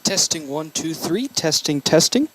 Testing 1, 2, 3. Testing, testing.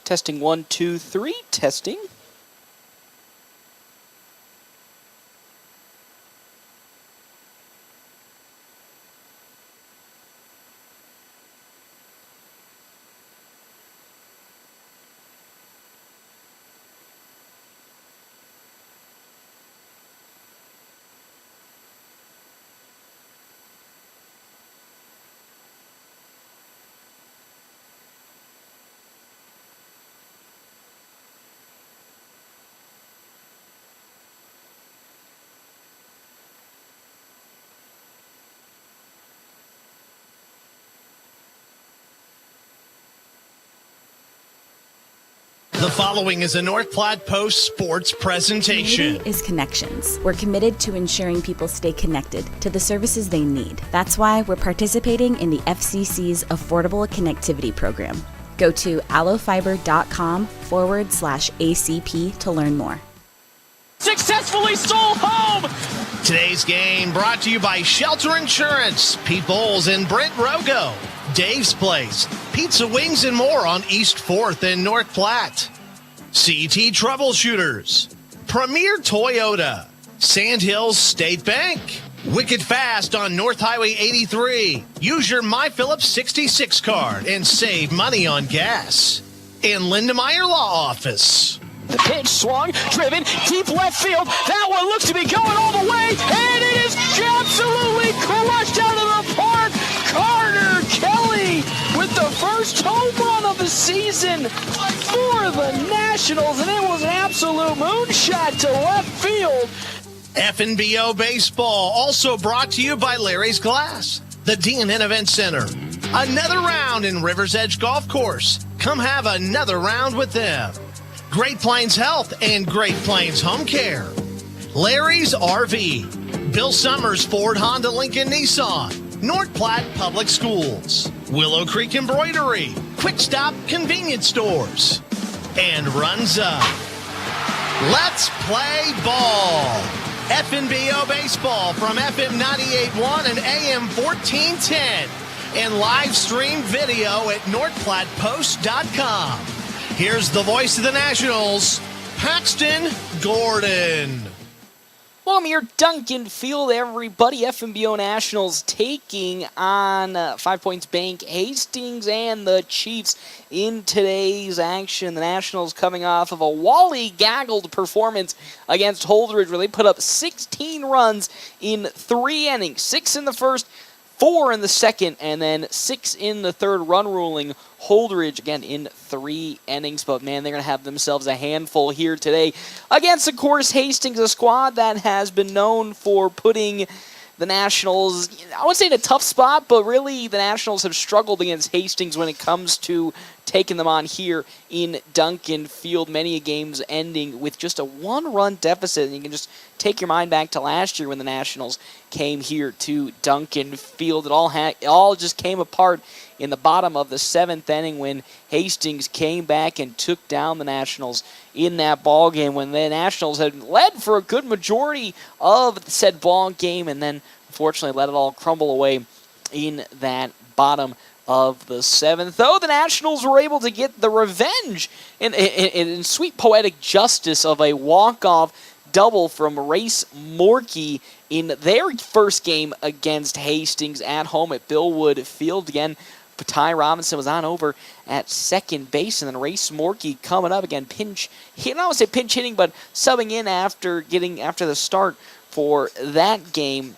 Testing 1, 2, 3. Testing. The following is a North Platte Post sports presentation. Community is connections. We're committed to ensuring people stay connected to the services they need. That's why we're participating in the FCC's Affordable Connectivity Program. Go to allofiber.com/ACP to learn more. Successfully sold home! Today's game brought to you by Shelter Insurance, Pete Bowles and Brent Rogo, Dave's Place, Pizza Wings and more on East 4th in North Platte. CT Troubleshooters, Premier Toyota, Sandhills State Bank. Wicked fast on North Highway 83. Use your MyPhillips 66 card and save money on gas. And Lindemeyer Law Office. The pitch swung, driven, deep left field. That one looks to be going all the way, and it is absolutely crushed out of the park. Carter Kelly with the first home run of the season for the Nationals, and it was an absolute moonshot to left field. FNBO Baseball, also brought to you by Larry's Glass, the D&N Event Center. Another round in River's Edge Golf Course. Come have another round with them. Great Plains Health and Great Plains Home Care. Larry's RV. Bill Summers Ford Honda Lincoln Nissan. North Platte Public Schools. Willow Creek Embroidery. Quick Stop Convenience Stores. And Runs Up. Let's play ball. FNBO Baseball from FM 98.1 and AM 1410. And live stream video at NorthPlattePost.com. Here's the voice of the Nationals, Paxton Gordon. Welcome here, Duncan Field, everybody. FNBO Nationals taking on 5 Points Bank, Hastings, and the Chiefs in today's action. The Nationals coming off of a Wally-gaggled performance against Holdridge, where they put up 16 runs in 3 innings, 6 in the first, 4 in the second, and then 6 in the third, run ruling Holdridge again in 3 innings. But man, they're going to have themselves a handful here today against, of course, Hastings, a squad that has been known for putting the Nationals, I would say, in a tough spot, but really the Nationals have struggled against Hastings when it comes to taking them on here in Duncan Field. Many games ending with just a 1-run deficit, and you can just take your mind back to last year when the Nationals came here to Duncan Field. It all just came apart in the bottom of the 7th inning when Hastings came back and took down the Nationals in that ball game, when the Nationals had led for a good majority of the said ball game, and then unfortunately let it all crumble away in that bottom of the 7th. Though the Nationals were able to get the revenge in sweet poetic justice of a walk-off double from Race Morkey in their first game against Hastings at home at Billwood Field. Again, Ty Robinson was on over at second base, and then Race Morkey coming up again, pinch hitting. I don't want to say pinch hitting, but subbing in after the start for that game,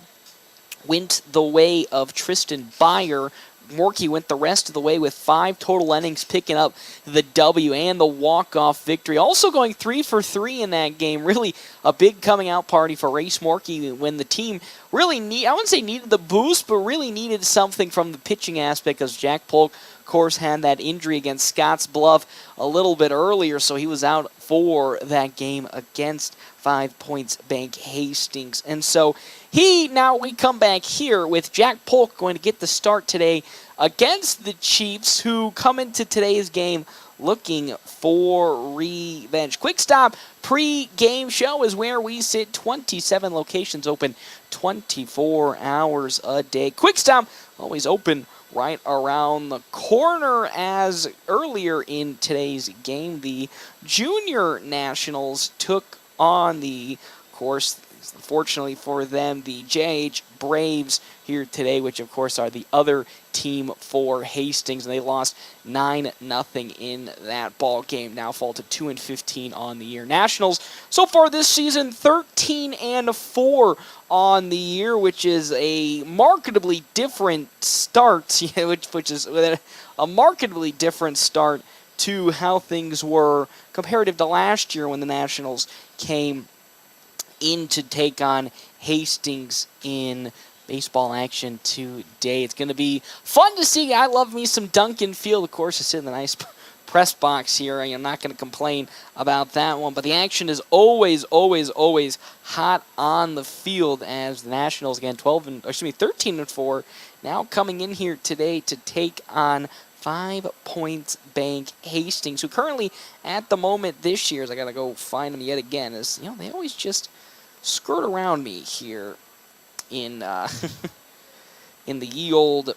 went the way of Tristan Byer. Morkey went the rest of the way with 5 total innings, picking up the W and the walk-off victory. Also going 3 for 3 in that game. Really a big coming-out party for Race Morkey when the team really I wouldn't say needed the boost, but really needed something from the pitching aspect, because Jack Polk, of course, had that injury against Scotts Bluff a little bit earlier, so he was out for that game against 5 Points Bank Hastings. And so now we come back here with Jack Polk going to get the start today against the Chiefs, who come into today's game looking for revenge. Quick Stop pre-game show is where we sit. 27 locations open 24 hours a day. Quick Stop always open right around the corner, as earlier in today's game, the Junior Nationals took on of course, fortunately for them, the JH Braves here today, which of course are the other team for Hastings, and they lost 9-0 in that ball game. Now fall to 2-15 on the year. Nationals so far this season 13-4 on the year, which is a markedly different start, which is a markedly different start to how things were comparative to last year when the Nationals came in to take on Hastings in baseball action today. It's going to be fun to see. I love me some Duncan Field. Of course, it's in the nice press box here. I'm not going to complain about that one, but the action is always, always, always hot on the field, as the Nationals, again, 13-4, now coming in here today to take on 5 Points Bank Hastings, who currently, at the moment this year, as I got to go find them yet again, is, they always just skirt around me here in in the ye old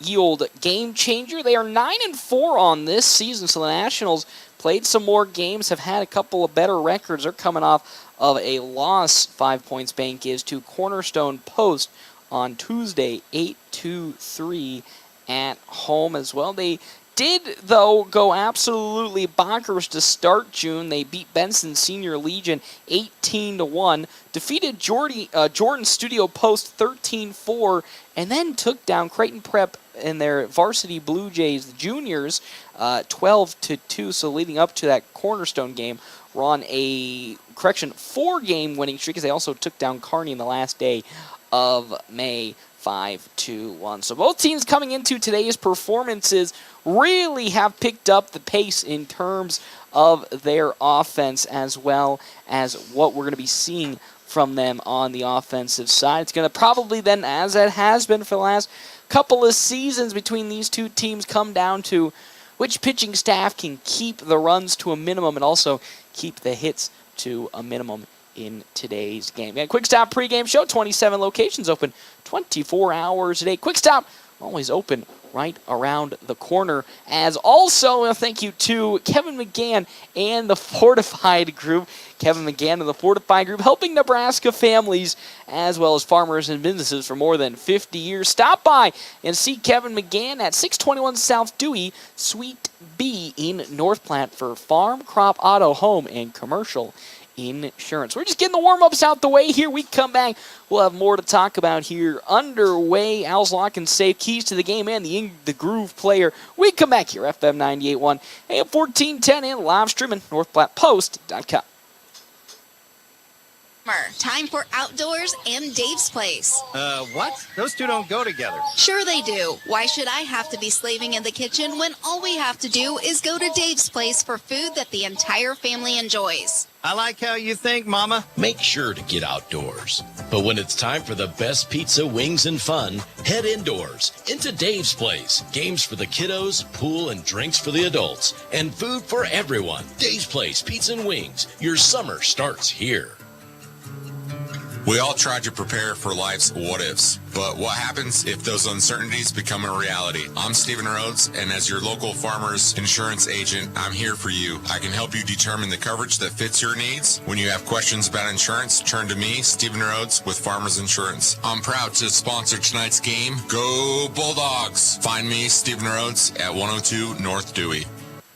yield game changer. They are 9-4 on this season, so the Nationals played some more games, have had a couple of better records. They're coming off of a loss, 5 Points Bank is, to Cornerstone Post on Tuesday, 8-3 at home as well. They did, though, go absolutely bonkers to start June. They beat Benson Senior Legion 18-1, defeated Jordan Studio Post 13-4, and then took down Creighton Prep and their varsity Blue Jays, the juniors, 12-2. So leading up to that Cornerstone game, we're on a 4-game winning streak, as they also took down Kearney in the last day of May, 5-1. So both teams coming into today's performances really have picked up the pace in terms of their offense, as well as what we're going to be seeing from them on the offensive side. It's going to probably then, as it has been for the last couple of seasons between these two teams, come down to which pitching staff can keep the runs to a minimum and also keep the hits to a minimum in today's game. Yeah, Quick Stop pregame show, 27 locations open 24 hours a day. Quick Stop always open right around the corner. As also, thank you to Kevin McGann and the Fortified Group. Kevin McGann and the Fortified Group, helping Nebraska families as well as farmers and businesses for more than 50 years. Stop by and see Kevin McGann at 621 South Dewey, Suite B in North Platte for farm, crop, auto, home, and commercial insurance. We're just getting the warm-ups out the way here. We come back, we'll have more to talk about here underway. Al's Lock and Safe, keys to the game, and the Groove player. We come back here, FM 98.1, AM 1410, and live streaming, NorthPlattePost.com. Time for outdoors and Dave's Place. What? Those two don't go together. Sure they do. Why should I have to be slaving in the kitchen when all we have to do is go to Dave's Place for food that the entire family enjoys? I like how you think, Mama. Make sure to get outdoors. But when it's time for the best pizza, wings, and fun, head indoors into Dave's Place. Games for the kiddos, pool and drinks for the adults, and food for everyone. Dave's Place Pizza and Wings. Your summer starts here. We all try to prepare for life's what-ifs, but what happens if those uncertainties become a reality? I'm Stephen Rhodes, and as your local farmer's insurance agent, I'm here for you. I can help you determine the coverage that fits your needs. When you have questions about insurance, turn to me, Stephen Rhodes, with Farmers Insurance. I'm proud to sponsor tonight's game. Go Bulldogs! Find me, Stephen Rhodes, at 102 North Dewey.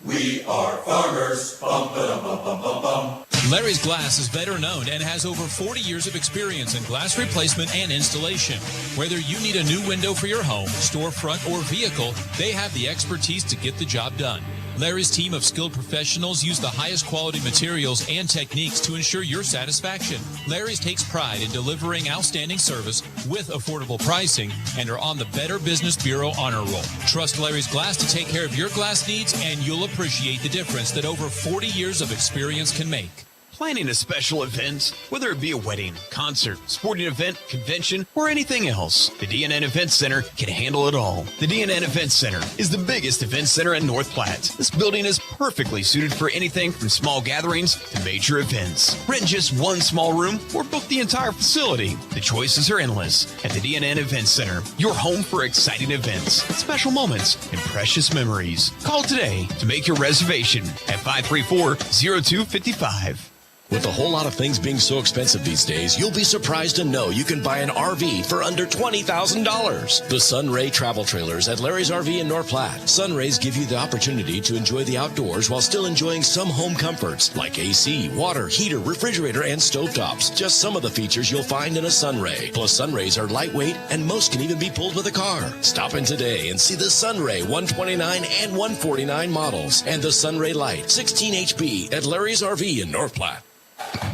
We are farmers. Bum, ba-dum, bum, bum, bum, bum. Larry's Glass is better known and has over 40 years of experience in glass replacement and installation. Whether you need a new window for your home, storefront, or vehicle, they have the expertise to get the job done. Larry's team of skilled professionals use the highest quality materials and techniques to ensure your satisfaction. Larry's takes pride in delivering outstanding service with affordable pricing and are on the Better Business Bureau honor roll. Trust Larry's Glass to take care of your glass needs, and you'll appreciate the difference that over 40 years of experience can make. Planning a special event, whether it be a wedding, concert, sporting event, convention, or anything else, the DNN Event Center can handle it all. The DNN Event Center is the biggest event center in North Platte. This building is perfectly suited for anything from small gatherings to major events. Rent just one small room or book the entire facility. The choices are endless at the DNN Event Center, your home for exciting events, special moments, and precious memories. Call today to make your reservation at 534-0255. With a whole lot of things being so expensive these days, you'll be surprised to know you can buy an RV for under $20,000. The Sunray Travel Trailers at Larry's RV in North Platte. Sunrays give you the opportunity to enjoy the outdoors while still enjoying some home comforts like AC, water, heater, refrigerator, and stovetops. Just some of the features you'll find in a Sunray. Plus, Sunrays are lightweight and most can even be pulled with a car. Stop in today and see the Sunray 129 and 149 models and the Sunray Light 16 HP at Larry's RV in North Platte.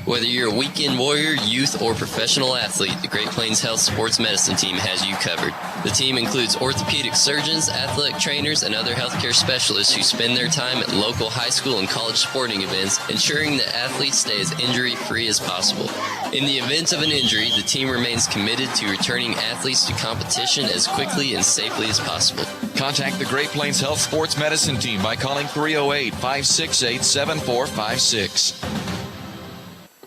Whether you're a weekend warrior, youth, or professional athlete, the Great Plains Health Sports Medicine Team has you covered. The team includes orthopedic surgeons, athletic trainers, and other healthcare specialists who spend their time at local high school and college sporting events, ensuring that athletes stay as injury-free as possible. In the event of an injury, the team remains committed to returning athletes to competition as quickly and safely as possible. Contact the Great Plains Health Sports Medicine Team by calling 308-568-7456.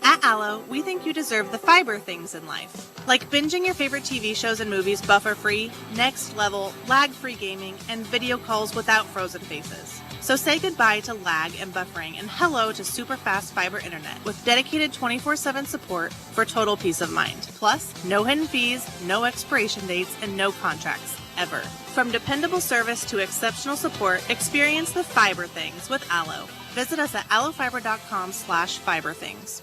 At Allo, we think you deserve the fiber things in life. Like binging your favorite TV shows and movies buffer-free, next level, lag-free gaming, and video calls without frozen faces. So say goodbye to lag and buffering and hello to super fast fiber internet with dedicated 24/7 support for total peace of mind. Plus, no hidden fees, no expiration dates, and no contracts, ever. From dependable service to exceptional support, experience the fiber things with Allo. Visit us at allofiber.com/fiberthings.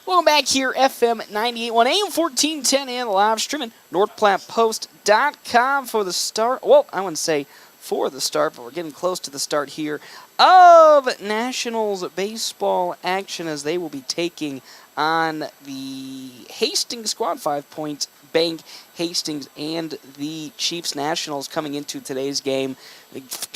Welcome back here, FM 98.1 AM 1410 and live streaming NorthPlattePost.com for the start. Well, I wouldn't say for the start, but we're getting close to the start here of Nationals baseball action as they will be taking on the Hastings squad. 5 points, Bank, Hastings, and the Chiefs. Nationals coming into today's game.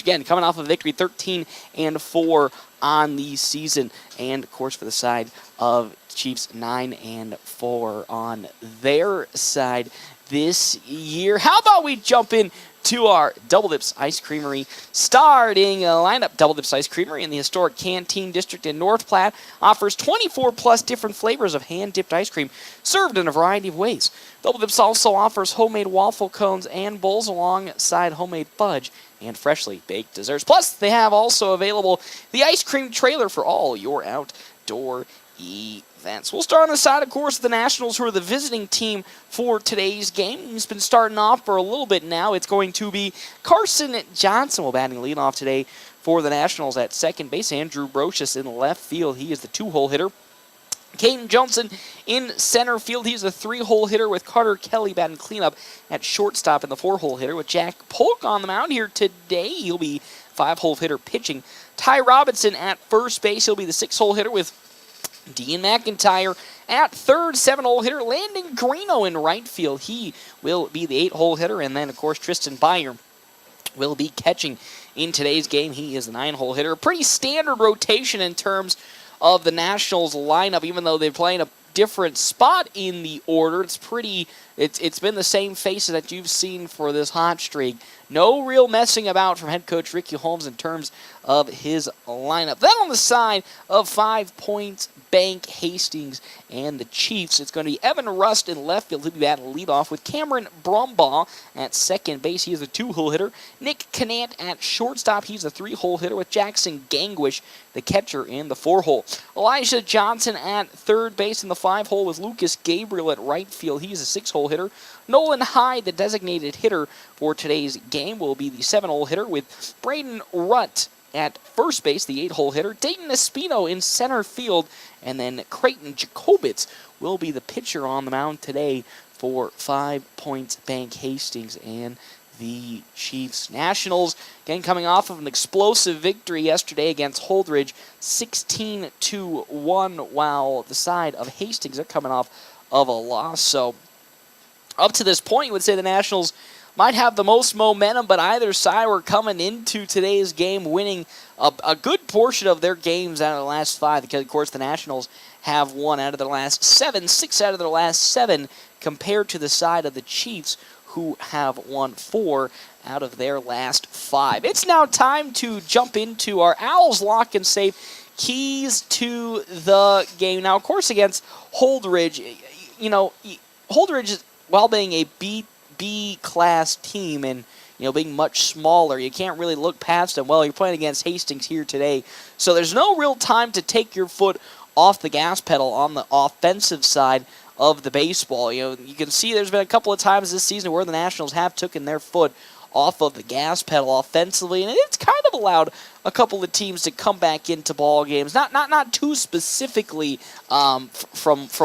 Again, coming off a victory, 13-4 on the season. And, of course, for the side of Chiefs, 9-4 on their side this year. How about we jump in to our Double Dips Ice Creamery starting lineup. Double Dips Ice Creamery in the historic Canteen District in North Platte offers 24+ different flavors of hand-dipped ice cream served in a variety of ways. Double Dips also offers homemade waffle cones and bowls alongside homemade fudge and freshly baked desserts. Plus, they have also available the ice cream trailer for all your outdoor events. We'll start on the side, of course, of the Nationals, who are the visiting team for today's game. He's been starting off for a little bit now. It's going to be Carson Johnson will batting leadoff today for the Nationals at second base. Andrew Brocious in left field. He is the 2-hole hitter. Caden Johnson in center field. He's a 3-hole hitter with Carter Kelly batting cleanup at shortstop in the 4-hole hitter with Jack Polk on the mound here today. He'll be 5-hole hitter pitching. Ty Robinson at first base. He'll be the 6-hole hitter with Dean McIntyre at third. 7-hole hitter Landon Greeno in right field. He will be the 8-hole hitter. And then, of course, Tristan Byer will be catching in today's game. He is the 9-hole hitter. A pretty standard rotation in terms of the Nationals lineup, even though they're playing a different spot in the order. It's been the same faces that you've seen for this hot streak. No real messing about from head coach Ricky Holmes in terms of his lineup. Then on the side of 5 Points, Bank, Hastings, and the Chiefs, it's going to be Evan Rust in left field. He'll be batting leadoff with Cameron Brumbaugh at second base. He is a 2-hole hitter. Nick Canant at shortstop. He's a 3-hole hitter with Jackson Gangwish, the catcher, in the 4-hole. Elijah Johnson at third base in the 5-hole with Lucas Gabriel at right field. He's a 6-hole hitter. Nolan Hyde, the designated hitter for today's game, will be the 7-hole hitter with Braden Rutt at first base, the 8-hole hitter. Dayton Espino in center field, and then Creighton Jacobitz will be the pitcher on the mound today for 5 Points, Bank, Hastings, and the Chiefs. Nationals, again, coming off of an explosive victory yesterday against Holdridge, 16-1, while the side of Hastings are coming off of a loss. So up to this point, you would say the Nationals might have the most momentum, but either side were coming into today's game winning a good portion of their games out of the last 5, because, of course, the Nationals have won out of their last 7, 6 out of their last 7, compared to the side of the Chiefs, who have won 4 out of their last 5. It's now time to jump into our Owls Lock and Safe keys to the game. Now, of course, against Holdridge, Holdridge, while being a B-class team and being much smaller, you can't really look past them. Well, you're playing against Hastings here today, so there's no real time to take your foot off the gas pedal on the offensive side of the baseball. You can see there's been a couple of times this season where the Nationals have taken their foot off of the gas pedal offensively, and it's kind of allowed a couple of teams to come back into ball games. Not too specifically from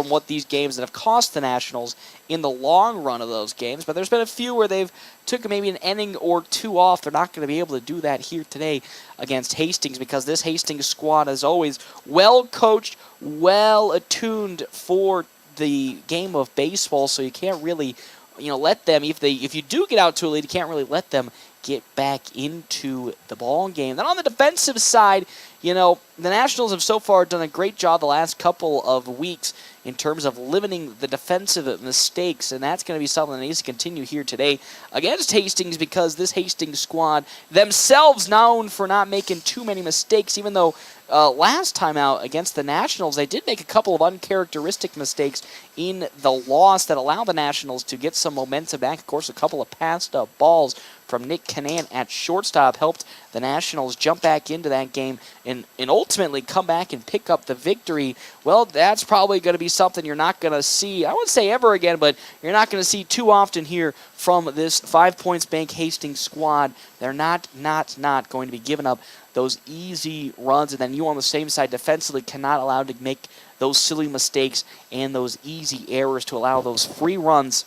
what these games that have cost the Nationals in the long run of those games, but there's been a few where they've took maybe an inning or 2 off. They're not going to be able to do that here today against Hastings, because this Hastings squad is always well coached, well attuned for the game of baseball, so you can't really let them, if you do get out to a lead, you can't really let them get back into the ball game. Then on the defensive side, the Nationals have so far done a great job the last couple of weeks in terms of limiting the defensive mistakes, and that's going to be something that needs to continue here today against Hastings, because this Hastings squad, themselves known for not making too many mistakes, even though last time out against the Nationals, they did make a couple of uncharacteristic mistakes in the loss that allowed the Nationals to get some momentum back. Of course, a couple of passed up balls from Nick Canan at shortstop helped the Nationals jump back into that game and ultimately come back and pick up the victory. Well, that's probably going to be something you're not going to see, I wouldn't say ever again, but you're not going to see too often here from this 5 Points Bank Hastings squad. They're not going to be giving up those easy runs, and then you on the same side defensively cannot allow to make those silly mistakes and those easy errors to allow those free runs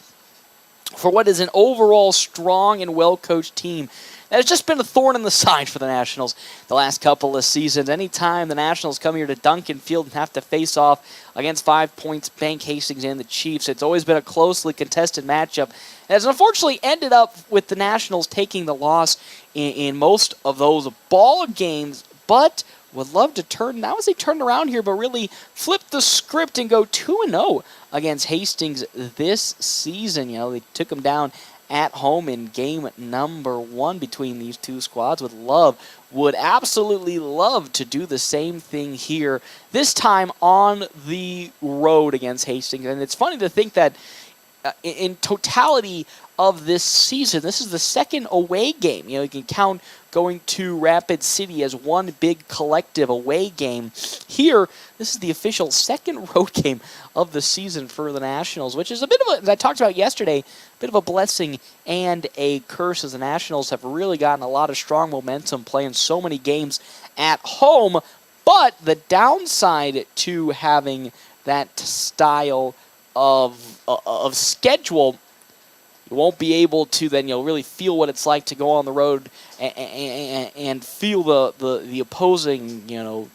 for what is an overall strong and well-coached team that has just been a thorn in the side for the Nationals the last couple of seasons. Anytime the Nationals come here to Duncan Field and have to face off against 5 Points Bank Hastings and the Chiefs, it's always been a closely contested matchup. It has unfortunately ended up with the Nationals taking the loss in most of those ball games, but would love to turn, not as they turned around here, but really flip the script and go 2-0 against Hastings this season. They took them down at home in game number 1 between these two squads. Would absolutely love to do the same thing here, this time on the road against Hastings. And it's funny to think that in totality of this season, this is the second away game. You can count going to Rapid City as one big collective away game. Here, this is the official second road game of the season for the Nationals, which is a bit of as I talked about yesterday, a bit of a blessing and a curse, as the Nationals have really gotten a lot of strong momentum playing so many games at home. But the downside to having that style of schedule, you won't be able to then really feel what it's like to go on the road and feel the opposing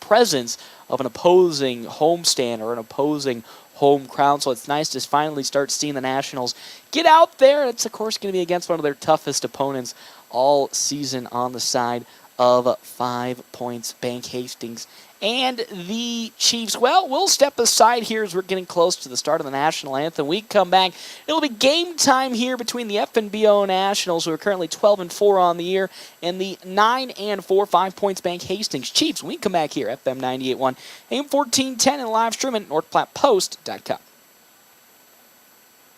presence of an opposing homestand or an opposing home crowd. So it's nice to finally start seeing the Nationals get out there. It's of course going to be against one of their toughest opponents all season on the side of 5 Points Bank Hastings and the Chiefs. Well, we'll step aside here as we're getting close to the start of the national anthem. We come back. It'll be game time here between the FNBO Nationals, who are currently 12-4 on the year, and the 9-4 5 Points Bank Hastings Chiefs. We come back here, FM 98.1, AM 1410, and live stream at NorthPlattePost.com.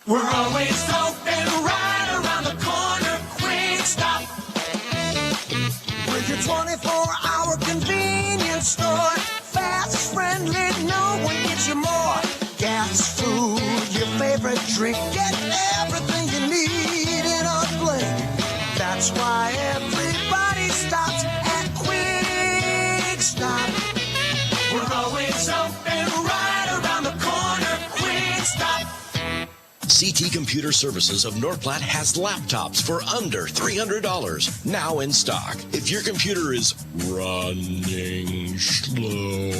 We're always open right around the corner. Quick stop. With your 24-hour convenience store. Fast, friendly, no one gets you more. Gas, food, your favorite drink. Get everything you need in a blink. That's why everybody stops at Quick Stop. We're always open right around the corner. Quick Stop. CT Computer Services of North Platte has laptops for under $300 now in stock. If your computer is running slow,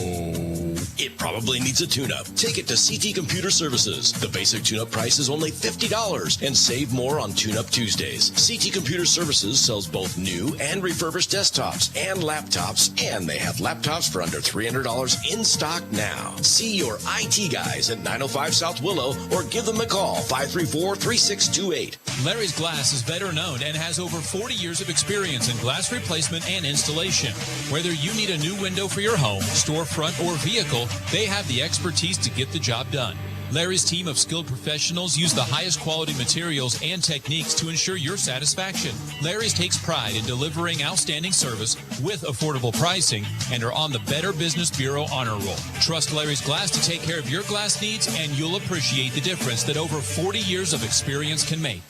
it probably needs a tune-up. Take it to CT Computer Services. The basic tune-up price is only $50 and save more on Tune-Up Tuesdays. CT Computer Services sells both new and refurbished desktops and laptops, and they have laptops for under $300 in stock now. See your IT guys at 905 South Willow or give them a call, 534-3628. Larry's Glass is better known and has over 40 years of experience in glass replacement and installation. Whether you need a new window for your home, storefront, or vehicle, they have the expertise to get the job done. Larry's team of skilled professionals use the highest quality materials and techniques to ensure your satisfaction. Larry's takes pride in delivering outstanding service with affordable pricing and are on the Better Business Bureau honor roll. Trust Larry's Glass to take care of your glass needs, and you'll appreciate the difference that over 40 years of experience can make.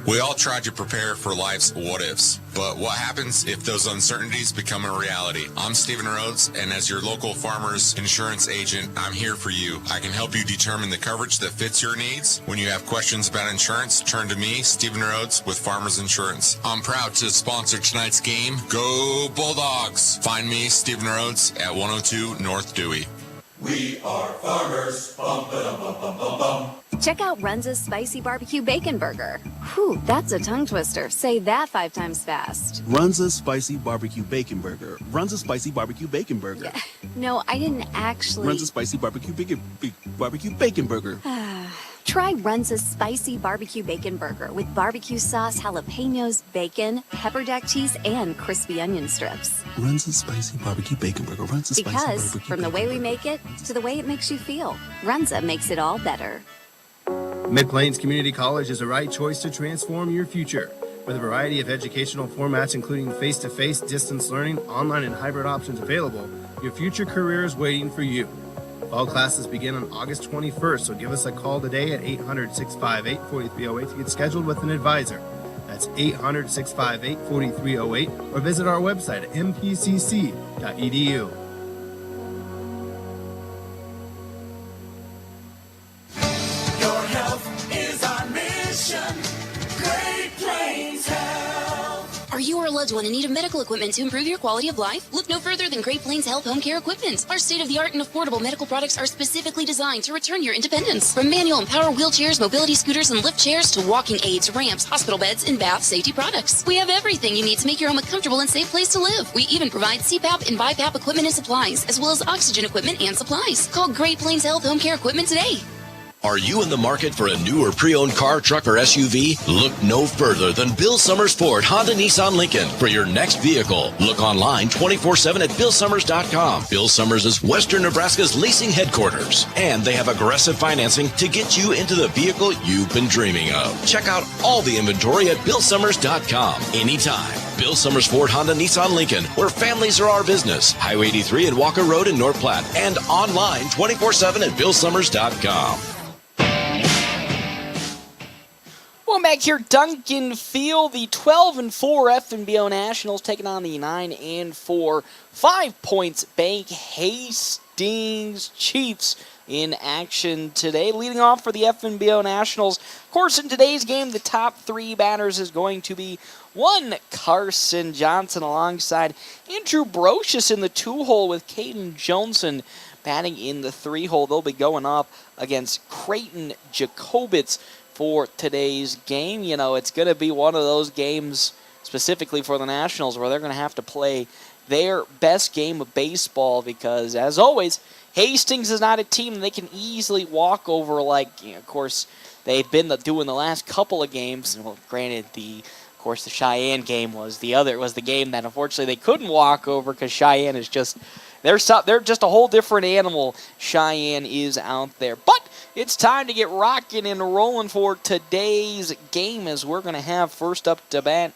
We all try to prepare for life's what-ifs, but what happens if those uncertainties become a reality? I'm Stephen Rhodes, and as your local farmer's insurance agent, I'm here for you. I can help you determine the coverage that fits your needs. When you have questions about insurance, turn to me, Stephen Rhodes, with Farmers Insurance. I'm proud to sponsor tonight's game. Go Bulldogs! Find me, Stephen Rhodes, at 102 North Dewey. We are farmers. Bum, ba-dum, bum, bum, bum, bum. Check out Runza's Spicy Barbecue Bacon Burger. Whew, that's a tongue twister. Say that 5 times fast. Runza's Spicy Barbecue Bacon Burger. Runza's Spicy Barbecue Bacon Burger. No, I didn't actually. Runza's Spicy Barbecue Bacon Burger. Try Runza's Spicy Barbecue Bacon Burger with barbecue sauce, jalapenos, bacon, pepper jack cheese, and crispy onion strips. Runza's Spicy Barbecue Bacon Burger. Runza's Spicy Because Barbecue from the way we make it to the way it makes you feel, Runza makes it all better. Mid-Plains Community College is the right choice to transform your future. With a variety of educational formats, including face-to-face, distance learning, online, and hybrid options available, your future career is waiting for you. Fall classes begin on August 21st, so give us a call today at 800-658-4308 to get scheduled with an advisor. That's 800-658-4308, or visit our website at mpcc.edu. Your health is our mission. Great Plains Health. Are you or a loved one in need of medical equipment to improve your quality of life? Look no further than Great Plains Health Home Care Equipment. Our state-of-the-art and affordable medical products are specifically designed to return your independence. From manual and power wheelchairs, mobility scooters, and lift chairs to walking aids, ramps, hospital beds, and bath safety products. We have everything you need to make your home a comfortable and safe place to live. We even provide CPAP and BiPAP equipment and supplies, as well as oxygen equipment and supplies. Call Great Plains Health Home Care Equipment today. Are you in the market for a new or pre-owned car, truck, or SUV? Look no further than Bill Summers Ford, Honda, Nissan, Lincoln for your next vehicle. Look online 24/7 at BillSummers.com. Bill Summers is Western Nebraska's leasing headquarters, and they have aggressive financing to get you into the vehicle you've been dreaming of. Check out all the inventory at BillSummers.com anytime. Bill Summers Ford, Honda, Nissan, Lincoln, where families are our business. Highway 83 and Walker Road in North Platte, and online 24/7 at BillSummers.com. Welcome back here, Duncan Field. The 12-4 FNBO Nationals taking on the 9-4 5 Points Bank Hastings Chiefs in action today. Leading off for the FNBO Nationals, of course, in today's game, the top 3 batters is going to be one Carson Johnson alongside Andrew Brocious in the 2-hole with Caden Johnson batting in the 3-hole. They'll be going up against Creighton Jacobitz for today's game. You know, it's going to be one of those games specifically for the Nationals where they're going to have to play their best game of baseball because, as always, Hastings is not a team that they can easily walk over like, you know, of course, they've been doing the last couple of games. Well, granted, the Cheyenne game was the game that unfortunately they couldn't walk over because Cheyenne is just they're just a whole different animal. Cheyenne is out there, but it's time to get rocking and rolling for today's game as we're going to have first up to bat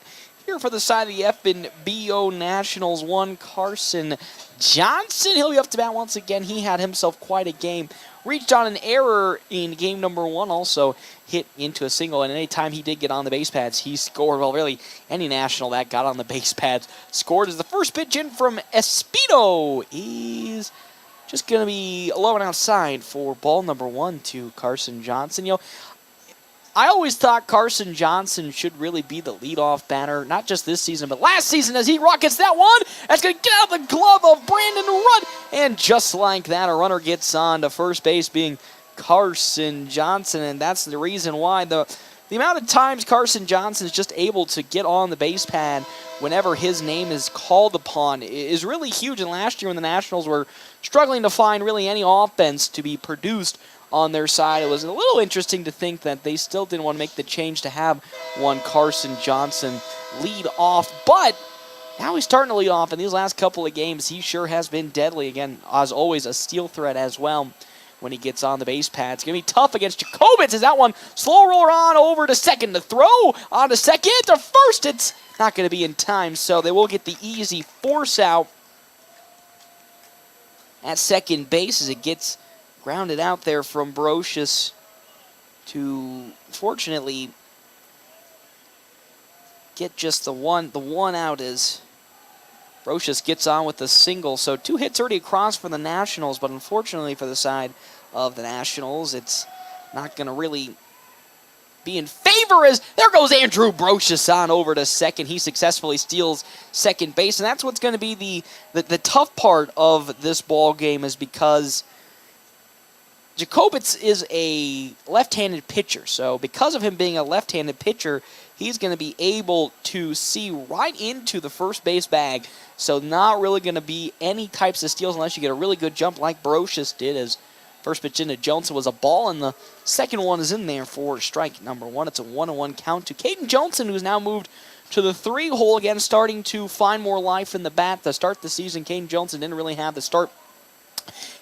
here for the side of the FNBO Nationals, one Carson Johnson. He'll be up to bat once again. He had himself quite a game. Reached on an error in game number 1, also hit into a single, and anytime he did get on the base pads, he scored. Well, really, any National that got on the base pads scored. As the first pitch in from Espino is just going to be low and outside for ball number 1 to Carson Johnson. You know, I always thought Carson Johnson should really be the leadoff batter, not just this season, but last season as he rockets that one. That's going to get out the glove of Brandon Rudd. And just like that, a runner gets on to first base being Carson Johnson. And that's the reason why the amount of times Carson Johnson is just able to get on the base pad whenever his name is called upon is really huge. And last year when the Nationals were struggling to find really any offense to be produced on their side, it was a little interesting to think that they still didn't want to make the change to have one Carson Johnson lead off. But now he's starting to lead off. In these last couple of games, he sure has been deadly. Again, as always, a steal threat as well when he gets on the base pad. It's going to be tough against Jacobitz as that one slow roller on over to second to throw. On to second to first. It's not going to be in time, so they will get the easy force out at second base as it gets grounded out there from Brocious to, fortunately, get just the one out as Brocious gets on with the single. So 2 hits already across for the Nationals, but unfortunately for the side of the Nationals, it's not going to really be in favor as there goes Andrew Brocious on over to second. He successfully steals second base, and that's what's going to be the tough part of this ball game is because Jacobitz is a left-handed pitcher, so because of him being a left-handed pitcher, he's going to be able to see right into the first base bag, so not really going to be any types of steals unless you get a really good jump like Brocious did, as first pitch into Johnson was a ball, and the second one is in there for strike number one. It's a 1-1 count to Caden Johnson, who's now moved to the 3-hole again, starting to find more life in the bat. To start the season, Caden Johnson didn't really have the start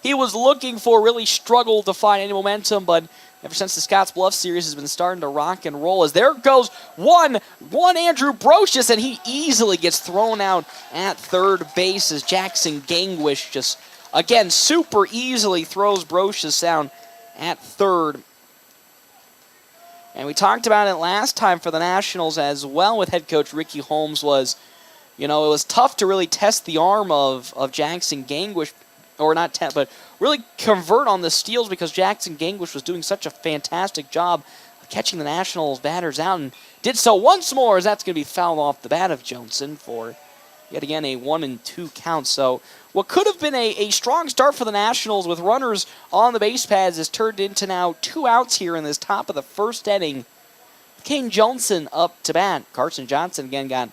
he was looking for, really struggled to find any momentum, but ever since the Scottsbluff series has been starting to rock and roll. As there goes one Andrew Brocious, and he easily gets thrown out at third base as Jackson Gangwish just, again, super easily throws Brocious down at third. And we talked about it last time for the Nationals as well with head coach Ricky Holmes was, it was tough to really test the arm of Jackson Gangwish, or not test, but really convert on the steals because Jackson Gangwish was doing such a fantastic job of catching the Nationals batters out and did so once more as that's going to be fouled off the bat of Johnson for yet again a 1-2 count. So what could have been a strong start for the Nationals with runners on the base paths has turned into now 2 outs here in this top of the first inning. Kane Johnson up to bat. Carson Johnson again got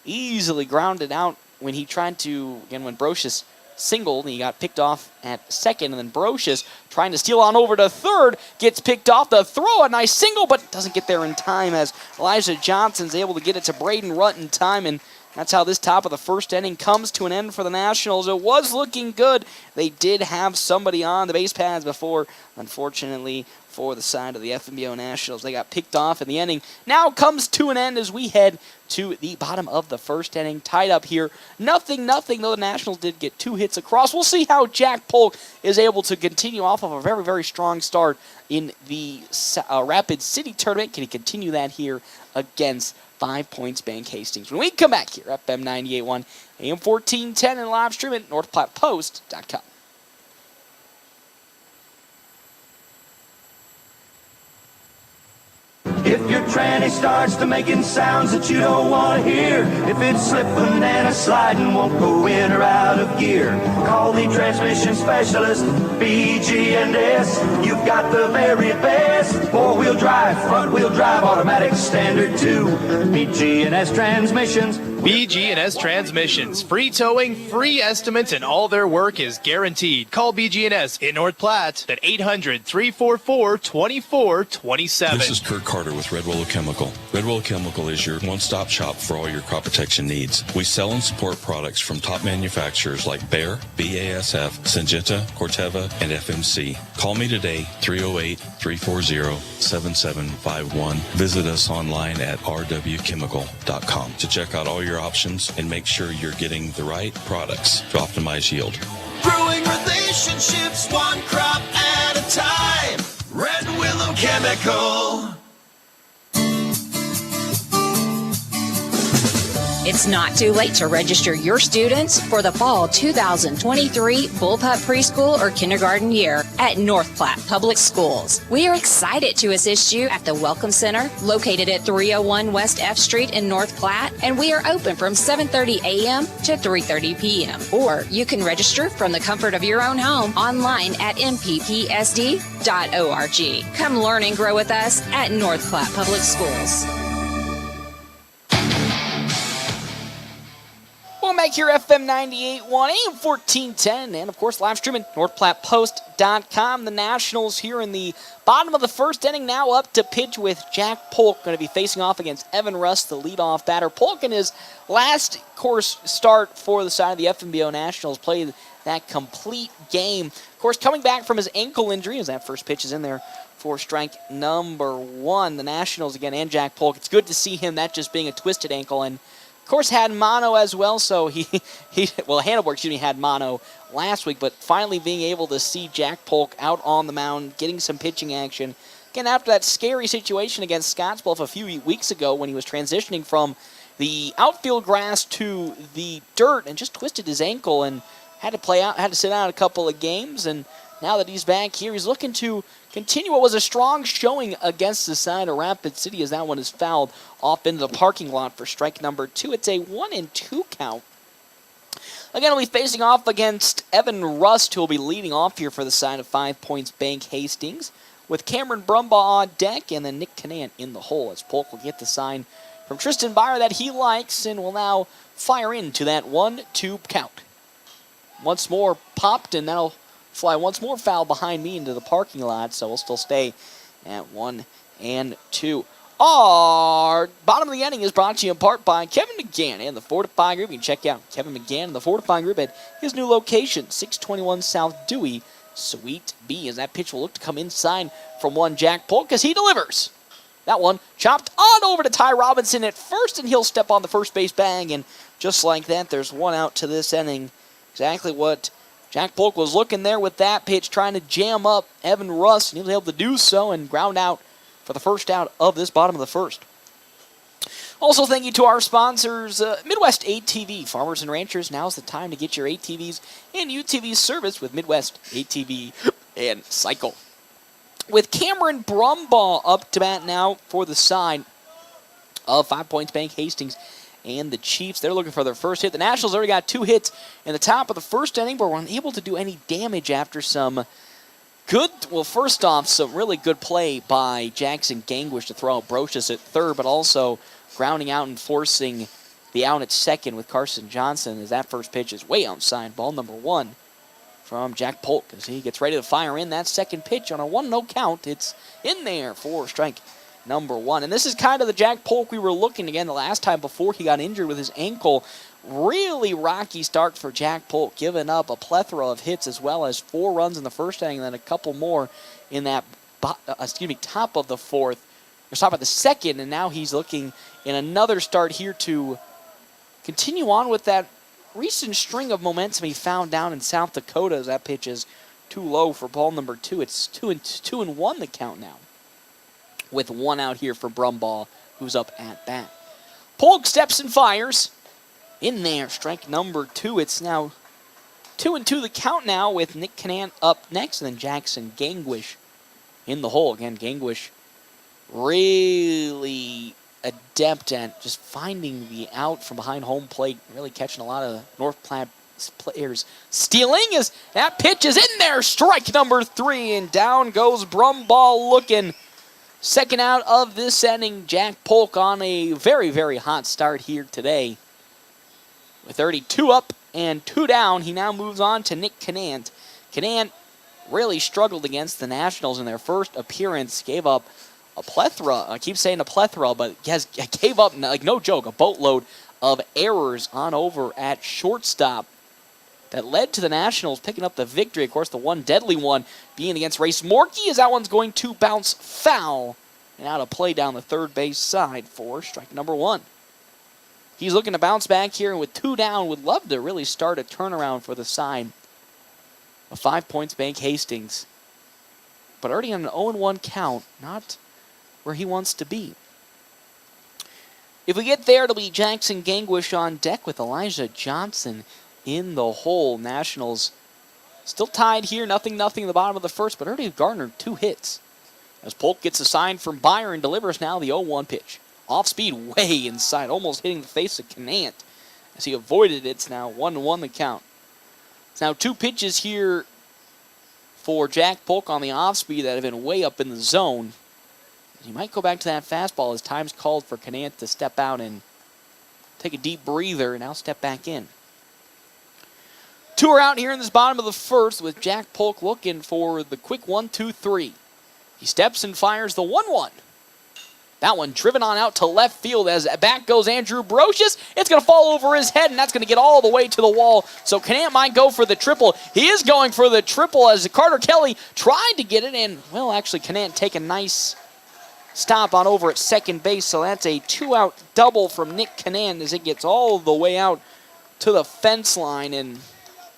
easily grounded out when he tried to, when Brocious singled, and he got picked off at second, and then Brocious trying to steal on over to third, gets picked off. The throw, a nice single, but doesn't get there in time as Elijah Johnson's able to get it to Braden Rutt in time, and that's how this top of the first inning comes to an end for the Nationals. It was looking good. They did have somebody on the base paths before, unfortunately, for the side of the FNBO Nationals. They got picked off, and the inning now comes to an end as we head to the bottom of the first inning. Tied up here. Nothing, though the Nationals did get 2 hits across. We'll see how Jack Polk is able to continue off of a very, very strong start in the Rapid City tournament. Can he continue that here against 5 Points Bank Hastings? When we come back here, FM 98.1, AM 1410, and live stream at NorthPlattePost.com. If your tranny starts to making sounds that you don't want to hear, if it's slipping and a sliding, won't go in or out of gear, call the transmission specialist, BG&S. You've got the very best 4-wheel drive, front-wheel drive, automatic standard too. BG&S Transmissions. BG&S Transmissions. Free towing, free estimates, and all their work is guaranteed. Call BG&S in North Platte at 800-344-2427. This is Kurt Carter with Red Willow Chemical. Red Willow Chemical is your one-stop shop for all your crop protection needs. We sell and support products from top manufacturers like Bayer, BASF, Syngenta, Corteva, and FMC. Call me today, 308-340-7751. Visit us online at rwchemical.com to check out all your options and make sure you're getting the right products to optimize yield. Growing relationships one crop at a time. Red Willow Chemical. It's not too late to register your students for the fall 2023 Bullpup Preschool or Kindergarten year at North Platte Public Schools. We are excited to assist you at the Welcome Center located at 301 West F Street in North Platte, and we are open from 7:30 a.m. to 3:30 p.m. Or you can register from the comfort of your own home online at mppsd.org. Come learn and grow with us at North Platte Public Schools. Welcome back here, FM 98.1, AM 1410, and of course live streaming NorthPlattePost.com. The Nationals here in the bottom of the first inning, now up to pitch with Jack Polk, going to be facing off against Evan Russ, the leadoff batter. Polk in his last course start for the side of the FNBO Nationals played that complete game. Of course, coming back from his ankle injury, as that first pitch is in there for strike number 1. The Nationals again and Jack Polk. It's good to see him, that just being a twisted ankle, and of course, had mono as well, so Hannibal, had mono last week, but finally being able to see Jack Polk out on the mound, getting some pitching action. Again, after that scary situation against Scottsbluff a few weeks ago when he was transitioning from the outfield grass to the dirt and just twisted his ankle and had to sit out a couple of games, and now that he's back here, he's looking to continue what was a strong showing against the side of Rapid City as that one is fouled off into the parking lot for strike number 2. It's a 1-2 count. Again, we'll be facing off against Evan Rust, who will be leading off here for the side of 5 Points Bank Hastings, with Cameron Brumbaugh on deck and then Nick Canant in the hole, as Polk will get the sign from Tristan Byer that he likes and will now fire into that 1-2 count. Once more popped, and that'll fly once more foul behind me into the parking lot, so we'll still stay at 1-2. Our bottom of the inning is brought to you in part by Kevin McGann and the Fortify Group. You can check out Kevin McGann and the Fortify Group at his new location, 621 South Dewey, Suite B, as that pitch will look to come inside from one Jack Polk as he delivers. That one chopped on over to Ty Robinson at first, and he'll step on the first base bag, and just like that, there's one out to this inning. Exactly what Jack Polk was looking there with that pitch, trying to jam up Evan Rust, and he was able to do so and ground out for the first out of this bottom of the first. Also, thank you to our sponsors, Midwest ATV. Farmers and ranchers, now's the time to get your ATVs and UTVs serviced with Midwest ATV and Cycle. With Cameron Brumbaugh up to bat now for the side of 5 Points Bank Hastings and the Chiefs. They're looking for their first hit. The Nationals already got 2 hits in the top of the first inning, but were unable to do any damage after some first off, some really good play by Jackson Gangwish to throw out Brocious at third, but also grounding out and forcing the out at second with Carson Johnson as that first pitch is way outside. Ball number 1 from Jack Polk as he gets ready to fire in that second pitch on a 1-0 count. It's in there for strike number 1. And this is kind of the Jack Polk we were looking again the last time before he got injured with his ankle. Really rocky start for Jack Polk, giving up a plethora of hits as well as 4 runs in the first inning and then a couple more in that top of the fourth, or top of the second, and now he's looking in another start here to continue on with that recent string of momentum he found down in South Dakota as that pitch is too low for ball number 2. It's 2-1 the count now, with 1 out here for Brumbaugh, who's up at bat. Polk steps and fires. In there, strike number 2. It's now 2-2 the count now with Nick Canant up next, and then Jackson Gangwish in the hole. Again, Gangwish really adept at just finding the out from behind home plate, really catching a lot of North Platte players stealing as that pitch is in there. Strike number 3, and down goes Brumbaugh looking. Second out of this inning. Jack Polk on a very, very hot start here today. With 32 up and 2 down, he now moves on to Nick Canant. Canant really struggled against the Nationals in their first appearance. Gave up a plethora, I keep saying a plethora, but gave up, like no joke, a boatload of errors on over at shortstop that led to the Nationals picking up the victory. Of course, the one deadly one being against Race Morkey, as that one's going to bounce foul and out of play down the third base side for strike number 1. He's looking to bounce back here, and with 2 down, would love to really start a turnaround for the side of 5 Points Bank Hastings. But already on an 0-1 count, not where he wants to be. If we get there, it'll be Jackson Gangwish on deck with Elijah Johnson in the hole. Nationals still tied here, 0-0 in the bottom of the first, but already garnered 2 hits. As Polk gets a sign from Byer and delivers now the 0-1 pitch. Off speed, way inside, almost hitting the face of Canant. As he avoided it, it's now 1-1 the count. It's now 2 pitches here for Jack Polk on the off speed that have been way up in the zone. He might go back to that fastball as time's called for Canant to step out and take a deep breather and now step back in. 2 are out here in this bottom of the first with Jack Polk looking for the quick 1-2-3. He steps and fires the 1-1. That one driven on out to left field as back goes Andrew Brocious. It's going to fall over his head, and that's going to get all the way to the wall. So Canant might go for the triple. He is going for the triple as Carter Kelly tried to get it in. Well, actually, Canant take a nice stop on over at second base. So that's a 2-out double from Nick Canant as it gets all the way out to the fence line, and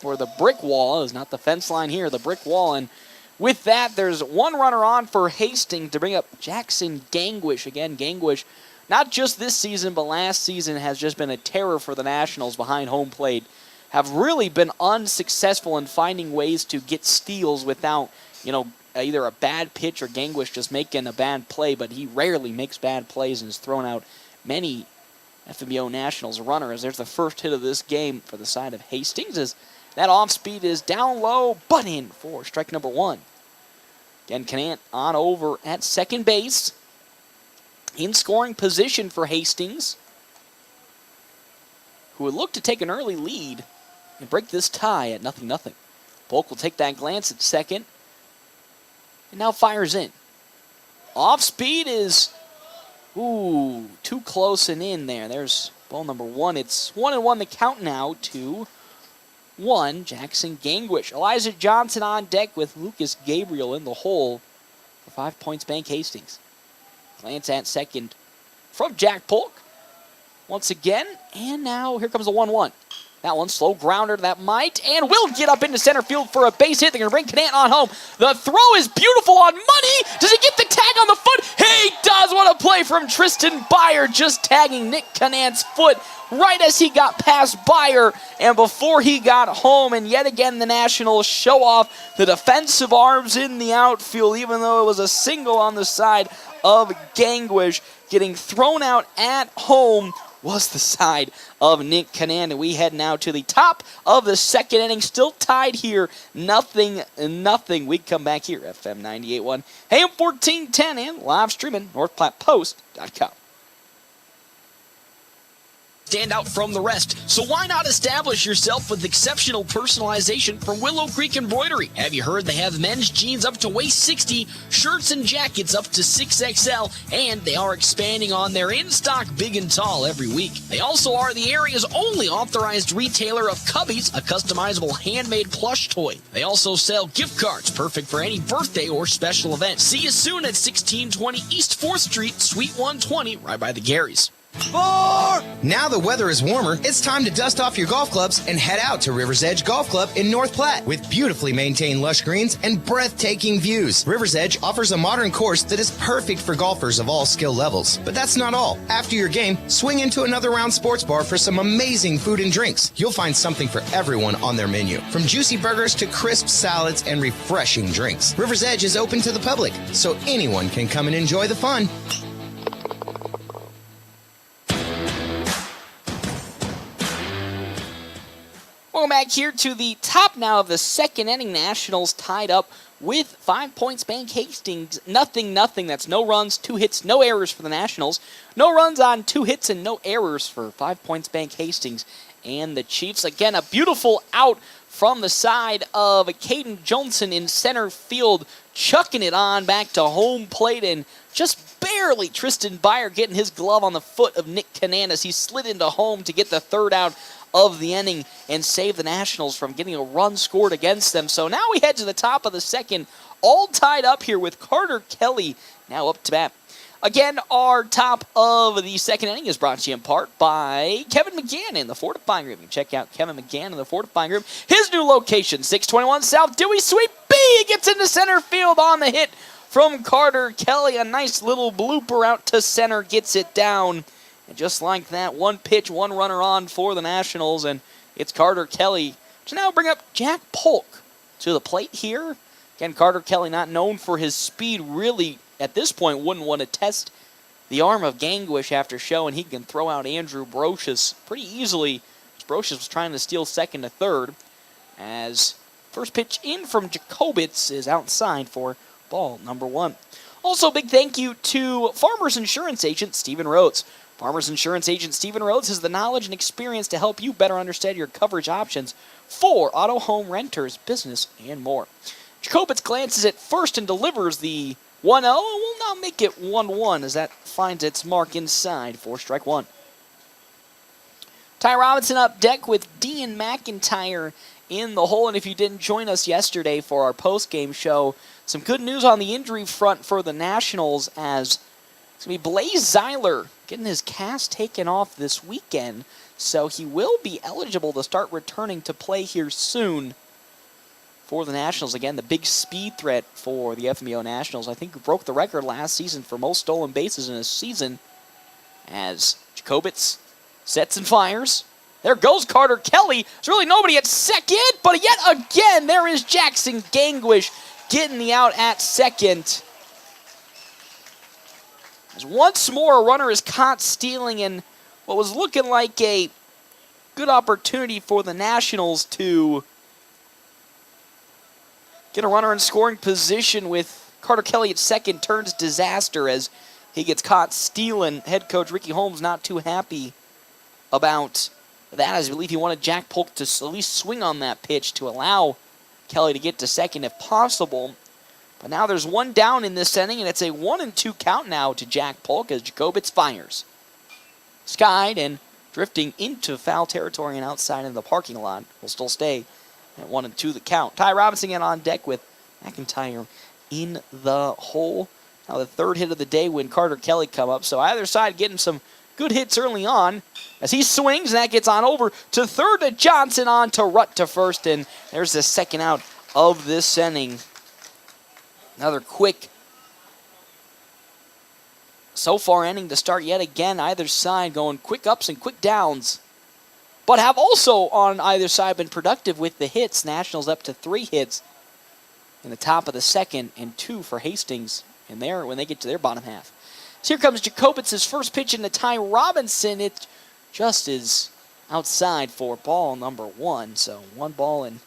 or the brick wall. Is not the fence line here, the brick wall. And with that, there's 1 runner on for Hastings to bring up Jackson Gangwish. Again, Gangwish, not just this season, but last season has just been a terror for the Nationals behind home plate. Have really been unsuccessful in finding ways to get steals without, either a bad pitch or Gangwish just making a bad play, but he rarely makes bad plays and has thrown out many FNBO Nationals runner, as there's the first hit of this game for the side of Hastings, as that off speed is down low, but in for strike number 1. Again, Canant on over at second base. In scoring position for Hastings, who would look to take an early lead and break this tie at 0-0. Polk will take that glance at second, and now fires in. Off speed is, too close and in there. There's ball number 1. It's 1-1 the count now to 1. Jackson Gangwish. Elijah Johnson on deck with Lucas Gabriel in the hole for 5 Points Bank Hastings. Glance at second from Jack Polk once again, and now here comes the 1-1. That one, slow grounder, that might and will get up into center field for a base hit. They're going to bring Canant on home. The throw is beautiful on money. Does he get the tag on the foot? He does. What a play from Tristan Byer, just tagging Nick Canant's foot right as he got past Byer and before he got home. And yet again, the Nationals show off the defensive arms in the outfield, even though it was a single on the side of Gangwish. Getting thrown out at home was the side of Nick Canant. And we head now to the top of the second inning. Still tied here, 0-0. We come back here, FM 98.1, AM 1410, and live streaming, NorthPlattePost.com. Stand out from the rest, so why not establish yourself with exceptional personalization from Willow Creek Embroidery? Have you heard they have men's jeans up to waist 60, shirts and jackets up to 6XL, and they are expanding on their in-stock big and tall every week. They also are the area's only authorized retailer of Cubbies, a customizable handmade plush toy. They also sell gift cards, perfect for any birthday or special event. See you soon at 1620 East 4th Street, Suite 120, right by the Garys. Now the weather is warmer, it's time to dust off your golf clubs and head out to River's Edge Golf Club in North Platte. With beautifully maintained lush greens and breathtaking views, River's Edge offers a modern course that is perfect for golfers of all skill levels. But that's not all. After your game, swing into another round sports bar for some amazing food and drinks. You'll find something for everyone on their menu, from juicy burgers to crisp salads and refreshing drinks. River's Edge is open to the public, so anyone can come and enjoy the fun. Welcome back here to the top now of the second inning. Nationals tied up with 5 Points Bank Hastings. 0-0. That's no runs, 2 hits, no errors for the Nationals. No runs on 2 hits and no errors for 5 Points Bank Hastings and the Chiefs. Again, a beautiful out from the side of Caden Johnson in center field, chucking it on back to home plate, and just barely Tristan Byer getting his glove on the foot of Nick Canant as he slid into home to get the third out of the inning and save the Nationals from getting a run scored against them. So now we head to the top of the second, all tied up here with Carter Kelly now up to bat. Again, our top of the second inning is brought to you in part by Kevin McGann in the Fortifying Group. You can check out Kevin McGann in the Fortifying Group. His new location, 621 South Dewey, Sweet B. He gets into center field on the hit from Carter Kelly. A nice little blooper out to center, gets it down. And just like that, one pitch, one runner on for the Nationals, and it's Carter Kelly to now bring up Jack Polk to the plate here. Again, Carter Kelly, not known for his speed, really at this point wouldn't want to test the arm of Gangwish after showing he can throw out Andrew Brocious pretty easily. Brocious was trying to steal second to third, as first pitch in from Jacobitz is outside for ball number 1. Also, big thank you to Farmers Insurance Agent Stephen Rhodes. Farmers Insurance Agent Stephen Rhodes has the knowledge and experience to help you better understand your coverage options for auto, home, renters, business, and more. Jacobitz glances at first and delivers the 1-0, and will now make it 1-1 as that finds its mark inside for strike 1. Ty Robinson up deck with Dean McIntyre in the hole, and if you didn't join us yesterday for our post-game show, some good news on the injury front for the Nationals, as it's going to be Blaze Zeiler getting his cast taken off this weekend, so he will be eligible to start returning to play here soon for the Nationals. Again, the big speed threat for the FNBO Nationals. I think he broke the record last season for most stolen bases in a season, as Jacobitz sets and fires. There goes Carter Kelly. There's really nobody at second, but yet again, there is Jackson Gangwish getting the out at second. As once more, a runner is caught stealing, and what was looking like a good opportunity for the Nationals to get a runner in scoring position with Carter Kelly at second turns disaster as he gets caught stealing. Head coach Ricky Holmes not too happy about that, as I believe he wanted Jack Polk to at least swing on that pitch to allow Kelly to get to second if possible. But now there's one down in this inning, and it's a 1-2 count now to Jack Polk as Jacobitz fires. Skied and drifting into foul territory and outside in the parking lot. Will still stay at 1-2 the count. Ty Robinson again on deck with McIntyre in the hole. Now the third hit of the day when Carter Kelly come up. So either side getting some good hits early on as he swings, and that gets on over to third to Johnson, on to Rutt to first, and there's the second out of this inning. Another quick so far inning to start yet again. Either side going quick ups and quick downs, but have also on either side been productive with the hits. Nationals up to 3 hits in the top of the second and 2 for Hastings in there when they get to their bottom half. So here comes Jacobitz's first pitch into Ty Robinson. It just is outside for ball number 1. So 1 ball and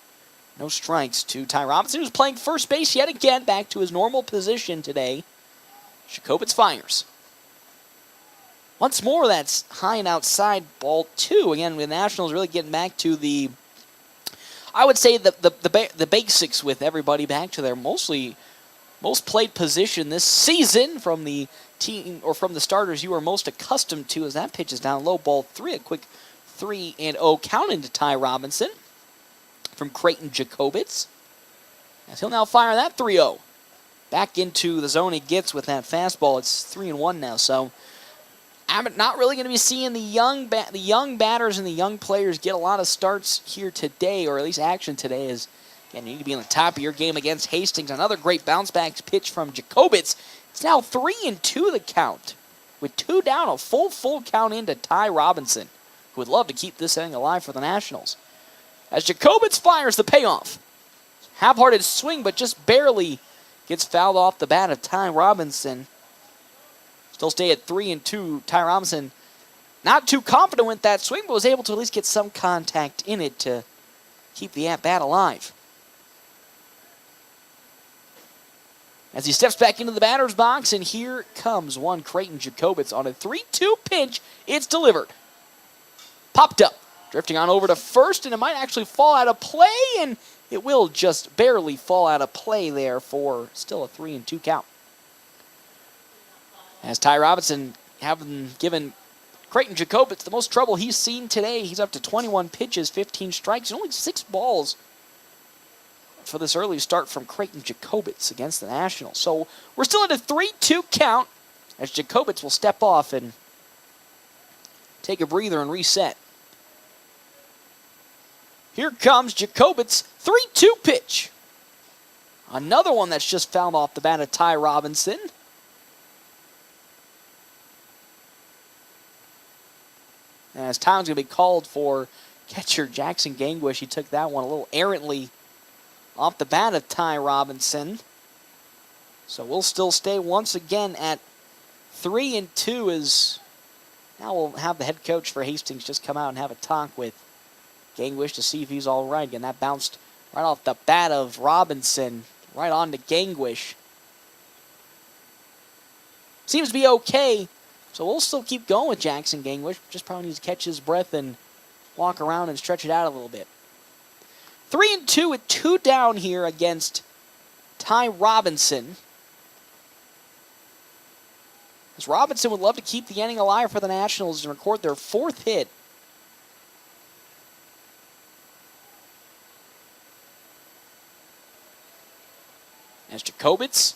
no strikes to Ty Robinson, who's playing first base yet again, back to his normal position today. Jacobitz fires. Once more, that's high and outside, ball 2. Again, the Nationals really getting back to the, I would say, the basics with everybody back to their most played position this season from the team or from the starters you are most accustomed to, as that pitch is down low, ball 3. A quick 3-0 count into Ty Robinson from Creighton Jacobitz, as he'll now fire that 3-0. Back into the zone he gets with that fastball. It's 3-1 now, so I'm not really going to be seeing the young batters and the young players get a lot of starts here today, or at least action today, as again, you need to be on the top of your game against Hastings. Another great bounce-back pitch from Jacobitz. It's now 3-2 the count, with 2 down, a full count into Ty Robinson, who would love to keep this inning alive for the Nationals. As Jacobitz fires the payoff. Half-hearted swing, but just barely gets fouled off the bat of Ty Robinson. Still stay at 3-2. Ty Robinson not too confident with that swing, but was able to at least get some contact in it to keep the at-bat alive. As he steps back into the batter's box, and here comes one Creighton Jacobitz on a 3-2 pitch. It's delivered. Popped up. Drifting on over to first, and it might actually fall out of play, and it will just barely fall out of play there for still a 3-2 count. As Ty Robinson having given Creighton Jacobitz the most trouble he's seen today. He's up to 21 pitches, 15 strikes, and only 6 balls for this early start from Creighton Jacobitz against the Nationals. So we're still at a 3-2 count as Jacobitz will step off and take a breather and reset. Here comes Jacobitz, 3-2 pitch. Another one that's just fouled off the bat of Ty Robinson. As time's going to be called for catcher Jackson Gangwish. He took that one a little errantly off the bat of Ty Robinson. So we'll still stay once again at 3-2 as now we'll have the head coach for Hastings just come out and have a talk with Gangwish to see if he's all right. Again, that bounced right off the bat of Robinson, right on to Gangwish. Seems to be okay, so we'll still keep going with Jackson Gangwish. Just probably needs to catch his breath and walk around and stretch it out a little bit. 3-2 with 2 down here against Ty Robinson. As Robinson would love to keep the inning alive for the Nationals and record their 4th hit. As Jacobitz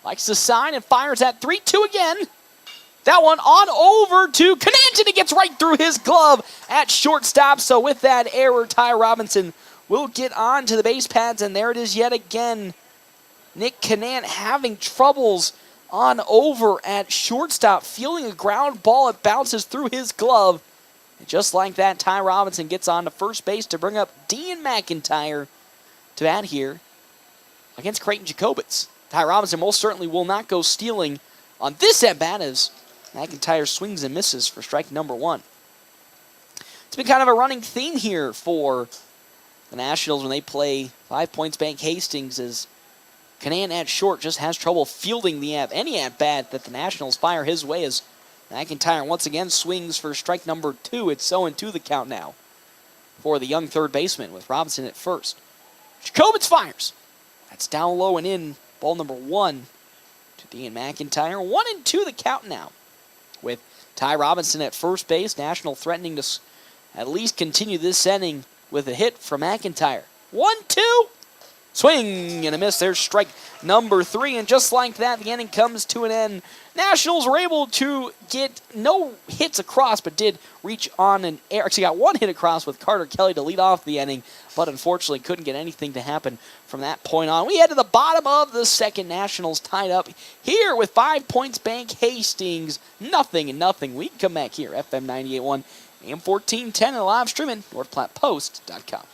likes to sign and fires that 3-2 again. That one on over to Cananton. It gets right through his glove at shortstop. So with that error, Ty Robinson will get on to the base pads. And there it is yet again. Nick Canant having troubles on over at shortstop. Fielding a ground ball. It bounces through his glove. And just like that, Ty Robinson gets on to first base to bring up Dean McIntyre to bat here against Creighton Jacobitz. Ty Robinson most certainly will not go stealing on this at-bat as McIntyre swings and misses for strike number 1. It's been kind of a running theme here for the Nationals when they play 5 Points Bank Hastings, as Canan at short just has trouble fielding any at-bat that the Nationals fire his way, as McIntyre once again swings for strike number 2. It's 0-2 the count now for the young third baseman with Robinson at first. Jacobitz fires. That's down low and in. Ball number 1 to Dean McIntyre. 1-2 the count now with Ty Robinson at first base. National threatening to at least continue this inning with a hit from McIntyre. 1-2. Swing and a miss. There's strike number 3. And just like that, the inning comes to an end. Nationals were able to get no hits across, but did reach on an air. Actually, got one hit across with Carter Kelly to lead off the inning, but unfortunately couldn't get anything to happen from that point on. We head to the bottom of the second. Nationals tied up here with 5 Points Bank Hastings. Nothing and nothing. We can come back here. FM 98.1, AM 1410, and live streaming, NorthPlattePost.com.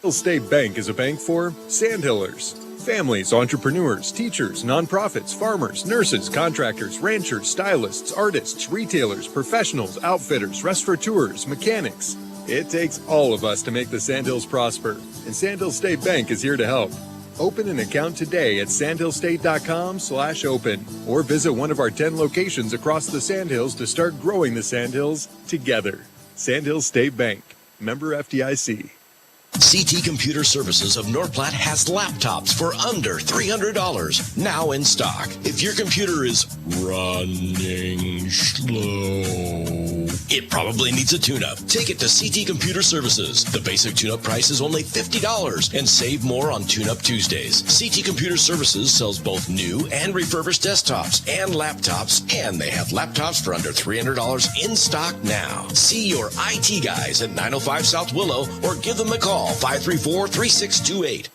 Sandhill State Bank is a bank for Sandhillers. Families, entrepreneurs, teachers, nonprofits, farmers, nurses, contractors, ranchers, stylists, artists, retailers, professionals, outfitters, restaurateurs, mechanics. It takes all of us to make the Sandhills prosper, and Sandhill State Bank is here to help. Open an account today at sandhillstate.com/open or visit one of our 10 locations across the Sandhills to start growing the Sandhills together. Sandhill State Bank, member FDIC. CT Computer Services of North Platte has laptops for under $300 now in stock. If your computer is running slow, it probably needs a tune-up. Take it to CT Computer Services. The basic tune-up price is only $50 and save more on Tune-Up Tuesdays. CT Computer Services sells both new and refurbished desktops and laptops, and they have laptops for under $300 in stock now. See your IT guys at 905 South Willow or give them a call. 534-3628.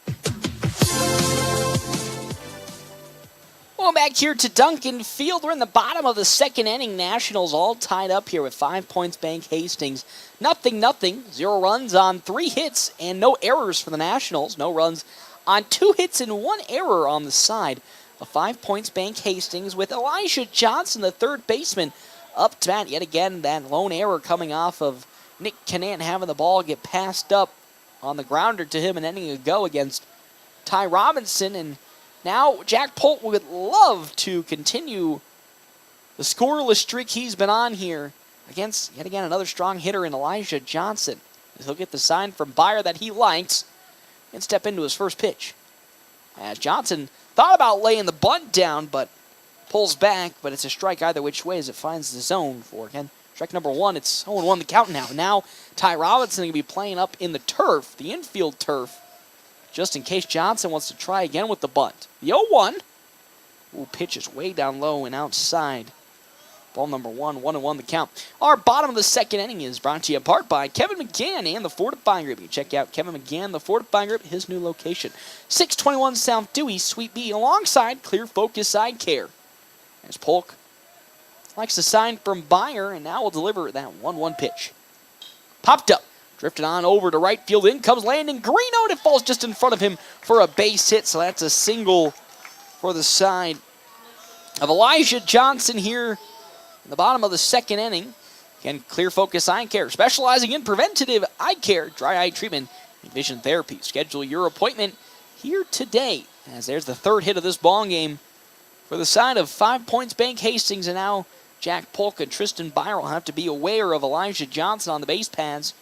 Well, back here to Duncan Field. We're in the bottom of the second inning. Nationals all tied up here with 5 Points Bank Hastings. 0-0. 0 runs on 3 hits and no errors for the Nationals. No runs on 2 hits and 1 error on the side of 5 Points Bank Hastings, with Elijah Johnson, the third baseman, up to bat. Yet again, that lone error coming off of Nick Canant having the ball get passed up on the grounder to him an inning ago against Ty Robinson. And now Jack Polk would love to continue the scoreless streak he's been on here against, yet again, another strong hitter in Elijah Johnson. He'll get the sign from Byer that he likes and step into his first pitch. As Johnson thought about laying the bunt down, but pulls back, but it's a strike either which way as it finds the zone for, again, strike number 1. It's 0-1 the count now. Now Ty Robinson going to be playing up in the turf, the infield turf, just in case Johnson wants to try again with the bunt. The 0-1. Ooh, pitch is way down low and outside. Ball number 1, 1-1 the count. Our bottom of the second inning is brought to you in part by Kevin McGann and the Fortifying Group. You can check out Kevin McGann, the Fortifying Group, his new location. 621 South Dewey, Suite B, alongside Clear Focus Eye Care. As Polk likes the sign from Byer, and now will deliver that 1-1 pitch. Popped up, drifted on over to right field. In comes Landon Greeno, and it falls just in front of him for a base hit. So that's a single for the side of Elijah Johnson here in the bottom of the second inning. Again, Clear Focus Eye Care, specializing in preventative eye care, dry eye treatment, and vision therapy. Schedule your appointment here today, as there's the third hit of this ball game for the side of 5 Points Bank Hastings. And now Jack Polk and Tristan Byer will have to be aware of Elijah Johnson on the base paths,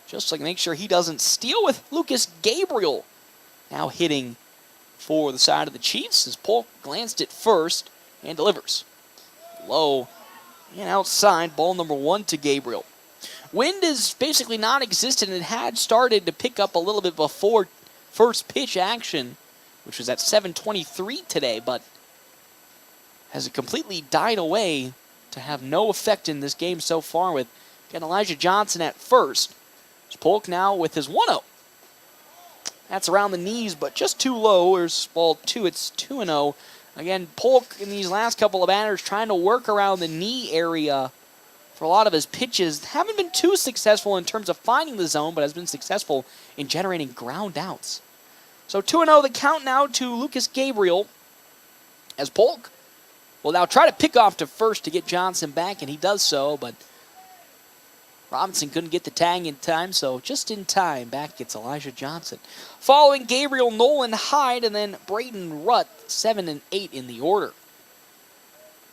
just to make sure he doesn't steal, with Lucas Gabriel now hitting for the side of the Chiefs as Polk glanced at first and delivers. Low and outside, ball number 1 to Gabriel. Wind is basically non-existent. It had started to pick up a little bit before first pitch action, which was at 7:23 today, but has it completely died away to have no effect in this game so far, with again Elijah Johnson at first. It's Polk now with his 1-0. That's around the knees, but just too low. There's ball 2. It's 2-0. Again, Polk in these last couple of batters trying to work around the knee area for a lot of his pitches. Haven't been too successful in terms of finding the zone, but has been successful in generating ground outs. So 2-0 the count now to Lucas Gabriel, as Polk will now try to pick off to first to get Johnson back, and he does so, but Robinson couldn't get the tag in time, so just in time, back gets Elijah Johnson. Following Gabriel, Nolan Hyde, and then Braden Rutt, 7 and 8 in the order.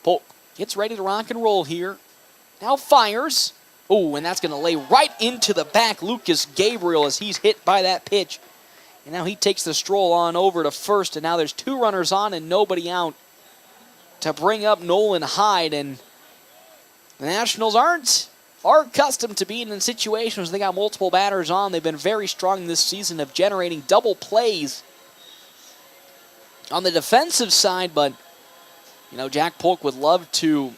Polk gets ready to rock and roll here. Now fires. Oh, and that's going to lay right into the back. Lucas Gabriel as he's hit by that pitch. And now he takes the stroll on over to first, and now there's 2 runners on and nobody out to bring up Nolan Hyde. And the Nationals are accustomed to being in situations they got multiple batters on. They've been very strong this season of generating double plays on the defensive side, but Jack Polk would love to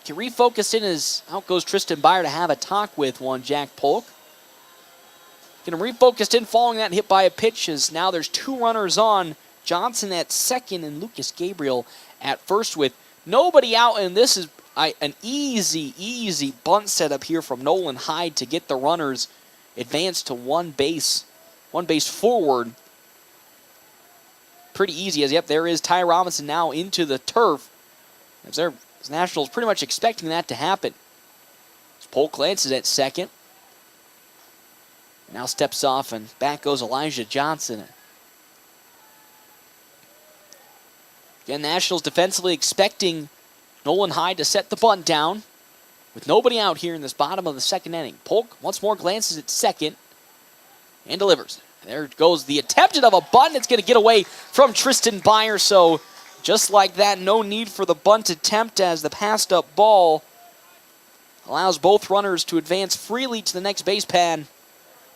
refocus in as out goes Tristan Byer to have a talk with one Jack Polk. Get him refocused in following that hit by a pitch as now there's 2 runners on. Johnson at second and Lucas Gabriel at first with nobody out, and this is an easy bunt setup here from Nolan Hyde to get the runners advanced to one base forward. Pretty easy as, yep, there is Ty Robinson now into the turf. As Nationals pretty much expecting that to happen. As Polk glances at second. Now steps off and back goes Elijah Johnson. Again, Nationals defensively expecting Nolan Hyde to set the bunt down with nobody out here in this bottom of the second inning. Polk once more glances at second and delivers. There goes the attempted of a bunt. It's going to get away from Tristan Byer. So just like that, no need for the bunt attempt as the passed up ball allows both runners to advance freely to the next base pad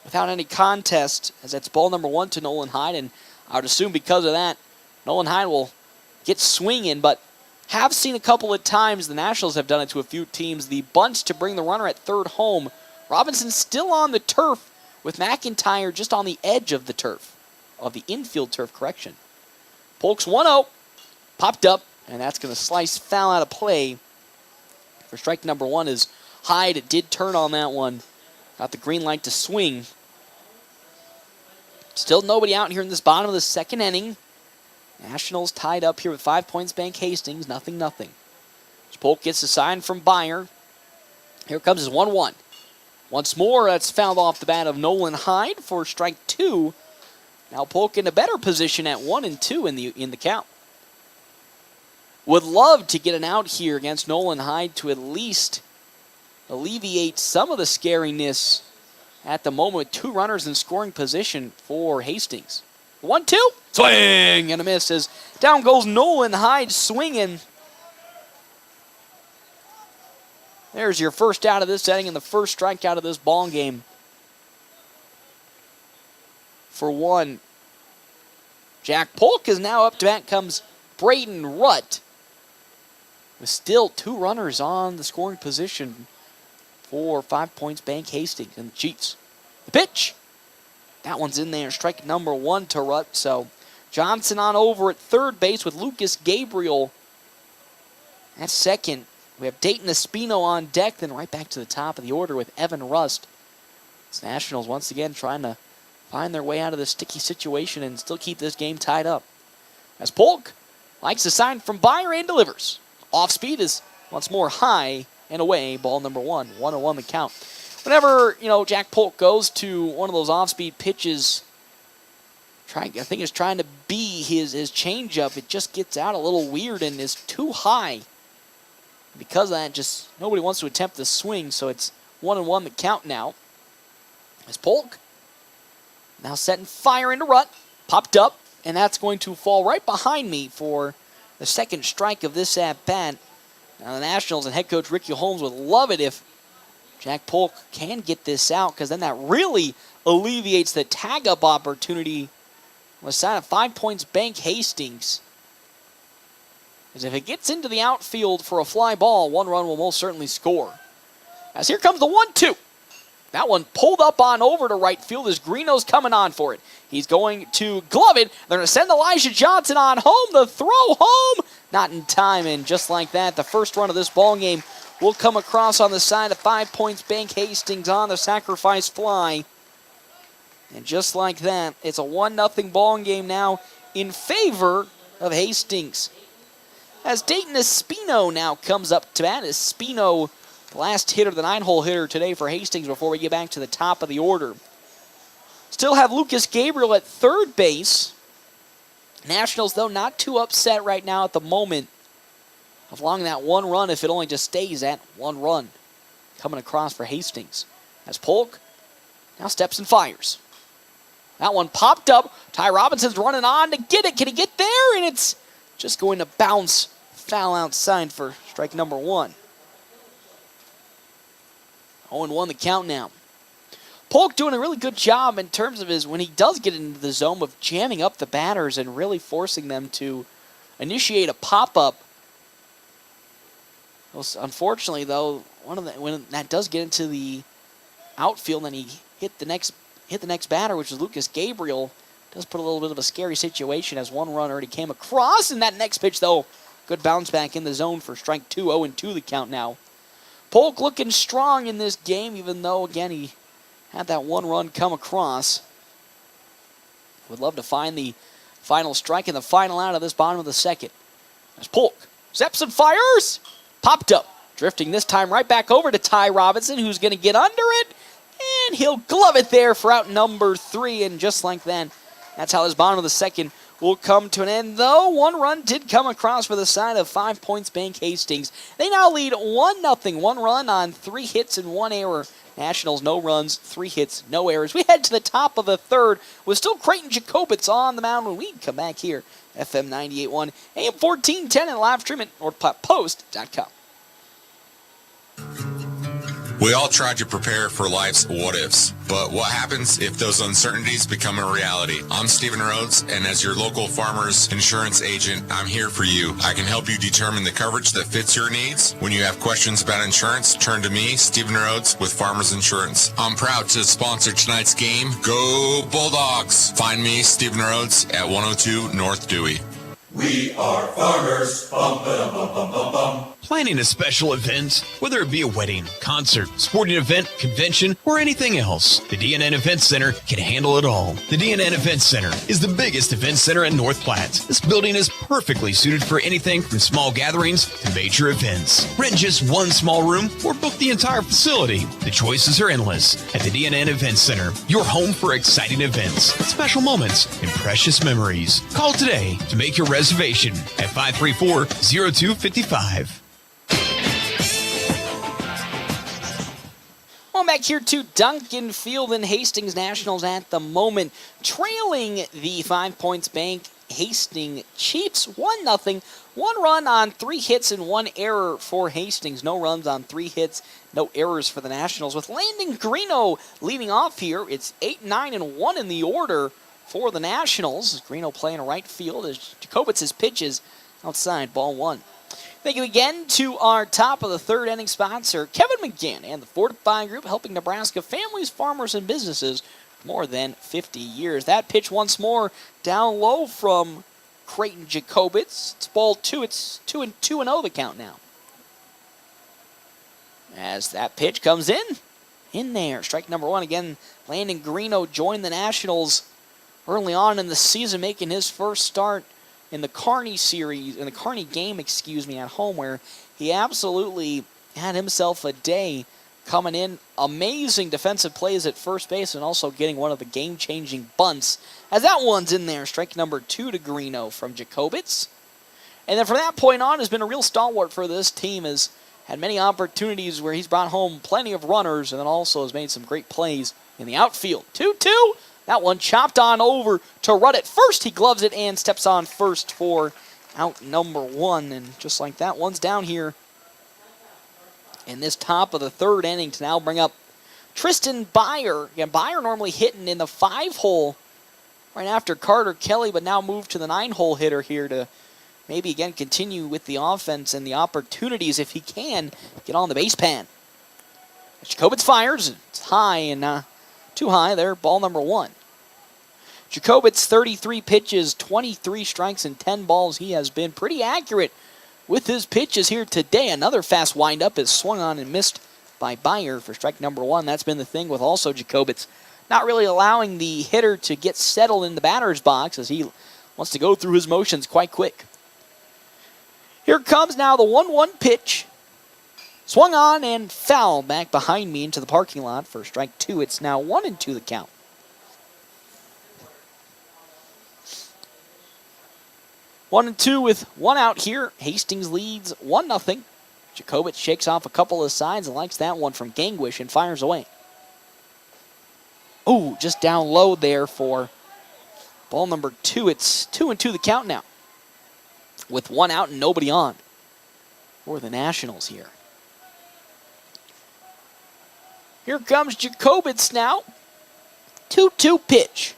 without any contest, as that's ball number 1 to Nolan Hyde. And I would assume because of that, Nolan Hyde will get swinging, but have seen a couple of times, the Nationals have done it to a few teams, the bunt to bring the runner at third home. Robinson still on the turf with McIntyre just on the edge of the turf, of the infield turf, correction. Polk's 1-0, popped up, and that's going to slice foul out of play for strike number 1 as Hyde did turn on that one. Got the green light to swing. Still nobody out here in this bottom of the second inning. Nationals tied up here with 5 points. Bank Hastings, 0-0. Polk gets a sign from Byer. Here comes his 1-1. Once more, that's fouled off the bat of Nolan Hyde for strike 2. Now Polk in a better position at 1-2 in the count. Would love to get an out here against Nolan Hyde to at least alleviate some of the scariness at the moment with 2 runners in scoring position for Hastings. 1-2, swing and a miss as down goes Nolan Hyde swinging. There's your first out of this inning and the first strikeout of this ball game for one. Jack Polk is now up to bat. Comes Braden Rutt with still 2 runners on the scoring position for 5 points. Bank Hastings and the Chiefs. The pitch. That one's in there. Strike number 1 to Rutt. So Johnson on over at third base with Lucas Gabriel at second. We have Dayton Espino on deck. Then right back to the top of the order with Evan Rust. It's Nationals once again trying to find their way out of this sticky situation and still keep this game tied up. As Polk likes a sign from Byer and delivers. Off speed is once more high and away. Ball number 1. 1-1 the count. Whenever, Jack Polk goes to one of those off-speed pitches, I think it's trying to be his changeup, it just gets out a little weird and is too high. Because of that, just nobody wants to attempt the swing, so it's 1-1 the count now. As Polk now setting fire into Rutt, popped up, and that's going to fall right behind me for the second strike of this at-bat. Now the Nationals and head coach Ricky Holmes would love it if Jack Polk can get this out, because then that really alleviates the tag-up opportunity on the side of 5 points Bank Hastings. As if it gets into the outfield for a fly ball, 1 run will most certainly score. As here comes the 1-2. That one pulled up on over to right field as Greeno's coming on for it. He's going to glove it. They're going to send Elijah Johnson on home. The throw home. Not in time, and just like that, the first run of this ball game will come across on the side of 5 points Bank Hastings on the sacrifice fly. And just like that, it's a 1-0 ball game now in favor of Hastings. As Dayton Espino now comes up to bat. Espino last hitter, the 9-hole hitter today for Hastings before we get back to the top of the order. Still have Lucas Gabriel at third base. Nationals, though, not too upset right now at the moment of allowing that one run if it only just stays at one run. Coming across for Hastings as Polk now steps and fires. That one popped up. Ty Robinson's running on to get it. Can he get there? And it's just going to bounce foul outside for strike number 1. 0-1 the count now. Polk doing a really good job in terms of when he does get into the zone of jamming up the batters and really forcing them to initiate a pop-up. Unfortunately, though, when that does get into the outfield and he hit the next batter, which is Lucas Gabriel, does put a little bit of a scary situation as one run already came across. And that next pitch, though, good bounce back in the zone for strike 2. 0-2 the count now. Polk looking strong in this game, even though, again, he had that one run come across. Would love to find the final strike and the final out of this bottom of the second. As Polk steps and fires. Popped up. Drifting this time right back over to Ty Robinson, who's going to get under it. And he'll glove it there for out number 3. And just like that, that's how this bottom of the second will come to an end. Though one run did come across for the side of 5 Points Bank Hastings. They now lead 1-0. One run on 3 hits and 1 error. Nationals, no runs, 3 hits, no errors. We head to the top of the third with still Creighton Jacobitz on the mound when we come back here. FM 98.1, AM 1410, and live stream at NorthPlatte.post.com. We all try to prepare for life's what-ifs, but what happens if those uncertainties become a reality? I'm Stephen Rhodes, and as your local farmer's insurance agent, I'm here for you. I can help you determine the coverage that fits your needs. When you have questions about insurance, turn to me, Stephen Rhodes, with Farmers Insurance. I'm proud to sponsor tonight's game. Go Bulldogs! Find me, Stephen Rhodes, at 102 North Dewey. We are farmers. Bum, ba, bum, bum, bum, bum. Planning a special event, whether it be a wedding, concert, sporting event, convention, or anything else, the DNN Event Center can handle it all. The DNN Event Center is the biggest event center in North Platte. This building is perfectly suited for anything from small gatherings to major events. Rent just one small room or book the entire facility. The choices are endless at the DNN Event Center, your home for exciting events, special moments, and precious memories. Call today to make your reservation at 534-0255. Well, back here to Duncan Field and Hastings Nationals at the moment, trailing the 5 Points Bank Hastings Chiefs 1-0. One run on 3 hits and 1 error for Hastings. No runs on 3 hits, no errors for the Nationals. With Landon Greeno leading off here, it's 8, 9, and 1 in the order for the Nationals. Greeno playing right field as Jacobitz's pitches outside, ball 1. Thank you again to our top of the third inning sponsor, Kevin McGann and the Fortify Group, helping Nebraska families, farmers, and businesses for more than 50 years. That pitch once more down low from Creighton Jacobitz. It's ball 2. It's 2-0 the count now. As that pitch comes in there. Strike number 1 again. Landon Greeno joined the Nationals early on in the season, making his first start in the Kearney game, at home, where he absolutely had himself a day, coming in, amazing defensive plays at first base, and also getting one of the game-changing bunts, as that one's in there. Strike number 2 to Greeno from Jacobitz. And then from that point on, has been a real stalwart for this team, has had many opportunities where he's brought home plenty of runners, and then also has made some great plays in the outfield. 2-2. That one chopped on over to Rudd at first. He gloves it and steps on first for out number 1. And just like that, one's down here in this top of the third inning to now bring up Tristan Byer. Again, Byer normally hitting in the 5-hole right after Carter Kelly, but now moved to the 9-hole hitter here to maybe again continue with the offense and the opportunities if he can get on the base pan. Jacobitz fires. It's high and too high there, ball number 1. Jacobitz, 33 pitches, 23 strikes, and 10 balls. He has been pretty accurate with his pitches here today. Another fast windup is swung on and missed by Byer for strike number 1. That's been the thing with also Jacobitz, not really allowing the hitter to get settled in the batter's box as he wants to go through his motions quite quick. Here comes now the 1-1 pitch. Swung on and foul back behind me into the parking lot for strike 2. It's now 1-2 the count. One and two with one out here. Hastings leads 1-0. Jacobitz shakes off a couple of sides and likes that one from Gangwish and fires away. Oh, just down low there for ball number 2. It's 2-2 the count now, with one out and nobody on for the Nationals here. Here comes Jacobitz now. 2-2 pitch.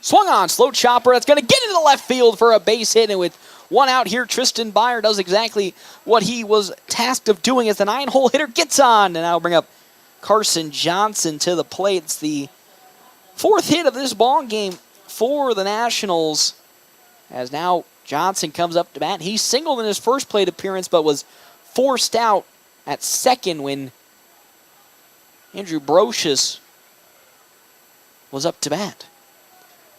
Swung on, slow chopper. That's going to get into the left field for a base hit. And with one out here, Tristan Byer does exactly what he was tasked of doing as the 9-hole hitter gets on. And now bring up Carson Johnson to the plate. It's the 4th hit of this ball game for the Nationals. As now Johnson comes up to bat. He singled in his first plate appearance, but was forced out at second when Andrew Brocious was up to bat.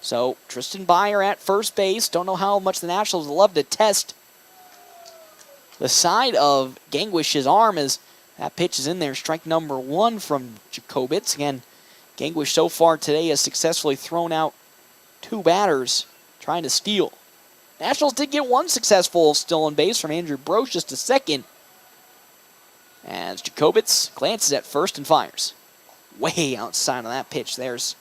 So Tristan Byer at first base. Don't know how much the Nationals love to test the side of Gangwish's arm as that pitch is in there. Strike number 1 from Jacobitz. Again, Gangwish so far today has successfully thrown out 2 batters trying to steal. Nationals did get 1 successful stolen base from Andrew Brocious to second, as Jacobitz glances at first and fires. Way outside of that pitch. There's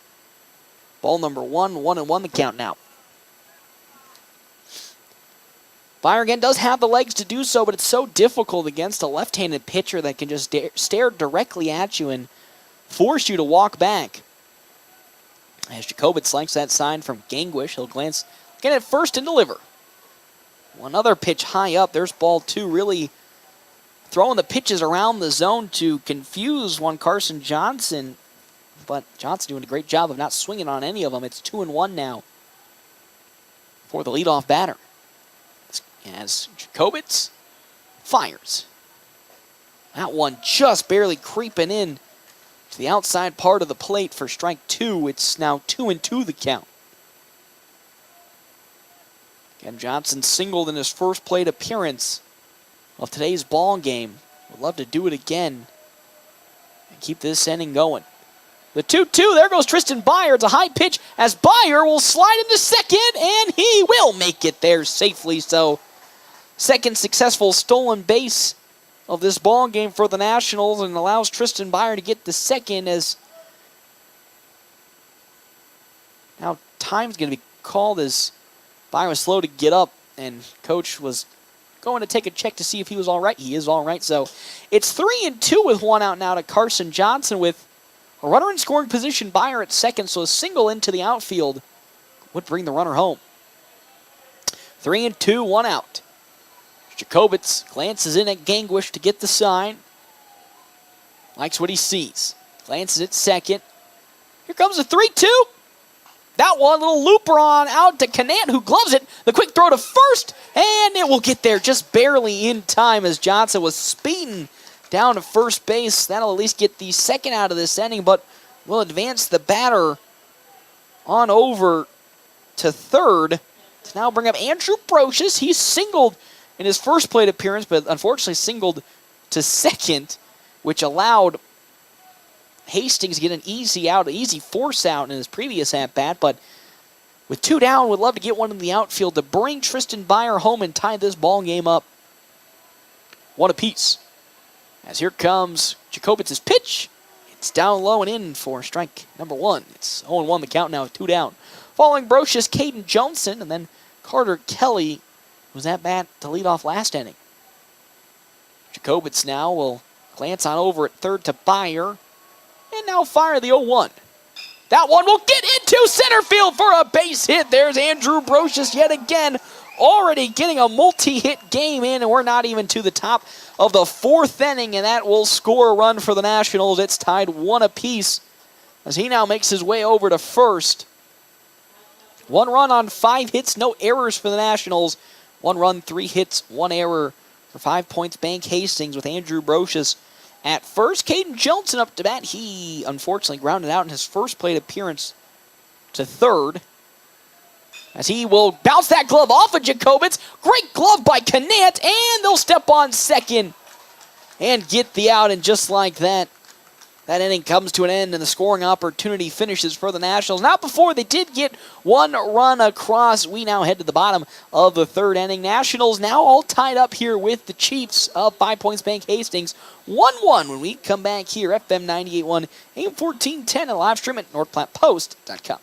ball number 1, 1-1 the count now. Byer again does have the legs to do so, but it's so difficult against a left-handed pitcher that can just stare directly at you and force you to walk back. As Jacobitz likes that sign from Gangwish, he'll glance again at first and deliver. One other pitch high up. There's ball 2, really throwing the pitches around the zone to confuse one Carson Johnson. But Johnson doing a great job of not swinging on any of them. It's 2-1 now for the leadoff batter, as Jacobitz fires. That one just barely creeping in to the outside part of the plate for strike 2. It's now 2-2 the count. Again, Johnson singled in his first plate appearance of today's ball game. Would love to do it again and keep this inning going. The 2-2, there goes Tristan Byer. It's a high pitch as Byer will slide into second, and he will make it there safely. So, second successful stolen base of this ball game for the Nationals, and allows Tristan Byer to get the second, as now time's going to be called as Byer was slow to get up, and coach was going to take a check to see if he was all right. He is all right. So, it's 3-2 with one out now to Carson Johnson, with a runner in scoring position, Byer at second, so a single into the outfield would bring the runner home. 3-2, one out. Jacobitz glances in at Gangwish to get the sign. Likes what he sees. Glances at second. Here comes a 3-2. That one, little looper on out to Canant, who gloves it. The quick throw to first, and it will get there just barely in time as Johnson was speeding down to first base. That'll at least get the second out of this inning, but will advance the batter on over to third to now bring up Andrew Brocious. He singled in his first plate appearance, but unfortunately singled to second, which allowed Hastings to get an easy out, an easy force out in his previous at-bat, but with 2 down, would love to get one in the outfield to bring Tristan Byer home and tie this ball game up 1 apiece. As here comes Jacobitz's pitch. It's down low and in for strike number 1. It's 0-1 the count now with 2 down. Following Brocious, Caden Johnson, and then Carter Kelly was at bat to lead off last inning. Jacobitz now will glance on over at third to Byer, and now fire the 0-1. That one will get into center field for a base hit. There's Andrew Brocious yet again, already getting a multi-hit game in, and we're not even to the top of the 4th inning, and that will score a run for the Nationals. It's tied 1 apiece as he now makes his way over to first. 1 run on 5 hits, no errors for the Nationals. 1 run, 3 hits, 1 error for 5 Points Bank Hastings with Andrew Brocious at first. Caden Johnson up to bat. He unfortunately grounded out in his first plate appearance to third, as he will bounce that glove off of Jacobitz. Great glove by Canant, and they'll step on second. and get the out. And just like that, that inning comes to an end, and the scoring opportunity finishes for the Nationals. Not before they did get one run across. We now head to the bottom of the third inning. Nationals now all tied up here with the Chiefs of 5 Points Bank Hastings. 1-1 when we come back here. FM 98.1, AM 1410, and live stream at NorthPlattePost.com.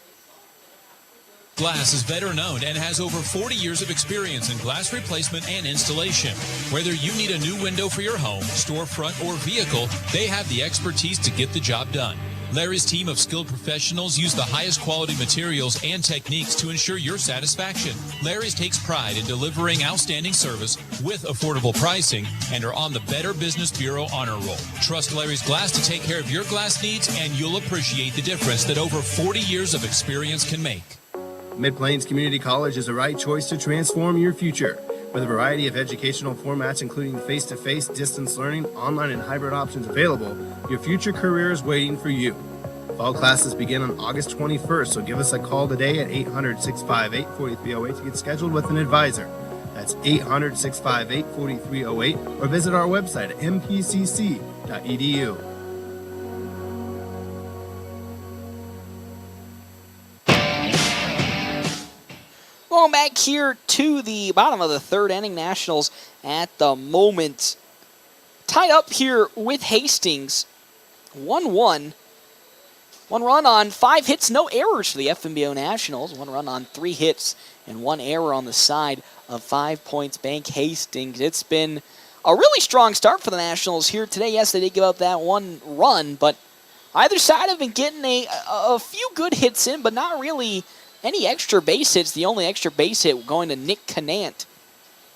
Glass is better known and has over 40 years of experience in glass replacement and installation. Whether you need a new window for your home, storefront, or vehicle, they have the expertise to get the job done. Larry's team of skilled professionals use the highest quality materials and techniques to ensure your satisfaction. Larry's takes pride in delivering outstanding service with affordable pricing and are on the Better Business Bureau honor roll. Trust Larry's Glass to take care of your glass needs, and you'll appreciate the difference that over 40 years of experience can make. Mid-Plains Community College is the right choice to transform your future. With a variety of educational formats, including face-to-face, distance learning, online, and hybrid options available, your future career is waiting for you. Fall classes begin on August 21st, so give us a call today at 800-658-4308 to get scheduled with an advisor. That's 800-658-4308, or visit our website at mpcc.edu. Going back here to the bottom of the third inning, Nationals at the moment tied up here with Hastings. 1-1. 1 run on 5 hits, no errors for the FNBO Nationals. 1 run on 3 hits and 1 error on the side of 5 Points Bank Hastings. It's been a really strong start for the Nationals here today. Yes, they did give up that 1 run, but either side have been getting a few good hits in, but not really any extra base hits. The only extra base hit going to Nick Canant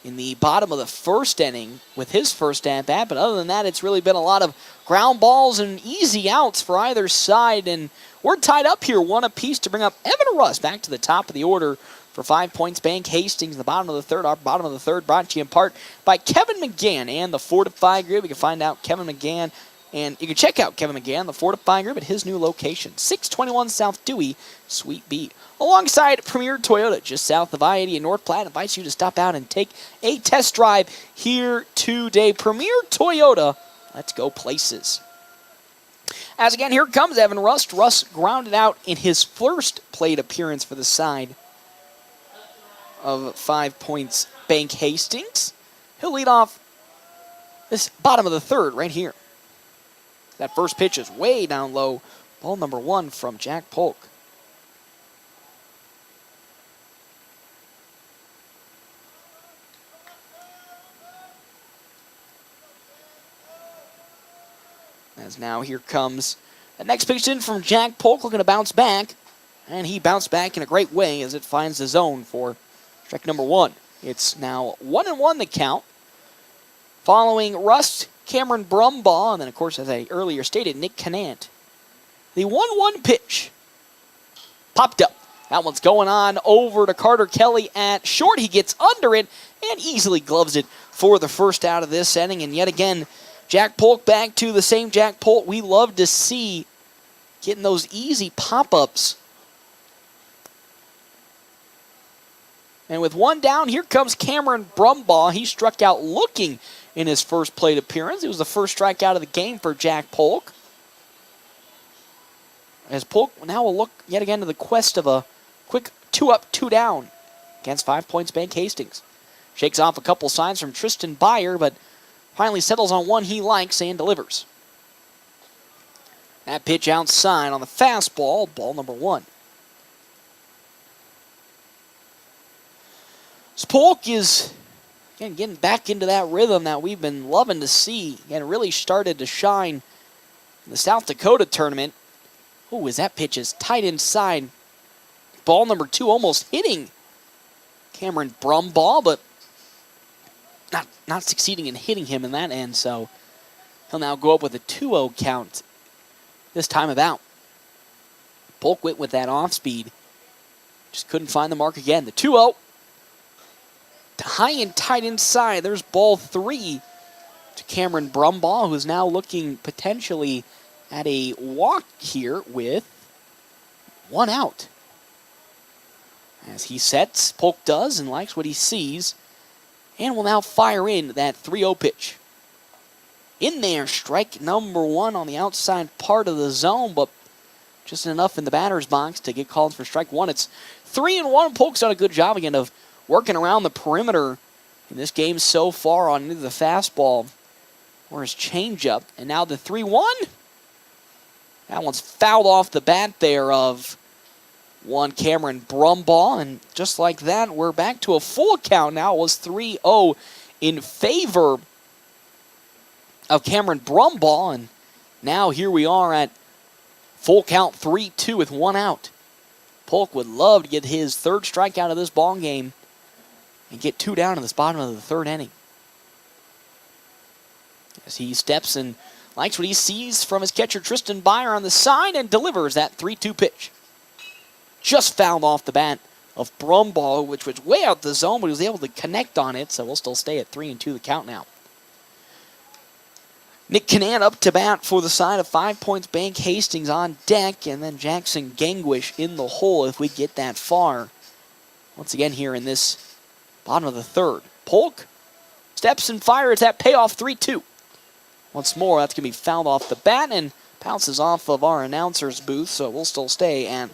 in the bottom of the first inning with his first at-bat. But other than that, it's really been a lot of ground balls and easy outs for either side. And we're tied up here 1 apiece to bring up Evan Russ back to the top of the order for 5 Points Bank Hastings in the bottom of the third. Our bottom of the third brought to you in part by Kevin McGann and the Fortify Group. You can find out Kevin McGann, and you can check out Kevin McGann, the Fortify Group, at his new location, 621 South Dewey, Suite B. Alongside Premier Toyota, just south of I-80 in North Platte, invites you to stop out and take a test drive here today. Premier Toyota, let's go places. As again, here comes Evan Russ. Russ grounded out in his first plate appearance for the side of 5 Points Bank Hastings. He'll lead off this bottom of the third right here. That first pitch is way down low. Ball number 1 from Jack Polk. As now here comes the next pitch in from Jack Polk, looking to bounce back. And he bounced back in a great way as it finds the zone for strike number 1. It's now 1-1 the count. Following Russ, Cameron Brumbaugh, and then, of course, as I earlier stated, Nick Canant. The 1-1 pitch popped up. That one's going on over to Carter Kelly at short. He gets under it and easily gloves it for the first out of this inning. And yet again, Jack Polk back to the same Jack Polk we love to see, getting those easy pop-ups. And with 1 down, here comes Cameron Brumbaugh. He struck out looking in his first plate appearance. It was the first strikeout of the game for Jack Polk. As Polk now will look yet again to the quest of a quick 2-up, 2-down against 5 Points Bank Hastings. Shakes off a couple signs from Tristan Byer, but finally settles on one he likes and delivers. That pitch outside on the fastball, ball number 1. Polk is again getting back into that rhythm that we've been loving to see, and really started to shine in the South Dakota tournament. Oh, as that pitch is tight inside. Ball number 2 almost hitting Cameron Brumbaugh, but not succeeding in hitting him in that end, so he'll now go up with a 2-0 count this time about. Polk went with that off speed. Just couldn't find the mark again. The 2-0. High and tight inside. There's ball 3 to Cameron Brumbaugh, who's now looking potentially at a walk here with 1 out. As he sets, Polk does and likes what he sees, and will now fire in that 3-0 pitch. in there. Strike number one on the outside part of the zone, but just enough in the batter's box to get called for strike one. It's 3-1. Polk's done a good job again of working around the perimeter in this game so far on either the fastball or his changeup. And now the 3-1. That one's fouled off the bat there of one Cameron Brumball. And just like that, we're back to a full count now. It was 3-0 in favor of Cameron Brumball. And now here we are at full count 3-2 with one out. Polk would love to get his third strikeout of this ball game and get two down in this bottom of the third inning. As he steps and likes what he sees from his catcher Tristan Byer on the side and delivers that 3-2 pitch. Just fouled off the bat of Brumball, which was way out the zone, but he was able to connect on it, so we'll still stay at 3-2 the count now. Nick Canant up to bat for the side of 5 Points Bank. Hastings on deck, and then Jackson Gangwish in the hole if we get that far. Once again here in this bottom of the third. Polk steps and fires that payoff 3-2. Once more, that's going to be fouled off the bat and bounces off of our announcer's booth, so we'll still stay at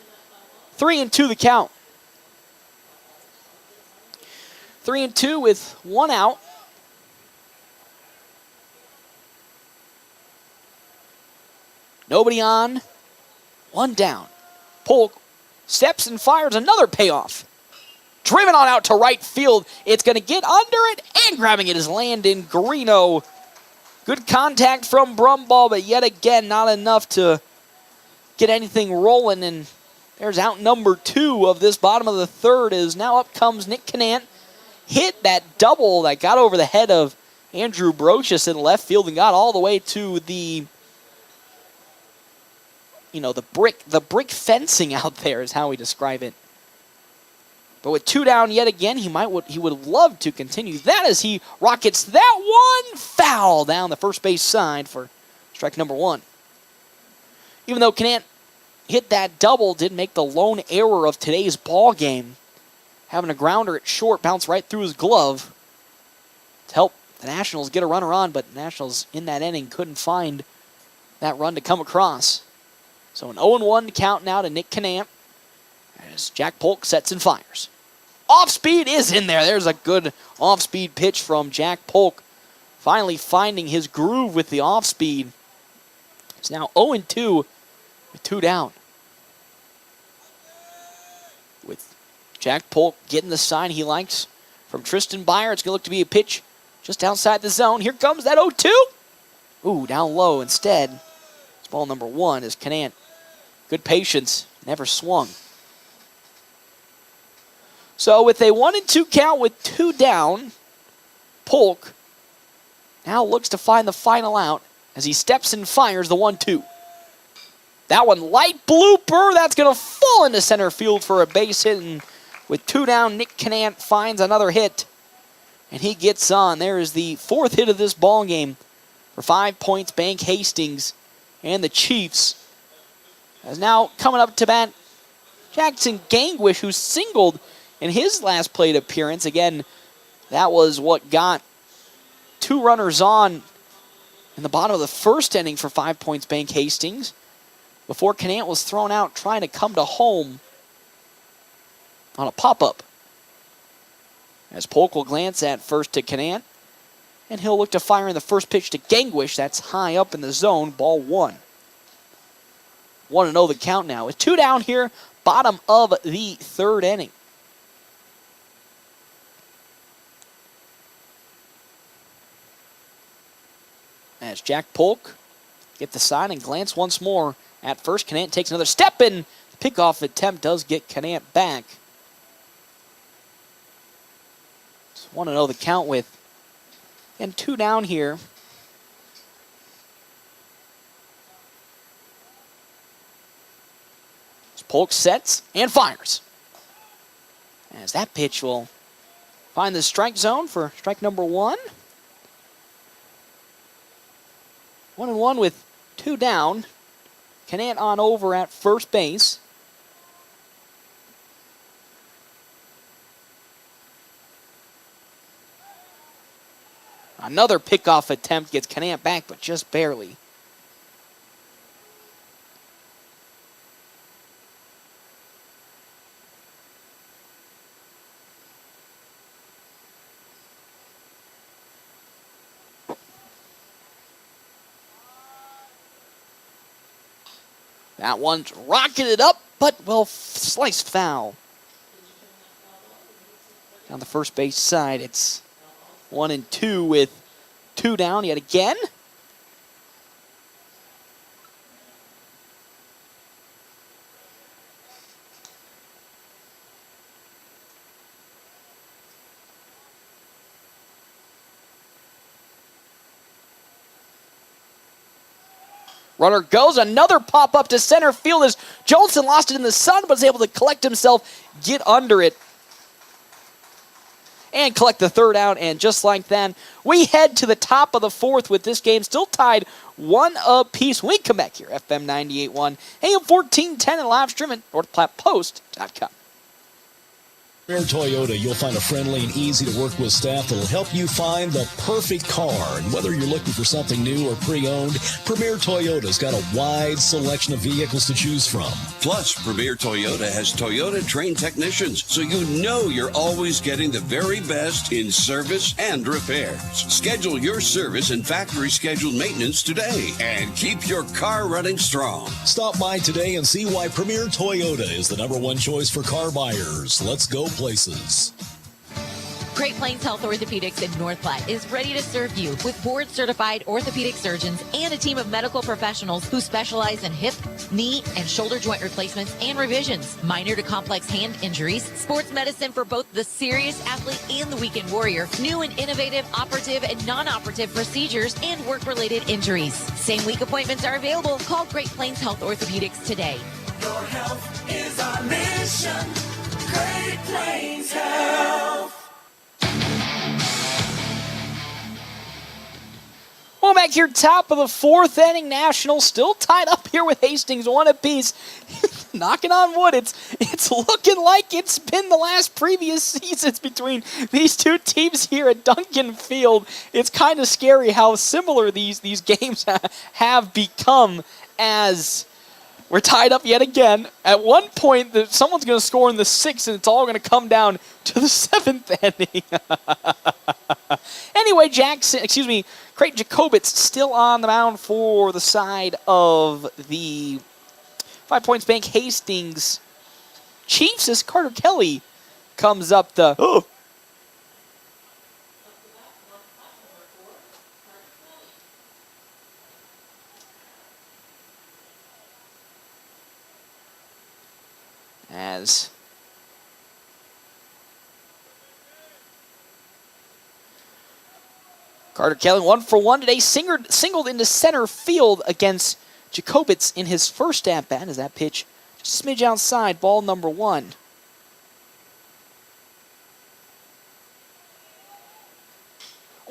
3-2 the count. 3-2 with one out. Nobody on, one down. Polk steps and fires another payoff. Driven on out to right field. It's going to get under it, and grabbing it is Landon Garino. Good contact from Brumball, but yet again, not enough to get anything rolling. And there's out number two of this bottom of the third. Is now up comes Nick Canant. Hit that double that got over the head of Andrew Brocious in left field and got all the way to the brick fencing out there is how we describe it. But with two down yet again, he would have loved to continue that as he rockets that one foul down the first base side for strike number one. Even though Canant hit that double, did make the lone error of today's ball game, having a grounder at short bounce right through his glove to help the Nationals get a runner on, but the Nationals in that inning couldn't find that run to come across. So an 0-1 count now to Nick Canant as Jack Polk sets and fires. Off-speed is in there. There's a good off-speed pitch from Jack Polk. Finally finding his groove with the off-speed. It's now 0-2 with two down. With Jack Polk getting the sign he likes from Tristan Byer. It's going to look to be a pitch just outside the zone. Here comes that 0-2. Ooh, down low instead. It's ball number one is Canant. Good patience. Never swung. So with a 1-2 count with two down, Polk now looks to find the final out as he steps and fires the 1-2. That one light blooper. That's going to fall into center field for a base hit. And with two down, Nick Canant finds another hit. And he gets on. There is the fourth hit of this ball game for 5 Points Bank Hastings and the Chiefs. As now coming up to bat, Jackson Gangwish, who singled in his last plate appearance. Again, that was what got two runners on in the bottom of the first inning for 5 Points Bank Hastings before Canant was thrown out trying to come to home on a pop-up. As Polk will glance at first to Canant, and he'll look to fire in the first pitch to Gangwish. That's high up in the zone, ball one. 1-0 the count now. With two down here, bottom of the third inning. As Jack Polk get the sign and glance once more at first. Canant takes another step, and the pickoff attempt does get Canant back. It's 1-0 the count with, and two down here. As Polk sets and fires. As that pitch will find the strike zone for strike number one. 1-1 with two down. Canant on over at first base. Another pickoff attempt gets Canant back, but just barely. That one's rocketed up, but will slice foul. On the first base side, it's 1-2 with 2 down yet again. Runner goes, another pop up to center field as Jolson lost it in the sun, but is able to collect himself, get under it, and collect the third out. And just like that, we head to the top of the fourth with this game still tied 1 apiece. When we come back here, FM 98.1, AM 1410, and live stream at NorthPlattePost.com. Premier Toyota, you'll find a friendly and easy-to-work with staff that'll help you find the perfect car. And whether you're looking for something new or pre-owned, Premier Toyota's got a wide selection of vehicles to choose from. Plus, Premier Toyota has Toyota-trained technicians, so you know you're always getting the very best in service and repairs. Schedule your service and factory-scheduled maintenance today and keep your car running strong. Stop by today and see why Premier Toyota is the #1 choice for car buyers. Let's go places. Great Plains Health Orthopedics in North Platte is ready to serve you with board-certified orthopedic surgeons and a team of medical professionals who specialize in hip, knee, and shoulder joint replacements and revisions, minor to complex hand injuries, sports medicine for both the serious athlete and the weekend warrior, new and innovative operative and non-operative procedures, and work-related injuries. Same-week appointments are available. Call Great Plains Health Orthopedics today. Your health is our mission. Great Plains Health. Well, back here, top of the fourth inning, Nationals still tied up here with Hastings 1 apiece. Knocking on wood, it's looking like it's been the last previous seasons between these two teams here at Duncan Field. It's kind of scary how similar these games have become as we're tied up yet again. At one point, someone's going to score in the 6th, and it's all going to come down to the 7th inning. Anyway, Creighton Jacobitz still on the mound for the side of the 5 Points Bank Hastings Chiefs as Carter Kelly comes up the... As Carter Kelly 1 for 1 today, singled into center field against Jacobitz in his first at-bat as that pitch just a smidge outside, ball number 1.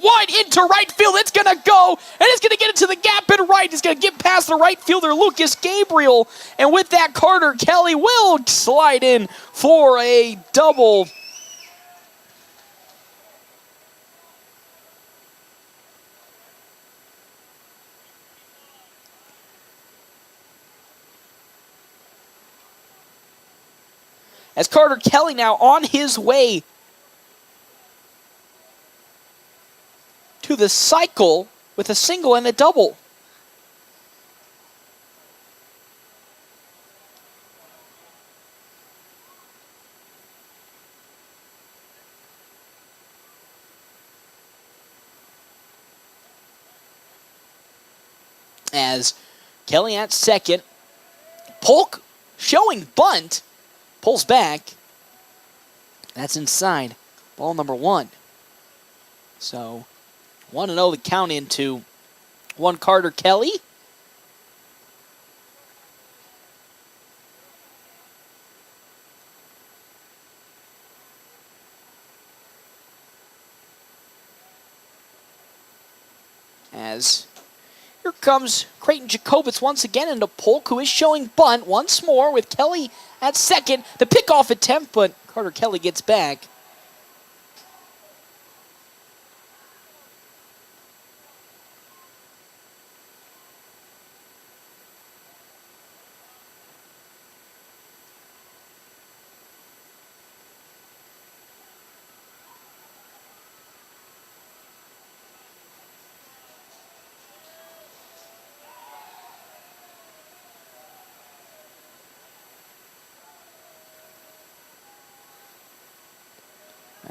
Wide into right field, it's going to go, and it's going to get into the gap in right. It's going to get past the right fielder, Lucas Gabriel, and with that, Carter Kelly will slide in for a double. As Carter Kelly now on his way to the cycle with a single and a double. As Kelly at second, Polk showing bunt, pulls back. That's inside, ball number 1. So 1-0 the count into one Carter Kelly. As here comes Creighton Jacobitz once again into Polk, who is showing bunt once more with Kelly at second. The pickoff attempt, but Carter Kelly gets back.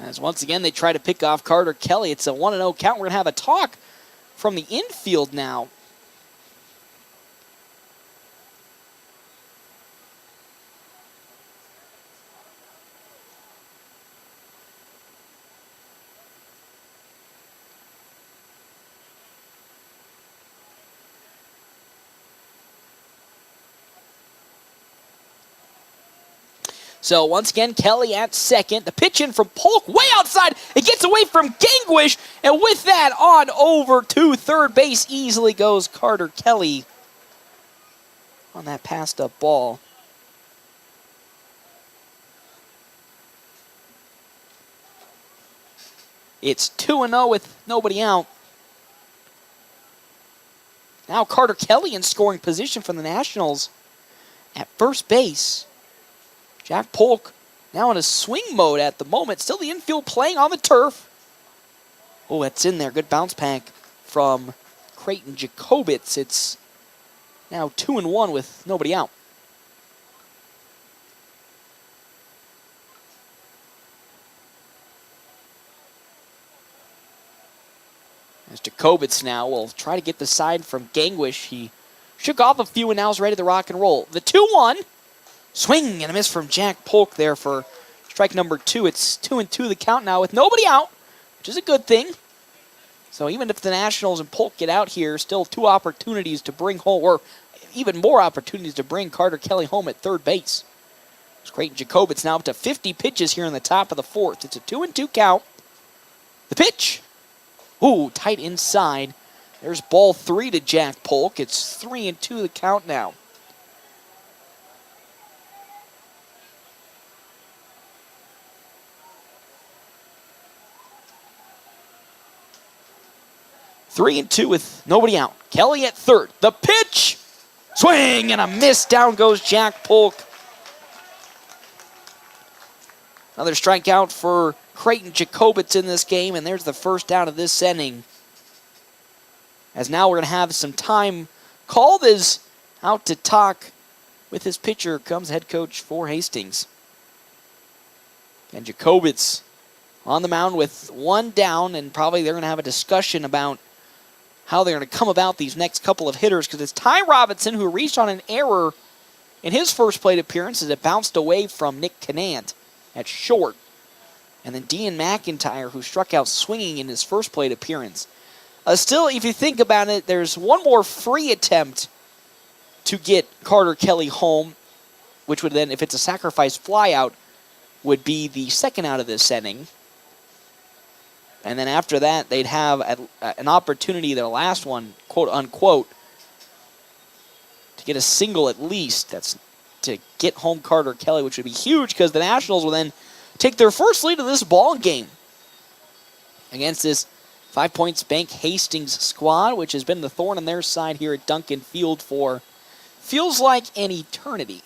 As once again they try to pick off Carter Kelly. It's a 1-0 count. We're going to have a talk from the infield now. So once again, Kelly at second. The pitch in from Polk way outside. It gets away from Gangwish. And with that, on over to third base easily goes Carter Kelly on that passed up ball. It's 2-0 with nobody out. Now Carter Kelly in scoring position for the Nationals at first base. Jack Polk now in a swing mode at the moment. Still the infield playing on the turf. Oh, that's in there. Good bounce back from Creighton Jacobitz. It's now 2-1 with nobody out. As Jacobitz now will try to get the side from Gangwish. He shook off a few and now is ready to rock and roll. The 2-1. Swing and a miss from Jack Polk there for strike number 2. It's 2-2 the count now with nobody out, which is a good thing. So even if the Nationals and Polk get out here, still 2 opportunities to bring home, or even more opportunities to bring Carter Kelly home at third base. It's Creighton Jacobitz now up to 50 pitches here in the top of the 4th. It's a 2-2 count. The pitch. Ooh, tight inside. There's ball 3 to Jack Polk. It's 3-2 the count now. Three and 2 with nobody out. Kelly at third. The pitch. Swing and a miss. Down goes Jack Polk. Another strikeout for Creighton Jacobitz in this game, and there's the first out of this inning. As now we're going to have some time called as out to talk with his pitcher comes head coach for Hastings. And Jacobitz on the mound with 1 down, and probably they're going to have a discussion about how they're going to come about these next couple of hitters, because it's Ty Robinson who reached on an error in his first plate appearance as it bounced away from Nick Canant at short. And then Dean McIntyre, who struck out swinging in his first plate appearance. Still, if you think about it, there's one more free attempt to get Carter Kelly home, which would then, if it's a sacrifice flyout, would be the second out of this inning. And then after that, they'd have an opportunity, their last one, quote unquote, to get a single at least. That's to get home Carter Kelly, which would be huge because the Nationals will then take their first lead of this ball game against this 5 Points Bank Hastings squad, which has been the thorn on their side here at Duncan Field for feels like an eternity.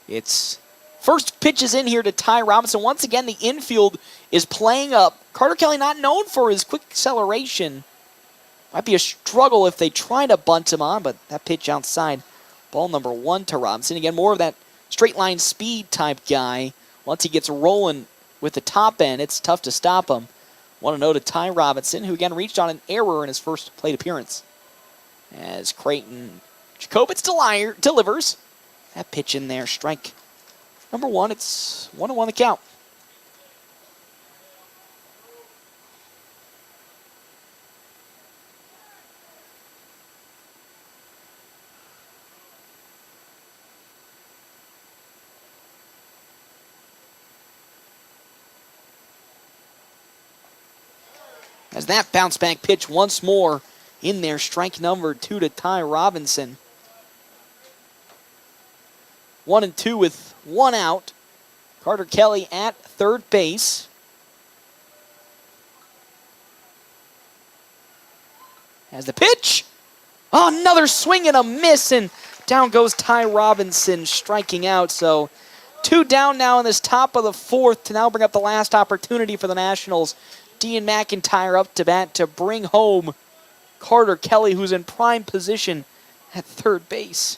It's first pitch is in here to Ty Robinson. Once again, the infield is playing up. Carter Kelly not known for his quick acceleration. Might be a struggle if they try to bunt him on, but that pitch outside. Ball number 1 to Robinson. Again, more of that straight line speed type guy. Once he gets rolling with the top end, it's tough to stop him. 1-0 to Ty Robinson, who again reached on an error in his first plate appearance. As Creighton Jacobitz delivers. That pitch in there, strike number 1. It's 1-1 the count. As that bounce back pitch once more in there, strike number 2 to Ty Robinson. 1-2 with 1 out. Carter Kelly at third base. As the pitch. Oh, another swing and a miss, and down goes Ty Robinson, striking out. So 2 down now in this top of the 4th to now bring up the last opportunity for the Nationals. Dean McIntyre up to bat to bring home Carter Kelly, who's in prime position at third base.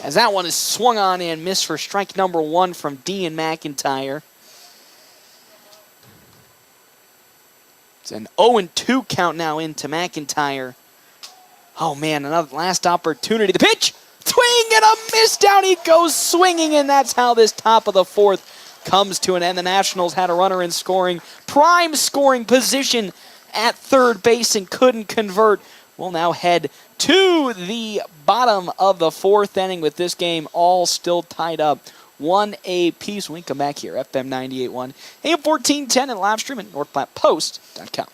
As that one is swung on and missed for strike number 1 from Dean McIntyre. It's an 0-2 count now into McIntyre. Oh man, another last opportunity. The pitch! Swing and a miss! Down he goes swinging, and that's how this top of the 4th comes to an end. The Nationals had a runner in scoring, prime scoring position at third base and couldn't convert. We'll now head to the bottom of the 4th inning with this game all still tied up 1 apiece. We can come back here, FM 98.1, AM 1410, and live stream at NorthPlattePost.com.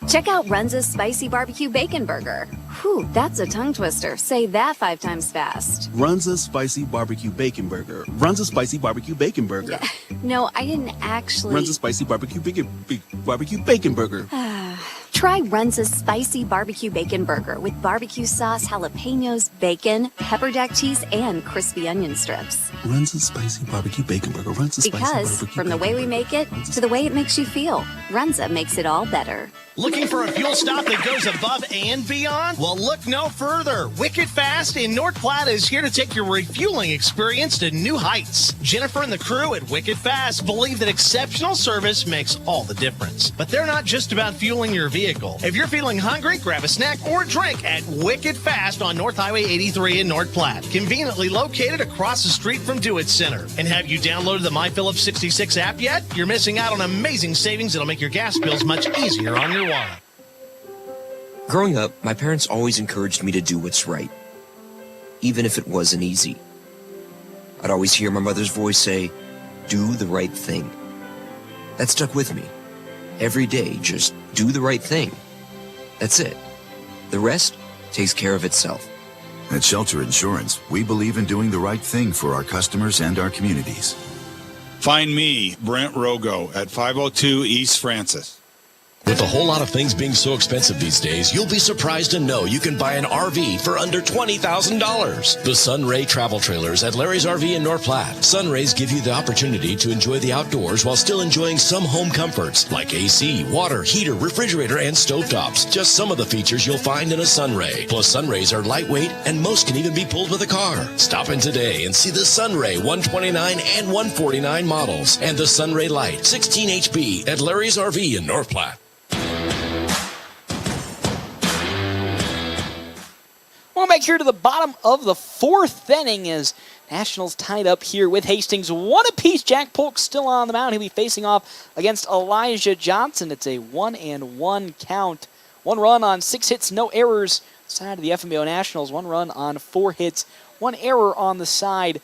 Check out Runza's Spicy Barbecue Bacon Burger. Whew, that's a tongue twister. Say that 5 times fast. Runza's Spicy Barbecue Bacon Burger. Runza's Spicy Barbecue Bacon Burger. No, I didn't actually. Runza's Spicy Barbecue Bacon Burger. Try Runza's Spicy Barbecue Bacon Burger with barbecue sauce, jalapenos, bacon, pepper jack cheese, and crispy onion strips. Runza's Spicy Barbecue Bacon Burger. Runza's Spicy Because Barbecue from the way we make it to the way it makes you feel, Runza makes it all better. Looking for a fuel stop that goes above and beyond? Well, look no further. Wicked Fast in North Platte is here to take your refueling experience to new heights. Jennifer and the crew at Wicked Fast believe that exceptional service makes all the difference. But they're not just about fueling your vehicle. If you're feeling hungry, grab a snack or drink at Wicked Fast on North Highway 83 in North Platte. Conveniently located across the street from Do-It Center. And have you downloaded the MyPhillips 66 app yet? You're missing out on amazing savings that'll make your gas bills much easier on your wallet. Growing up, my parents always encouraged me to do what's right, even if it wasn't easy. I'd always hear my mother's voice say, "Do the right thing." That stuck with me. Every day, just do the right thing. That's it. The rest takes care of itself. At Shelter Insurance, we believe in doing the right thing for our customers and our communities. Find me, Brent Rogo, at 502 East Francis. With a whole lot of things being so expensive these days, you'll be surprised to know you can buy an RV for under $20,000. The Sunray Travel Trailers at Larry's RV in North Platte. Sunrays give you the opportunity to enjoy the outdoors while still enjoying some home comforts like AC, water, heater, refrigerator, and stovetops. Just some of the features you'll find in a Sunray. Plus, Sunrays are lightweight and most can even be pulled with a car. Stop in today and see the Sunray 129 and 149 models and the Sunray Light 16 HP at Larry's RV in North Platte. We'll back here to the bottom of the 4th inning as Nationals tied up here with Hastings 1 apiece. Jack Polk still on the mound. He'll be facing off against Elijah Johnson. It's a 1-1 count. 1 run on 6 hits, no errors. Side of the FNBO Nationals, 1 run on 4 hits, 1 error on the side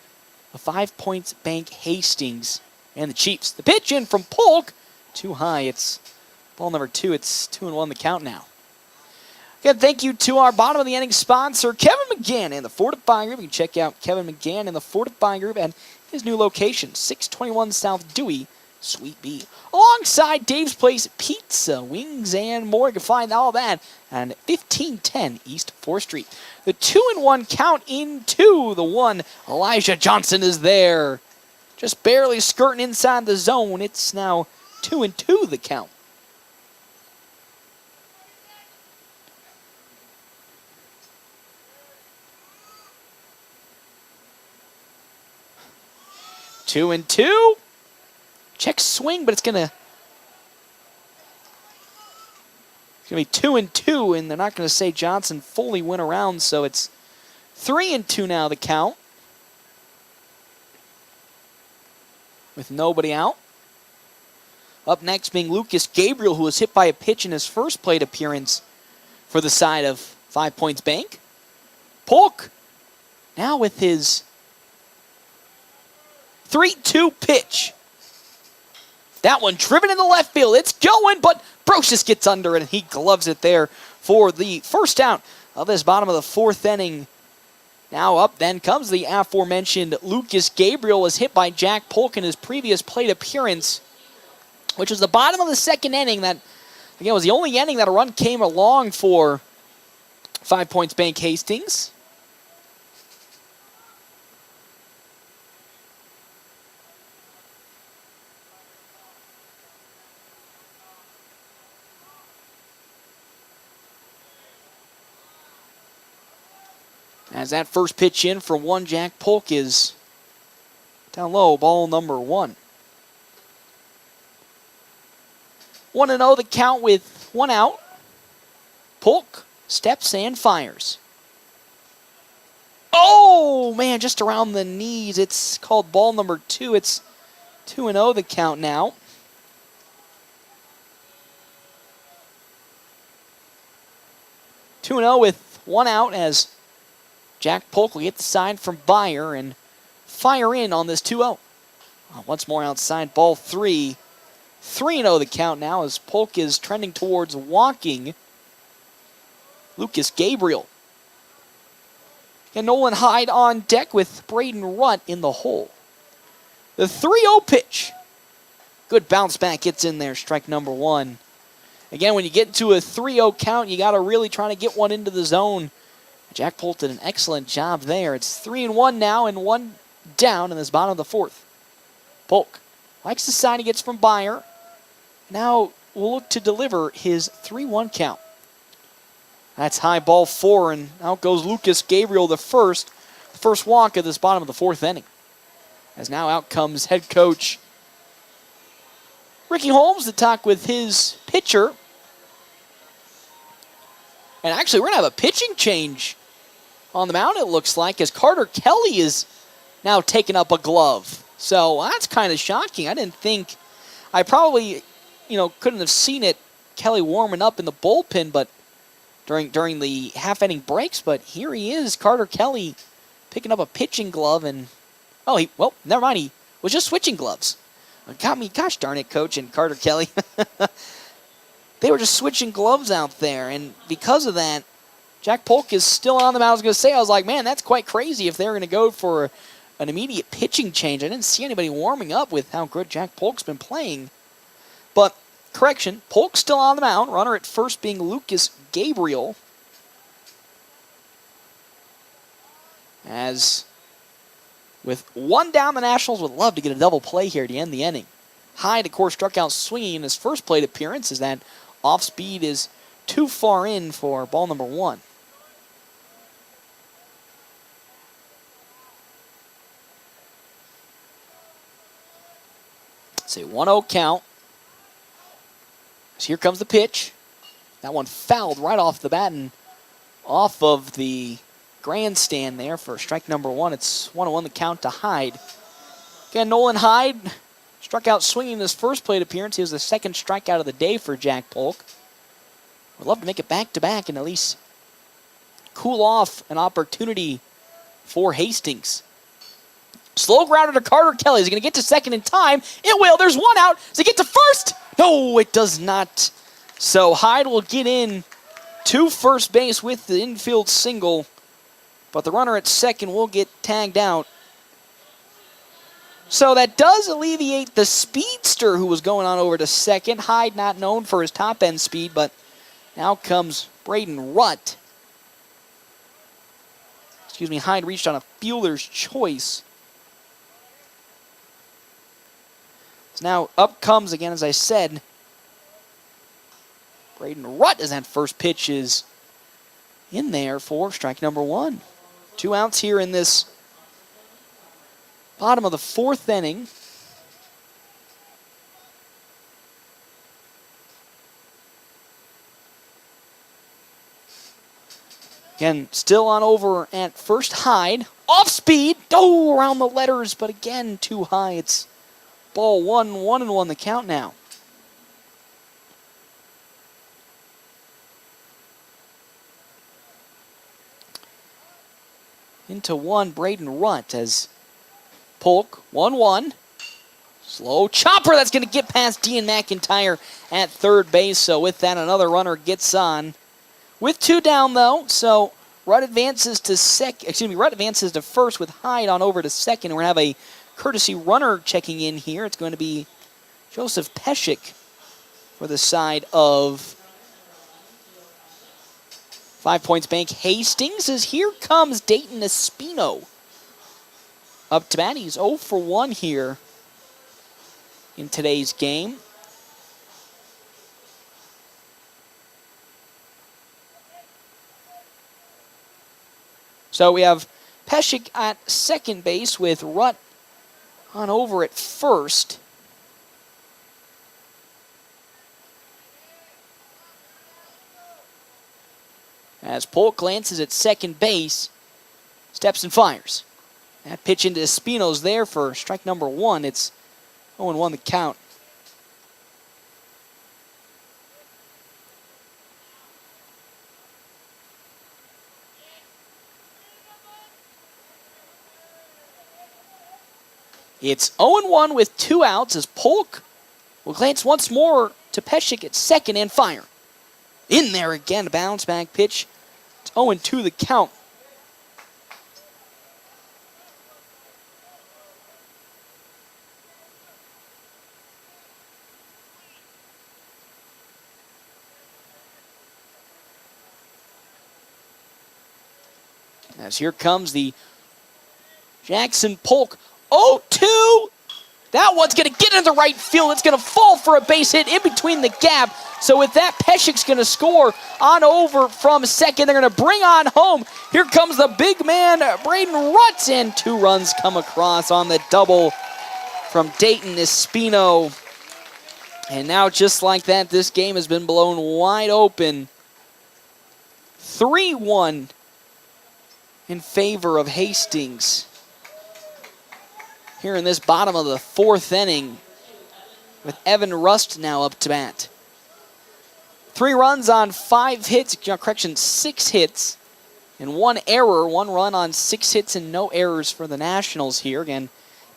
of 5 Points Bank Hastings and the Chiefs. The pitch in from Polk, too high. It's ball number 2. It's 2-1 the count now. Again, thank you to our bottom of the inning sponsor, Kevin McGann and the Fortify Group. You can check out Kevin McGann and the Fortify Group and his new location, 621 South Dewey, Suite B. Alongside Dave's Place Pizza, Wings, and more. You can find all that at 1510 East 4th Street. The 2-1 count into the 1. Elijah Johnson is there. Just barely skirting inside the zone. It's now 2-2 the count. Two and two. Check swing, but it's gonna be 2-2, and they're not gonna say Johnson fully went around, so it's 3-2 now the count. With nobody out. Up next being Lucas Gabriel, who was hit by a pitch in his first plate appearance for the side of 5 Points Bank. Polk now with his 3-2 pitch. That one driven in the left field. It's going, but Brocious gets under it, and he gloves it there for the first out of this bottom of the 4th inning. Now up then comes the aforementioned Lucas Gabriel, was hit by Jack Polk in his previous plate appearance, which was the bottom of the second inning. That, again, was the only inning that a run came along for 5 Points Bank Hastings. As that first pitch in for one, Jack Polk is down low, ball number 1. 1-0 the count with 1 out. Polk steps and fires. Oh, man, just around the knees. It's called ball number 2. It's 2-0 the count now. With 1 out as Jack Polk will get the side from Beyer and fire in on this 2-0. Once more outside, ball 3. 3-0 the count now as Polk is trending towards walking Lucas Gabriel. And Nolan Hyde on deck with Braden Rutt in the hole. The 3-0 pitch. Good bounce back, gets in there, strike number 1. Again, when you get to a 3-0 count, you got to really try to get one into the zone. Jack Polk did an excellent job there. It's 3-1 now and 1 down in this bottom of the 4th. Polk likes the sign he gets from Beyer. Now will look to deliver his 3-1 count. That's high, ball 4, and out goes Lucas Gabriel, the first walk of this bottom of the 4th inning. As now out comes head coach Ricky Holmes to talk with his pitcher. And actually, we're going to have a pitching change on the mound, it looks like, as Carter Kelly is now taking up a glove. So that's kind of shocking. I didn't think, I probably, couldn't have seen it, Kelly warming up in the bullpen, but during the half-inning breaks. But here he is, Carter Kelly, picking up a pitching glove, and, never mind, he was just switching gloves. Got me, gosh darn it, Coach and Carter Kelly. They were just switching gloves out there, and because of that, Jack Polk is still on the mound. I was going to say, I was like, man, that's quite crazy if they're going to go for an immediate pitching change. I didn't see anybody warming up with how good Jack Polk's been playing. But, correction, Polk's still on the mound. Runner at first being Lucas Gabriel. As with 1 down, the Nationals would love to get a double play here to end the inning. Hyde, of course, struck out swinging in his first plate appearance, as that off speed is too far in for ball number 1. It's a 1-0 count. So here comes the pitch. That one fouled right off the bat and off of the grandstand there for strike number 1. It's 1-1 the count to Hyde. Again, Nolan Hyde struck out swinging in his first plate appearance. He was the second strikeout of the day for Jack Polk. Would love to make it back-to-back and at least cool off an opportunity for Hastings. Slow grounder to Carter Kelly. Is he going to get to second in time? It will. There's 1 out. Does he get to first? No, it does not. So Hyde will get in to first base with the infield single, but the runner at second will get tagged out. So that does alleviate the speedster who was going on over to second. Hyde not known for his top-end speed, but now comes Braden Rutt. Hyde reached on a fielder's choice. So now up comes, again, as I said, Braden Rutt, as that first pitch is in there for strike number 1. 2 outs here in this bottom of the 4th inning. Again, still on over at first. Hyde. Off speed. Oh, around the letters, but again, too high. It's ball 1, 1-1 the count now. Into 1, Braden Rutt as Polk, 1-1. Slow chopper, that's going to get past Dean McIntyre at third base. So with that, another runner gets on. With 2 down, though, so Rudd advances to Rudd advances to first with Hyde on over to second. We're going to have a courtesy runner checking in here. It's going to be Joseph Pescic for the side of 5 Points Bank Hastings. As here comes Dayton Espino up to bat. He's 0 for 1 here in today's game. So we have Pescic at second base with Rutt on over at first. As Polk glances at second base, steps and fires. That pitch into Espino's there for strike number 1. It's 0-1 the count. It's 0-1 with 2 outs as Polk will glance once more to Pescic at second and fire. In there again, a bounce back pitch. It's 0-2 the count. As here comes the Jackson Polk 0-2. That one's going to get into right field. It's going to fall for a base hit in between the gap. So with that, Pescic's going to score on over from second. They're going to bring on home. Here comes the big man, Braden Rutz, and 2 runs come across on the double from Dayton Espino. And now just like that, this game has been blown wide open. 3-1 in favor of Hastings here in this bottom of the 4th inning with Evan Rust now up to bat. 3 runs on 5 hits, 6 hits and 1 error. 1 run on 6 hits and no errors for the Nationals here. Again,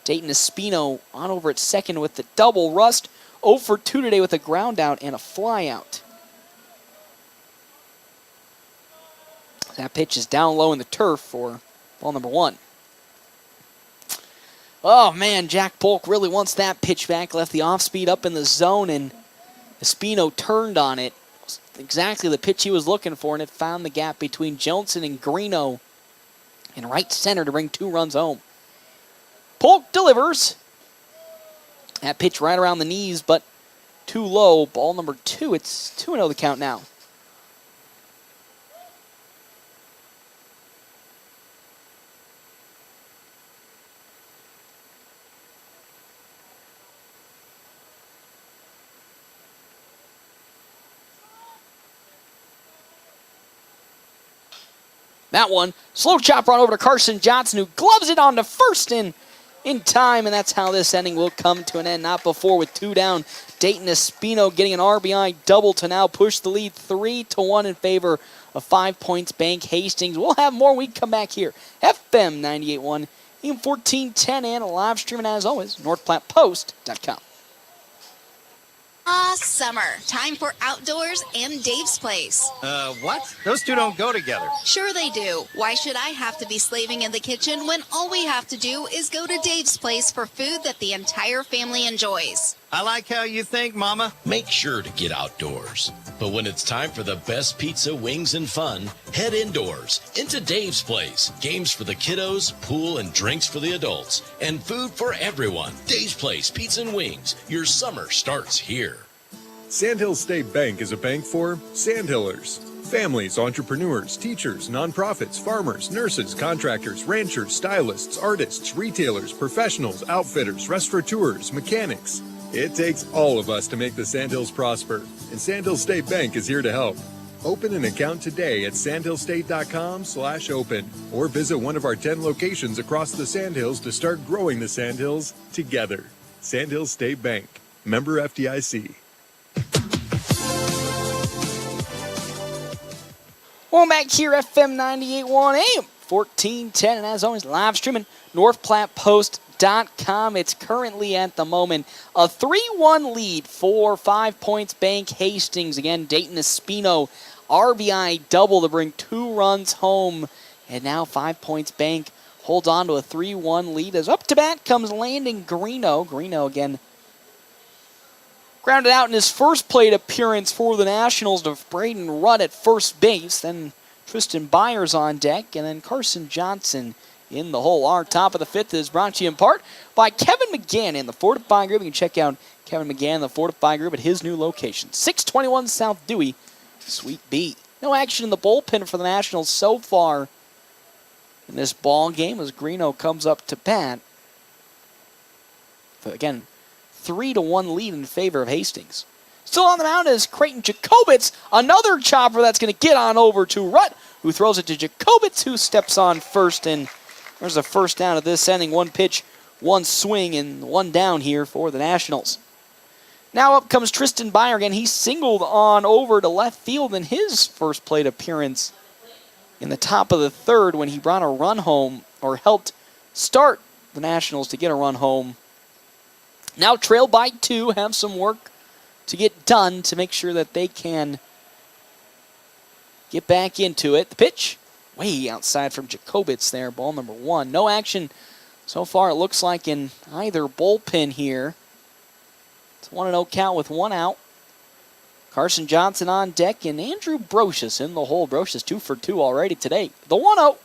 Dayton Espino on over at second with the double. Rust 0 for 2 today with a ground out and a fly out. That pitch is down low in the turf for ball number 1. Oh, man, Jack Polk really wants that pitch back. Left the off-speed up in the zone, and Espino turned on it. Exactly the pitch he was looking for, and it found the gap between Johnson and Greeno in right center to bring 2 runs home. Polk delivers. That pitch right around the knees, but too low. Ball number 2. It's 2-0 the count now. That one, slow chop run over to Carson Johnson, who gloves it on to first in time, and that's how this inning will come to an end. Not before with 2 down. Dayton Espino getting an RBI double to now push the lead 3-1 in favor of 5 Points Bank Hastings. We'll have more when we come back here. FM 98.1, AM 1410, and live streaming as always, NorthPlattePost.com. Summer. Time for outdoors and Dave's Place. What? Those two don't go together. Sure they do. Why should I have to be slaving in the kitchen when all we have to do is go to Dave's Place for food that the entire family enjoys? I like how you think, Mama. Make sure to get outdoors. But when it's time for the best pizza, wings, and fun, head indoors into Dave's Place. Games for the kiddos, pool and drinks for the adults, and food for everyone. Dave's Place Pizza and Wings. Your summer starts here. Sandhill State Bank is a bank for Sandhillers. Families, entrepreneurs, teachers, nonprofits, farmers, nurses, contractors, ranchers, stylists, artists, retailers, professionals, outfitters, restaurateurs, mechanics. It takes all of us to make the Sandhills prosper, and Sandhill State Bank is here to help. Open an account today at sandhillstate.com/open or visit one of our 10 locations across the Sandhills to start growing the Sandhills together. Sandhill State Bank, member FDIC. Well, back here, FM 98.1 AM 1410, and as always, live streaming NorthPlattePost.com. It's currently at the moment a 3-1 lead for 5 Points Bank Hastings. Again, Dayton Espino RBI double to bring 2 runs home. And now 5 Points Bank holds on to a 3-1 lead as up to bat comes Landon Greeno. Greeno again grounded out in his first plate appearance for the Nationals to Braden Rudd at first base. Then Tristan Byers on deck, and then Carson Johnson in the hole. Our top of the 5th is brought to you in part by Kevin McGann and the Fortify Group. You can check out Kevin McGann and the Fortify Group at his new location, 621 South Dewey, Suite B. No action in the bullpen for the Nationals so far in this ball game as Greeno comes up to bat. But again, 3-1 lead in favor of Hastings. Still on the mound is Creighton Jacobitz, another chopper that's going to get on over to Rutt, who throws it to Jacobitz, who steps on first, and there's a first down of this inning. 1 pitch, 1 swing, and 1 down here for the Nationals. Now up comes Tristan Byer again. He singled on over to left field in his first plate appearance in the top of the 3rd when he brought a run home, or helped start the Nationals to get a run home. Now trailed by 2, have some work to get done to make sure that they can get back into it. The pitch, way outside from Jacobitz there, ball number 1. No action so far, it looks like, in either bullpen here. It's 1-0 count with 1 out. Carson Johnson on deck, and Andrew Brocious in the hole. Brocious 2 for 2 already today. The 1-0.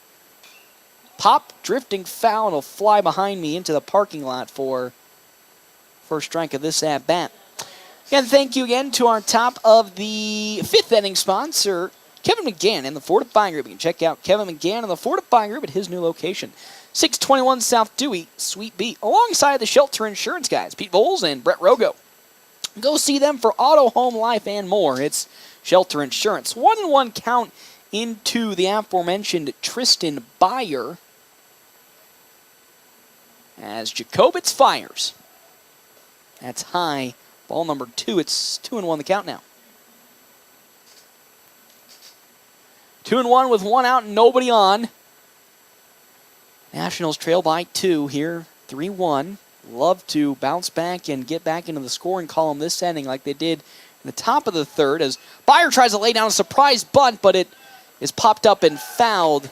Pop, drifting foul, and will fly behind me into the parking lot for first strike of this at-bat. Again, thank you again to our top of the 5th inning sponsor, Kevin McGann and the Fortify Group. You can check out Kevin McGann and the Fortify Group at his new location, 621 South Dewey, Suite B, alongside the Shelter Insurance guys, Pete Bowles and Brett Rogo. Go see them for auto, home, life, and more. It's Shelter Insurance. 1-1 count into the aforementioned Tristan Byer as Jacobitz fires. That's high. Ball number 2. It's 2-1 the count now. 2-1 with 1 out and nobody on. Nationals trail by 2 here, 3-1. Love to bounce back and get back into the scoring column this inning like they did in the top of the 3rd as Byer tries to lay down a surprise bunt, but it is popped up and fouled.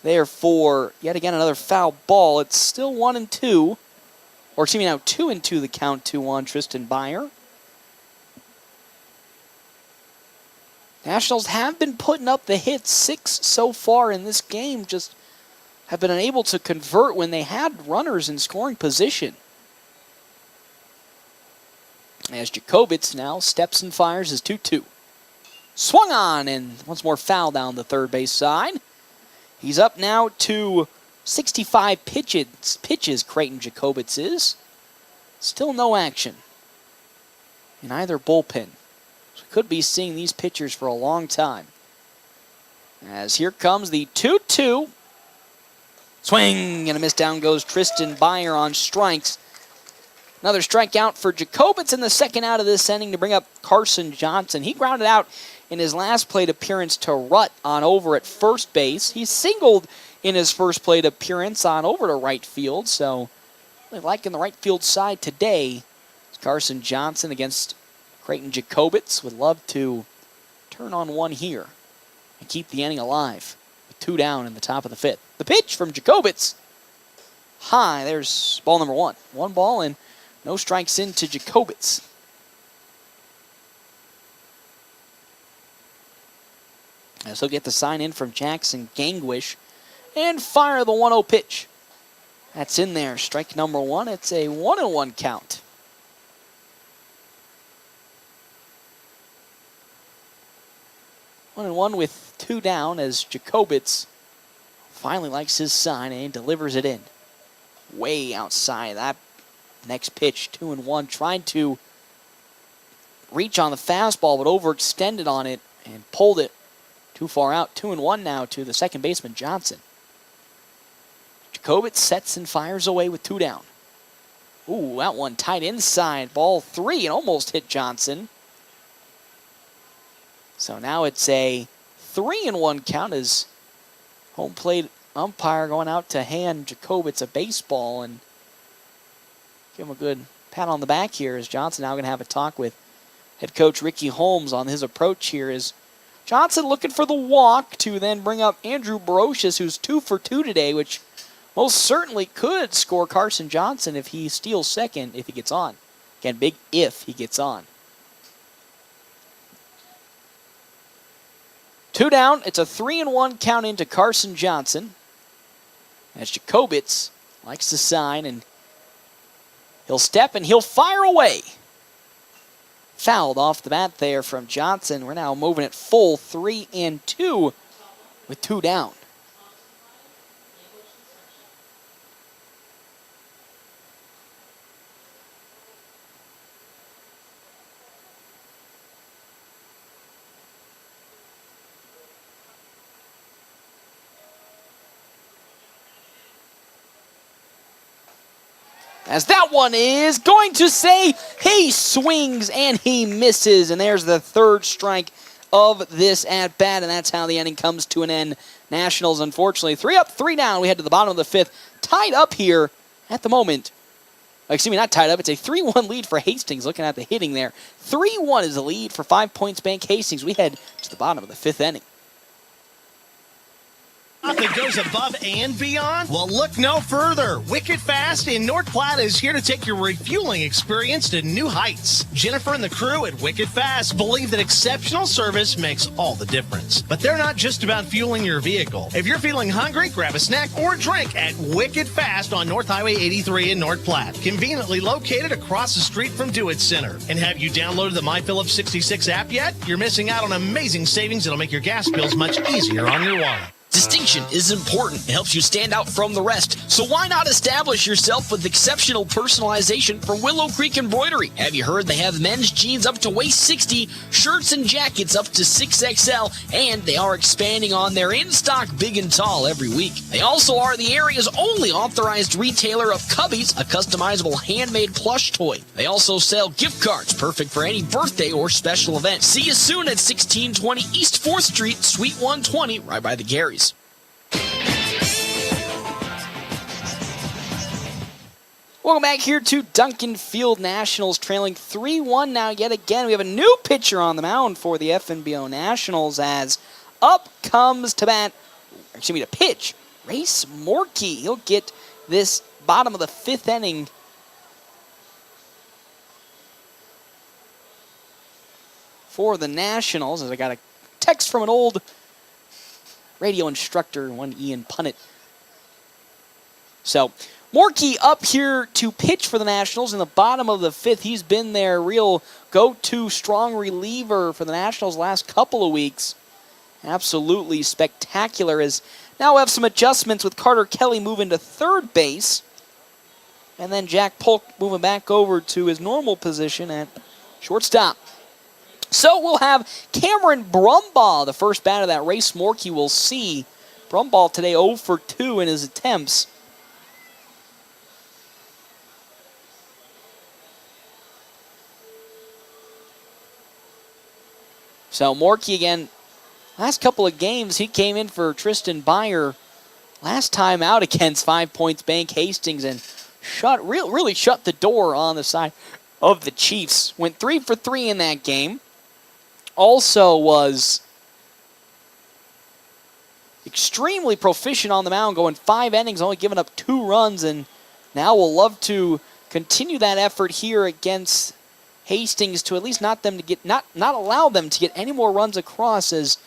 Therefore, yet again another foul ball. It's still 1-2. Or excuse me, now 2-2 the count to on Tristan Byer. Nationals have been putting up the hits, 6 so far in this game, just have been unable to convert when they had runners in scoring position. As Jacobitz now steps and fires his 2-2. Swung on, and once more foul down the third base side. He's up now to 65 pitches Creighton Jacobitz is. Still no action in either bullpen. So we could be seeing these pitchers for a long time. As here comes the 2-2. Swing and a miss. Down goes Tristan Byer on strikes. Another strikeout for Jacobitz in the second out of this inning to bring up Carson Johnson. He grounded out in his last plate appearance to Rutt on over at first base. He singled in his first plate appearance on over to right field. So really liking the right field side today. Carson Johnson against Creighton Jacobitz. Would love to turn on one here and keep the inning alive. With 2 down in the top of the 5th. The pitch from Jacobitz. High. There's ball number 1. 1 ball and no strikes into Jacobitz. As he'll get the sign in from Jackson Gangwish and fire the 1-0 pitch. That's in there. Strike number 1. It's a 1-1 count. One and one with 2 down as Jacobitz finally likes his sign and delivers it in. Way outside that next pitch, 2-1. Trying to reach on the fastball, but overextended on it and pulled it too far out. 2-1 now to the second baseman, Johnson. Jacobitz sets and fires away with 2 down. Ooh, that one tight inside. Ball 3 and almost hit Johnson. So now it's a 3-1 count as home plate umpire going out to hand Jacobitz a baseball and give him a good pat on the back here as Johnson now going to have a talk with head coach Ricky Holmes on his approach here is Johnson looking for the walk to then bring up Andrew Brocious, who's 2 for 2 today, which most certainly could score Carson Johnson if he steals second if he gets on. Again, big if he gets on. 2 down. It's a 3-1 count into Carson Johnson. As Jacobitz likes to sign, and he'll step and he'll fire away. Fouled off the bat there from Johnson. We're now moving it full 3-2 with 2 down. As that one is going to say, he swings and he misses. And there's the 3rd strike of this at-bat, and that's how the inning comes to an end. Nationals, unfortunately, 3 up, 3 down. We head to the bottom of the 5th. Tied up here at the moment. Excuse me, not tied up. It's a 3-1 lead for Hastings, looking at the hitting there. 3-1 is the lead for 5 Points Bank Hastings. We head to the bottom of the 5th inning. That goes above and beyond? Well, look no further. Wicked Fast in North Platte is here to take your refueling experience to new heights. Jennifer and the crew at Wicked Fast believe that exceptional service makes all the difference. But they're not just about fueling your vehicle. If you're feeling hungry, grab a snack or drink at Wicked Fast on North Highway 83 in North Platte. Conveniently located across the street from DeWitt Center. And have you downloaded the MyPhillips 66 app yet? You're missing out on amazing savings that'll make your gas bills much easier on your wallet. Distinction is important. It helps you stand out from the rest. So why not establish yourself with exceptional personalization from Willow Creek Embroidery? Have you heard they have men's jeans up to waist 60, shirts and jackets up to 6XL, and they are expanding on their in-stock big and tall every week. They also are the area's only authorized retailer of Cubbies, a customizable handmade plush toy. They also sell gift cards, perfect for any birthday or special event. See you soon at 1620 East 4th Street, Suite 120, right by the Garys. Welcome back here to Duncan Field. Nationals trailing 3-1 now yet again. We have a new pitcher on the mound for the FNBO Nationals as up comes to pitch, Race Morkey. He'll get this bottom of the 5th inning for the Nationals, as I got a text from an old radio instructor, one Ian Punnett. So Morkey up here to pitch for the Nationals in the bottom of the 5th. He's been their real go-to strong reliever for the Nationals last couple of weeks. Absolutely spectacular. As now we have some adjustments with Carter Kelly moving to 3rd base. And then Jack Polk moving back over to his normal position at shortstop. So we'll have Cameron Brumbaugh, the first batter that Race Morkey will see. Brumbaugh today 0 for 2 in his attempts. So Morkey again, last couple of games, he came in for Tristan Byer last time out against 5 Points Bank Hastings and really shut the door on the side of the Chiefs. Went 3 for 3 in that game. Also was extremely proficient on the mound, going 5 innings, only giving up 2 runs, and now will love to continue that effort here against Hastings to at least not allow them to get any more runs across, as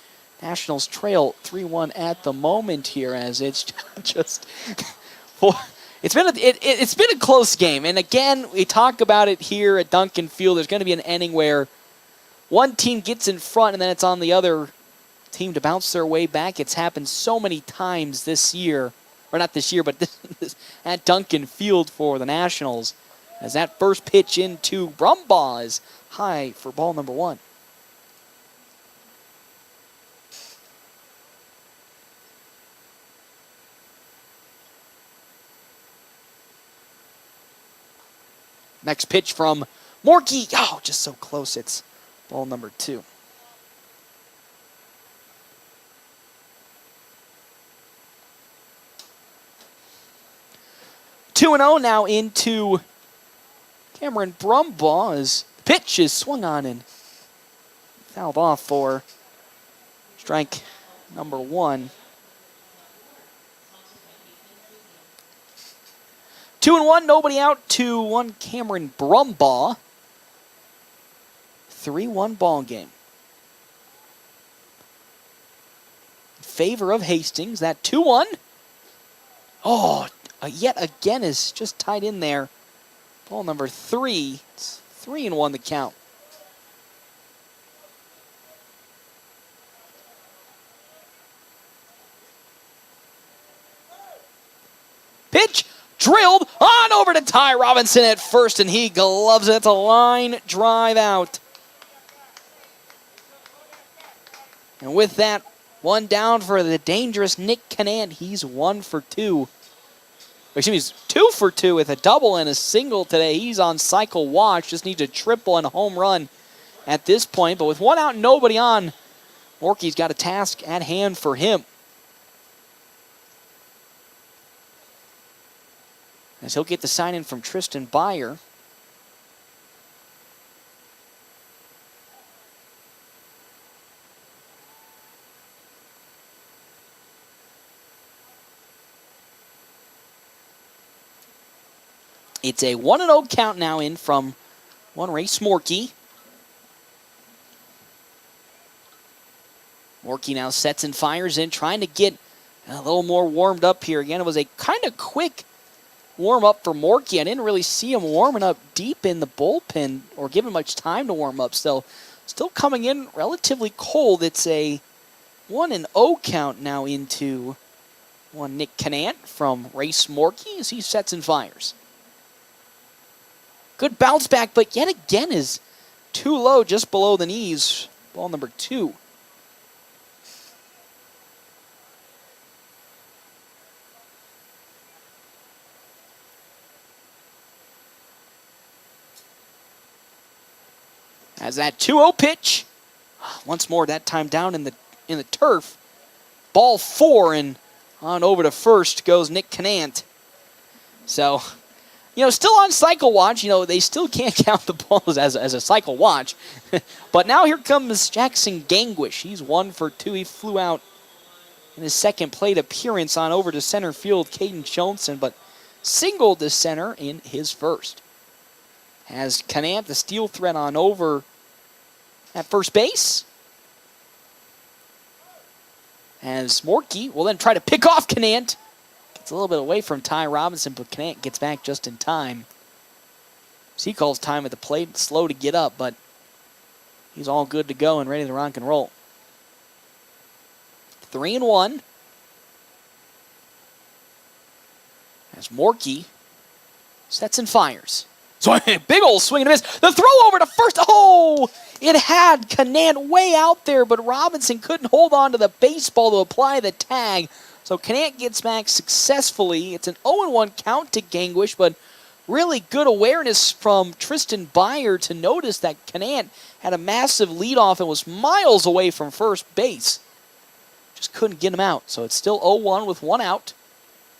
Nationals trail 3-1 at the moment here, as it's just it's been a close game. And again, we talk about it here at Duncan Field. There's going to be an inning where one team gets in front and then it's on the other team to bounce their way back. It's happened so many times this year, or not this year, but this at Duncan Field for the Nationals. As that first pitch into Brumbaugh is high for ball number 1. Next pitch from Morkey. Oh, just so close. It's ball number 2. Two and 0 now into Cameron Brumbaugh, as the pitch is swung on and fouled off for strike number 1. 2-1, nobody out. 2-1, Cameron Brumbaugh. 3-1 ball game. In favor of Hastings, that 2-1. Oh, yet again is just tied in there. Ball number 3. It's 3-1 the count. Pitch drilled on over to Ty Robinson at first, and he gloves it. It's a line drive out. And with that, one down for the dangerous Nick Canant. He's 1 for 2. Excuse me, he's 2 for 2 with a double and a single today. He's on cycle watch. Just needs a triple and a home run at this point. But with 1 out and nobody on, Morkey's got a task at hand for him. As he'll get the sign in from Tristan Byer. It's a 1-0 count now in from one Race Morkey. Morkey now sets and fires in, trying to get a little more warmed up here. Again, it was a kind of quick warm up for Morkey. I didn't really see him warming up deep in the bullpen or giving much time to warm up. So still coming in relatively cold. It's a 1-0 count now into one Nick Canant from Race Morkey as he sets and fires. Good bounce back, but yet again is too low, just below the knees. Ball number 2. As that 2-0 pitch, once more that time down in the turf. Ball 4, and on over to first goes Nick Canant. So, still on cycle watch. They still can't count the balls as a cycle watch. But now here comes Jackson Gangwish. He's 1 for 2. He flew out in his second plate appearance on over to center field, Caden Johnson, but singled to center in his first. Has Canant, the steal threat, on over at first base. As Morkey will then try to pick off Canant. Gets a little bit away from Ty Robinson, but Canant gets back just in time. So he calls time at the plate, slow to get up, but he's all good to go and ready to rock and roll. 3-1. As Morkey sets and fires. So a big old swing and a miss. The throw over to first. Oh, it had Canant way out there, but Robinson couldn't hold on to the baseball to apply the tag. So Canant gets back successfully. It's an 0-1 count to Gangwish, but really good awareness from Tristan Byer to notice that Canant had a massive leadoff and was miles away from first base. Just couldn't get him out. So it's still 0-1 with 1 out.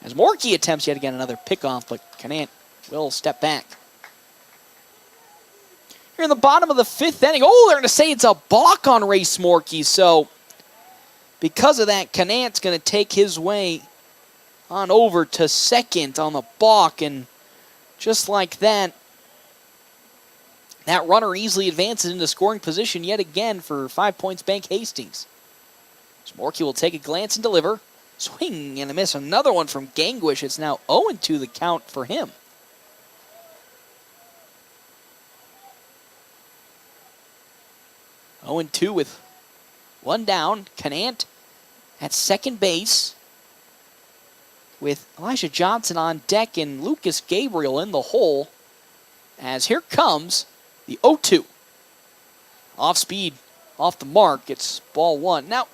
As Morkey attempts yet again another pickoff, but Canant will step back. Here in the bottom of the 5th inning. Oh, they're going to say it's a balk on Race Morkey. So because of that, Canant's going to take his way on over to second on the balk. And just like that, that runner easily advances into scoring position yet again for 5 Points Bank Hastings. So Morkey will take a glance and deliver. Swing and a miss. Another one from Gangwish. It's now 0-2 the count for him. Oh, 0-2 with 1 down. Canant at second base with Elijah Johnson on deck and Lucas Gabriel in the hole. As here comes the 0-2. Off speed, off the mark. It's ball 1. Now,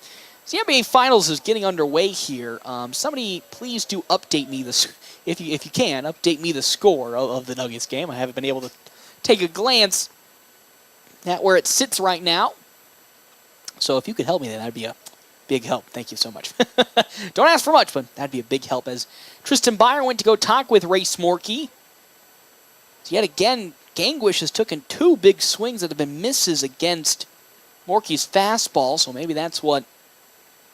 the NBA Finals is getting underway here. Somebody please do update me this, if you can, update me the score of the Nuggets game. I haven't been able to take a glance at where it sits right now. So if you could help me, that'd be a big help. Thank you so much. Don't ask for much, but that'd be a big help. As Tristan Byer went to go talk with Race Morkey. So yet again, Gangwish has taken 2 big swings that have been misses against Morkey's fastball, so maybe that's what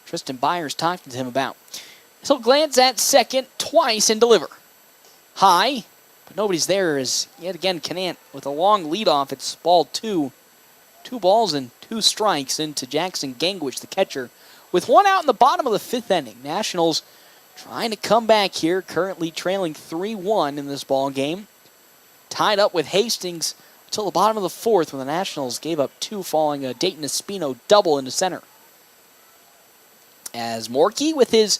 Tristan Byers talking to him about. He'll glance at second twice and deliver. High, but nobody's there as yet again Canant with a long leadoff. It's ball two. 2 balls and 2 strikes into Jackson Gangwish, the catcher, with 1 out in the bottom of the 5th inning. Nationals trying to come back here, currently trailing 3-1 in this ball game. Tied up with Hastings until the bottom of the 4th when the Nationals gave up 2 following a Dayton Espino double into center. As Morkey with his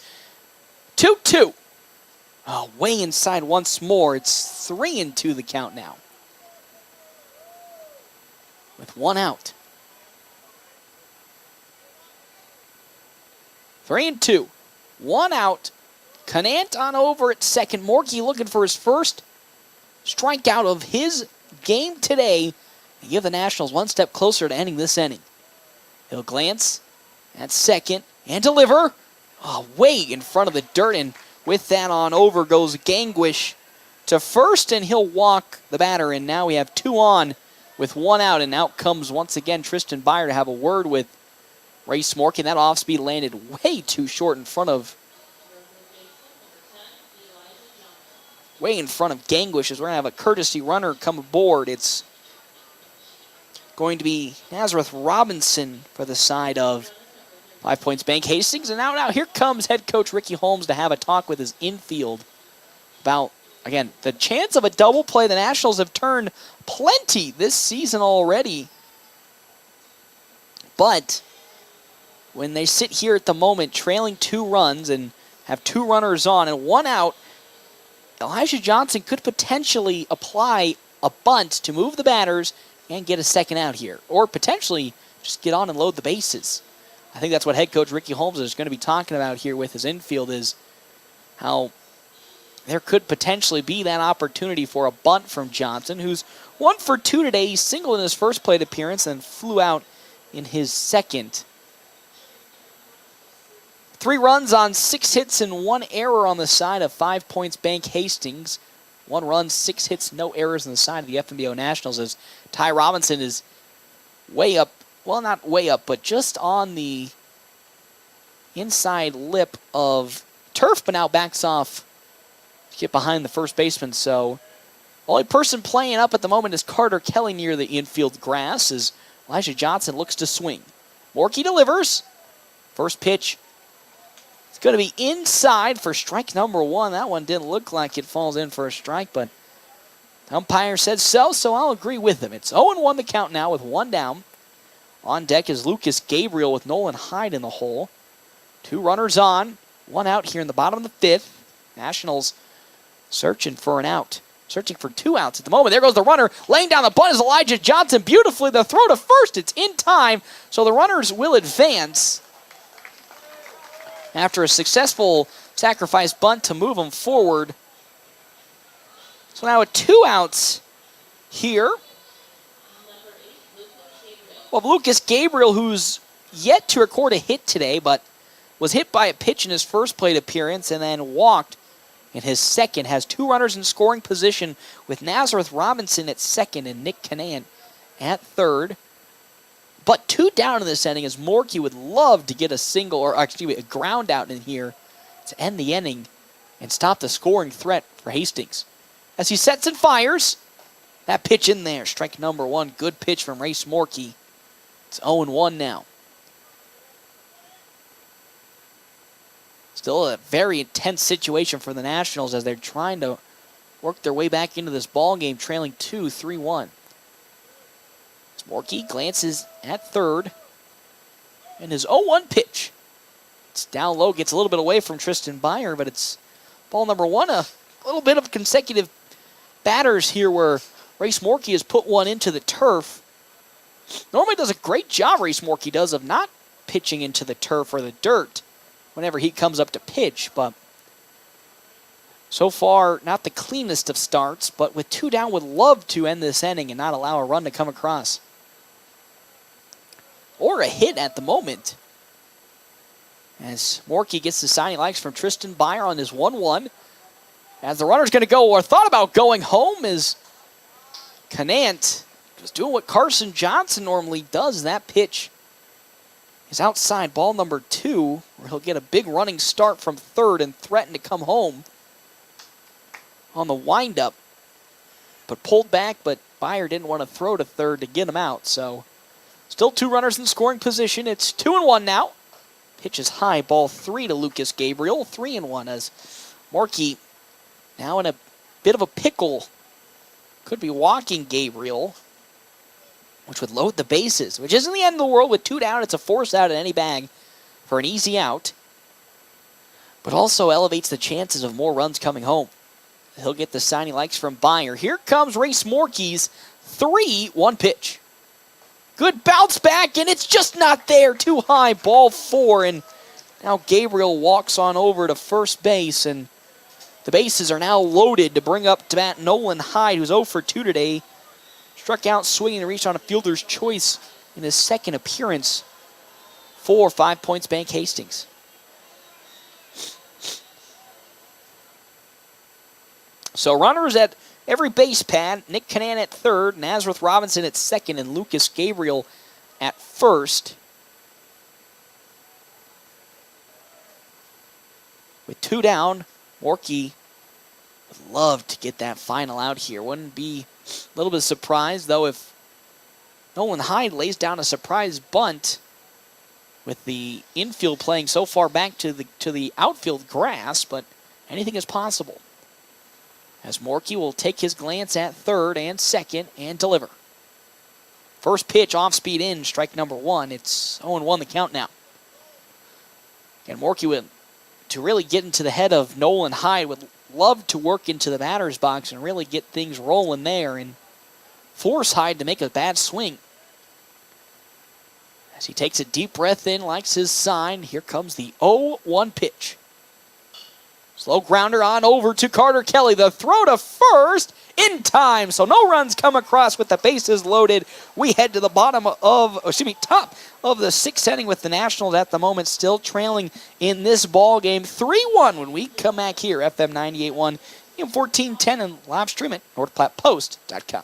2-2. Way inside once more. It's 3-2 the count now. With 1 out. 3-2. 1 out. Canant on over at second. Morkey looking for his first strikeout of his game today and give the Nationals 1 step closer to ending this inning. He'll glance at second and deliver. Way in front of the dirt, and with that on over goes Gangwish to first, and he'll walk the batter, and now we have 2 on with 1 out, and out comes once again Tristan Byer to have a word with Race Morkey. That off-speed landed way too short in front of Gangwish, as we're going to have a courtesy runner come aboard. It's going to be Nazareth Robinson for the side of 5 Points Bank Hastings. And now here comes head coach Ricky Holmes to have a talk with his infield about, again, the chance of a double play. The Nationals have turned plenty this season already. But when they sit here at the moment trailing 2 runs and have 2 runners on and 1 out, Elijah Johnson could potentially apply a bunt to move the batters and get a second out here. Or potentially just get on and load the bases. I think that's what head coach Ricky Holmes is going to be talking about here with his infield, is how there could potentially be that opportunity for a bunt from Johnson, who's 1 for 2 today. He singled in his first plate appearance and flew out in his second. 3 runs on 6 hits and 1 error on the side of 5 Points Bank Hastings. 1 run, 6 hits, no errors on the side of the FNBO Nationals, as Ty Robinson is way up. Well, not way up, but just on the inside lip of turf, but now backs off to get behind the first baseman. So, only person playing up at the moment is Carter Kelly near the infield grass, as Elijah Johnson looks to swing. Morkey delivers. First pitch. It's going to be inside for strike number 1. That one didn't look like it falls in for a strike, but umpire said so I'll agree with him. It's 0-1 the count now with 1 down. On deck is Lucas Gabriel with Nolan Hyde in the hole. 2 runners on, 1 out here in the bottom of the 5th. Nationals searching for an out. Searching for 2 outs at the moment. There goes the runner. Laying down the bunt is Elijah Johnson. Beautifully, the throw to first. It's in time, so the runners will advance after a successful sacrifice bunt to move them forward. So now with 2 outs here. Well, Lucas Gabriel, who's yet to record a hit today, but was hit by a pitch in his first plate appearance and then walked in his second, has 2 runners in scoring position with Nazareth Robinson at second and Nick Canant at third. But 2 down in this inning, as Morkey would love to get a single, or actually a ground out in here to end the inning and stop the scoring threat for Hastings. As he sets and fires, that pitch in there, strike number 1, good pitch from Race Morkey. It's 0-1 now. Still a very intense situation for the Nationals as they're trying to work their way back into this ball game, trailing 3-1. Morkey glances at third, and his 0-1 pitch. It's down low, gets a little bit away from Tristan Byer, but it's ball number 1. A little bit of consecutive batters here where Race Morkey has put one into the turf. Normally does a great job, Race Morkey does, of not pitching into the turf or the dirt whenever he comes up to pitch, but so far, not the cleanest of starts, but with 2 down, would love to end this inning and not allow a run to come across. Or a hit at the moment. As Morkey gets the sign he likes from Tristan Byer on his 1-1. As the runner's going to go, or thought about going home, is Canant just doing what Carson Johnson normally does. That pitch is outside ball number 2, where he'll get a big running start from third and threaten to come home on the windup. But pulled back, but Byer didn't want to throw to third to get him out. So still 2 runners in scoring position. It's 2-1 now. Pitch is high, ball 3 to Lucas Gabriel. 3-1 as Morkey now in a bit of a pickle. Could be walking Gabriel, which would load the bases, which isn't the end of the world. With 2 down, it's a force out in any bag for an easy out, but also elevates the chances of more runs coming home. He'll get the sign he likes from Byer. Here comes Race Morkey's 3-1 pitch. Good bounce back, and it's just not there. Too high, ball 4, and now Gabriel walks on over to first base, and the bases are now loaded to bring up to bat Nolan Hyde, who's 0 for 2 today. Struck out swinging and reached on a fielder's choice in his second appearance for 5 Points Bank Hastings. So runners at every base pad. Nick Canan at third, Nazareth Robinson at second, and Lucas Gabriel at first. With 2 down, Morkey would love to get that final out here. Wouldn't be a little bit surprised, though, if Nolan Hyde lays down a surprise bunt with the infield playing so far back to the outfield grass, but anything is possible. As Morkey will take his glance at third and second and deliver. First pitch off speed in, strike number 1. It's 0-1 the count now. And Morkey would, to really get into the head of Nolan Hyde, would love to work into the batter's box and really get things rolling there and force Hyde to make a bad swing. As he takes a deep breath in, likes his sign, here comes the 0-1 pitch. Slow grounder on over to Carter Kelly. The throw to first in time. So no runs come across with the bases loaded. We head to the top of the 6th inning with the Nationals at the moment still trailing in this ball game. 3-1 when we come back here. FM 98.1, AM 1410, and live stream at NorthPlattePost.com.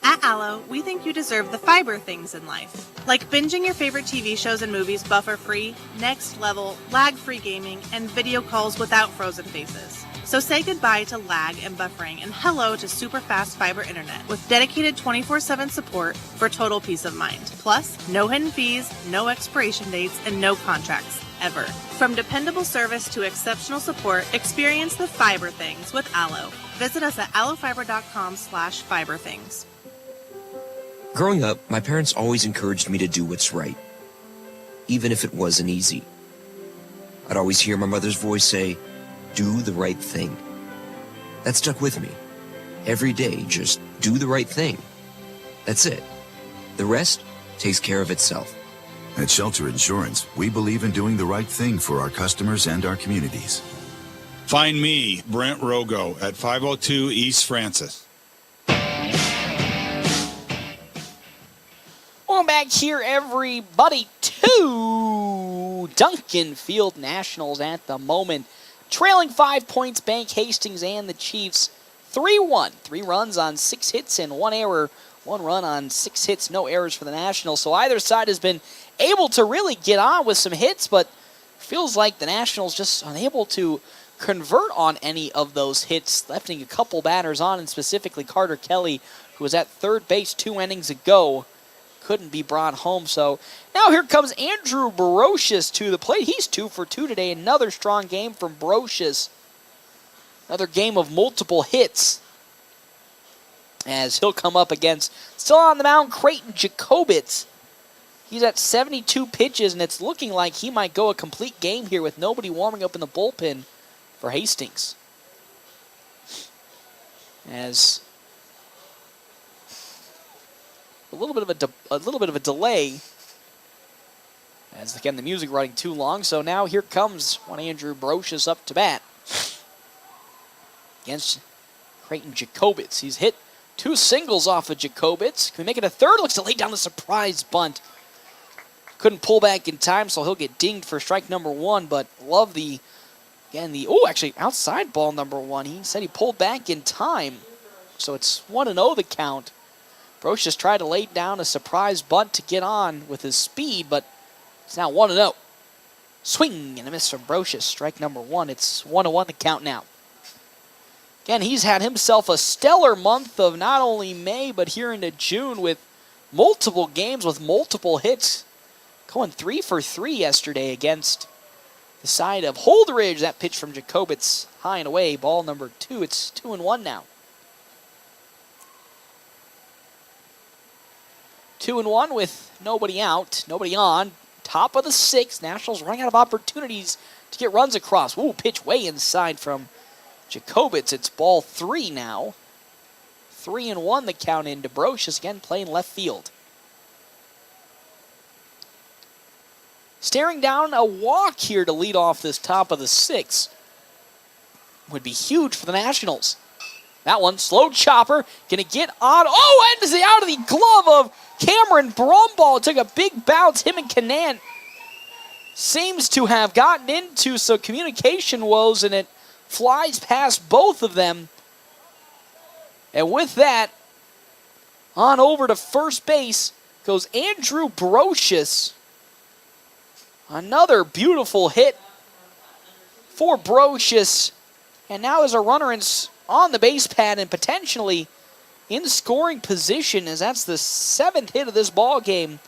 At Allo, we think you deserve the fiber things in life. Like binging your favorite TV shows and movies buffer-free, next level, lag-free gaming, and video calls without frozen faces. So say goodbye to lag and buffering and hello to super fast fiber internet with dedicated 24/7 support for total peace of mind. Plus, no hidden fees, no expiration dates, and no contracts, ever. From dependable service to exceptional support, experience the fiber things with Allo. Visit us at allofiber.com/fiberthings. Growing up, my parents always encouraged me to do what's right, even if it wasn't easy. I'd always hear my mother's voice say, "Do the right thing." That stuck with me. Every day, just do the right thing. That's it. The rest takes care of itself. At Shelter Insurance, we believe in doing the right thing for our customers and our communities. Find me, Brent Rogo, at 502 East Francis. Welcome back here, everybody, to Duncan Field. Nationals at the moment trailing 5 Points Bank Hastings and the Chiefs 3-1. 3 runs on 6 hits and 1 error. 1 run on 6 hits, no errors for the Nationals. So either side has been able to really get on with some hits, but feels like the Nationals just unable to convert on any of those hits, lefting a couple batters on, and specifically Carter Kelly, who was at third base 2 innings ago. Couldn't be brought home. So now here comes Andrew Brocious to the plate. He's 2 for 2 today. Another strong game from Brocious. Another game of multiple hits. As he'll come up against, still on the mound, Creighton Jacobitz. He's at 72 pitches, and it's looking like he might go a complete game here with nobody warming up in the bullpen for Hastings. As a little bit of a delay, as again the music running too long. So now here comes one Andrew Brocious up to bat against Creighton Jacobitz. He's hit 2 singles off of Jacobitz. Can we make it a third? Looks to lay down the surprise bunt. Couldn't pull back in time, so he'll get dinged for strike number 1. But love actually outside ball number 1. He said he pulled back in time, so it's 1-0 the count. Brocious tried to lay down a surprise bunt to get on with his speed, but it's now 1-0. Swing and a miss from Brocious. Strike number 1. It's 1-1 the count now. Again, he's had himself a stellar month of not only May, but here into June with multiple games with multiple hits. Going 3 for 3 yesterday against the side of Holdridge. That pitch from Jacobitz high and away. Ball number 2. It's 2-1 now. 2-1 with nobody out, nobody on. Top of the 6th. Nationals running out of opportunities to get runs across. Ooh, pitch way inside from Jacobitz. It's ball 3 now. 3-1 the count into Brocious, again playing left field. Staring down a walk here to lead off this top of the 6th would be huge for the Nationals. That one, slow chopper, gonna get on. Oh, and out of the glove of Cameron Brumball. Took a big bounce. Him and Canaan seems to have gotten into some communication woes, and it flies past both of them. And with that, on over to first base goes Andrew Brocious. Another beautiful hit for Brocious. And now as a runner on the base pad and potentially in scoring position, as that's the 7th hit of this ball game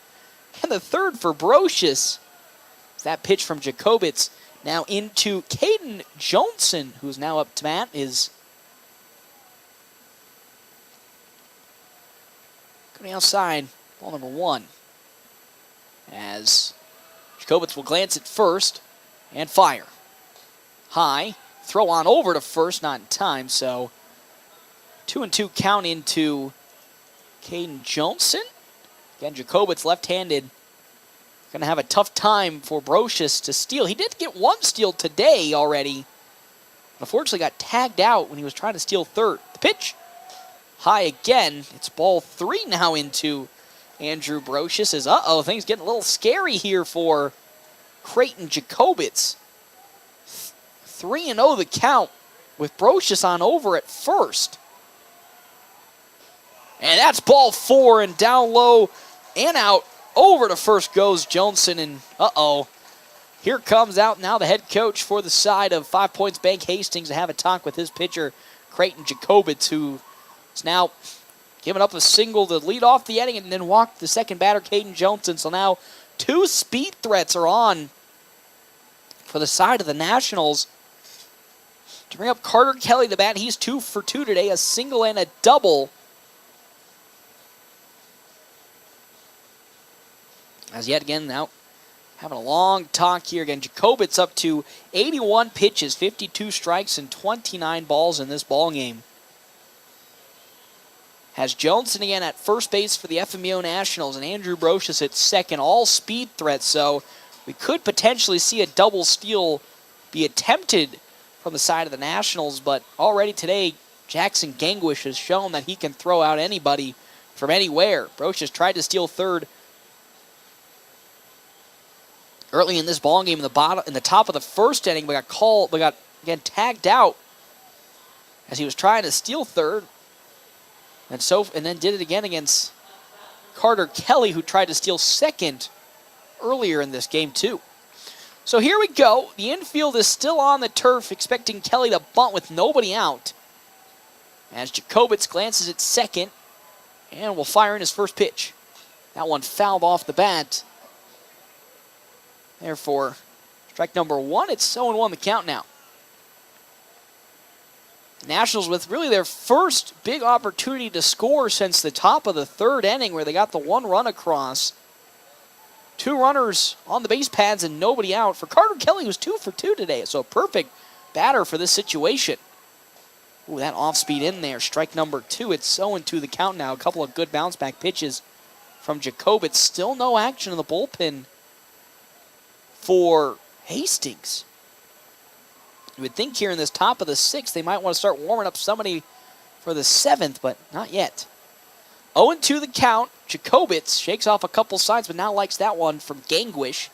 and the 3rd for Brocious. That pitch from Jacobitz now into Caden Johnson, who's now up to bat, is going outside. Ball number 1. As Jacobitz will glance at first and fire. High. Throw on over to first, not in time, so 2-2 count into Caden Johnson. Again, Jacobitz left-handed. Going to have a tough time for Brocious to steal. He did get 1 steal today already. Unfortunately got tagged out when he was trying to steal 3rd. The pitch, high again. It's ball 3 now into Andrew Brocious. As things getting a little scary here for Creighton Jacobitz. 3-0 the count with Brocious on over at first. And that's ball 4, and down low and out. Over to first goes Johnson, and here comes out now the head coach for the side of 5 Points Bank Hastings to have a talk with his pitcher, Creighton Jacobitz, who is now giving up a single to lead off the inning and then walked the second batter, Caden Johnson. So now 2 speed threats are on for the side of the Nationals. To bring up Carter Kelly to bat, he's 2 for 2 today, a single and a double. As yet again now having a long talk here. Again, Jacobitz up to 81 pitches, 52 strikes, and 29 balls in this ball game. Has Johnson again at first base for the FNBO Nationals, and Andrew Brocious at second. All speed threats, so we could potentially see a double steal be attempted from the side of the Nationals, but already today, Jackson Gangwish has shown that he can throw out anybody from anywhere. Brocious tried to steal 3rd early in this ball game in the top of the 1st inning, but got again tagged out as he was trying to steal 3rd, and then did it again against Carter Kelly, who tried to steal 2nd earlier in this game too. So here we go. The infield is still on the turf, expecting Kelly to bunt with nobody out. As Jacobitz glances at second and will fire in his first pitch. That one fouled off the bat. Therefore, strike number 1. It's 0-1 the count now. The Nationals with really their first big opportunity to score since the top of the 3rd inning, where they got the 1 run across. 2 runners on the base pads and nobody out. For Carter Kelly, who's 2 for 2 today, so a perfect batter for this situation. Ooh, that off-speed in there. Strike number 2. It's 0-2 the count now. A couple of good bounce-back pitches from Jacobitz. Still no action in the bullpen for Hastings. You would think here in this top of the 6th, they might want to start warming up somebody for the 7th, but not yet. 0-2 the count. Jacobitz shakes off a couple sides, but now likes that one from Gangwish.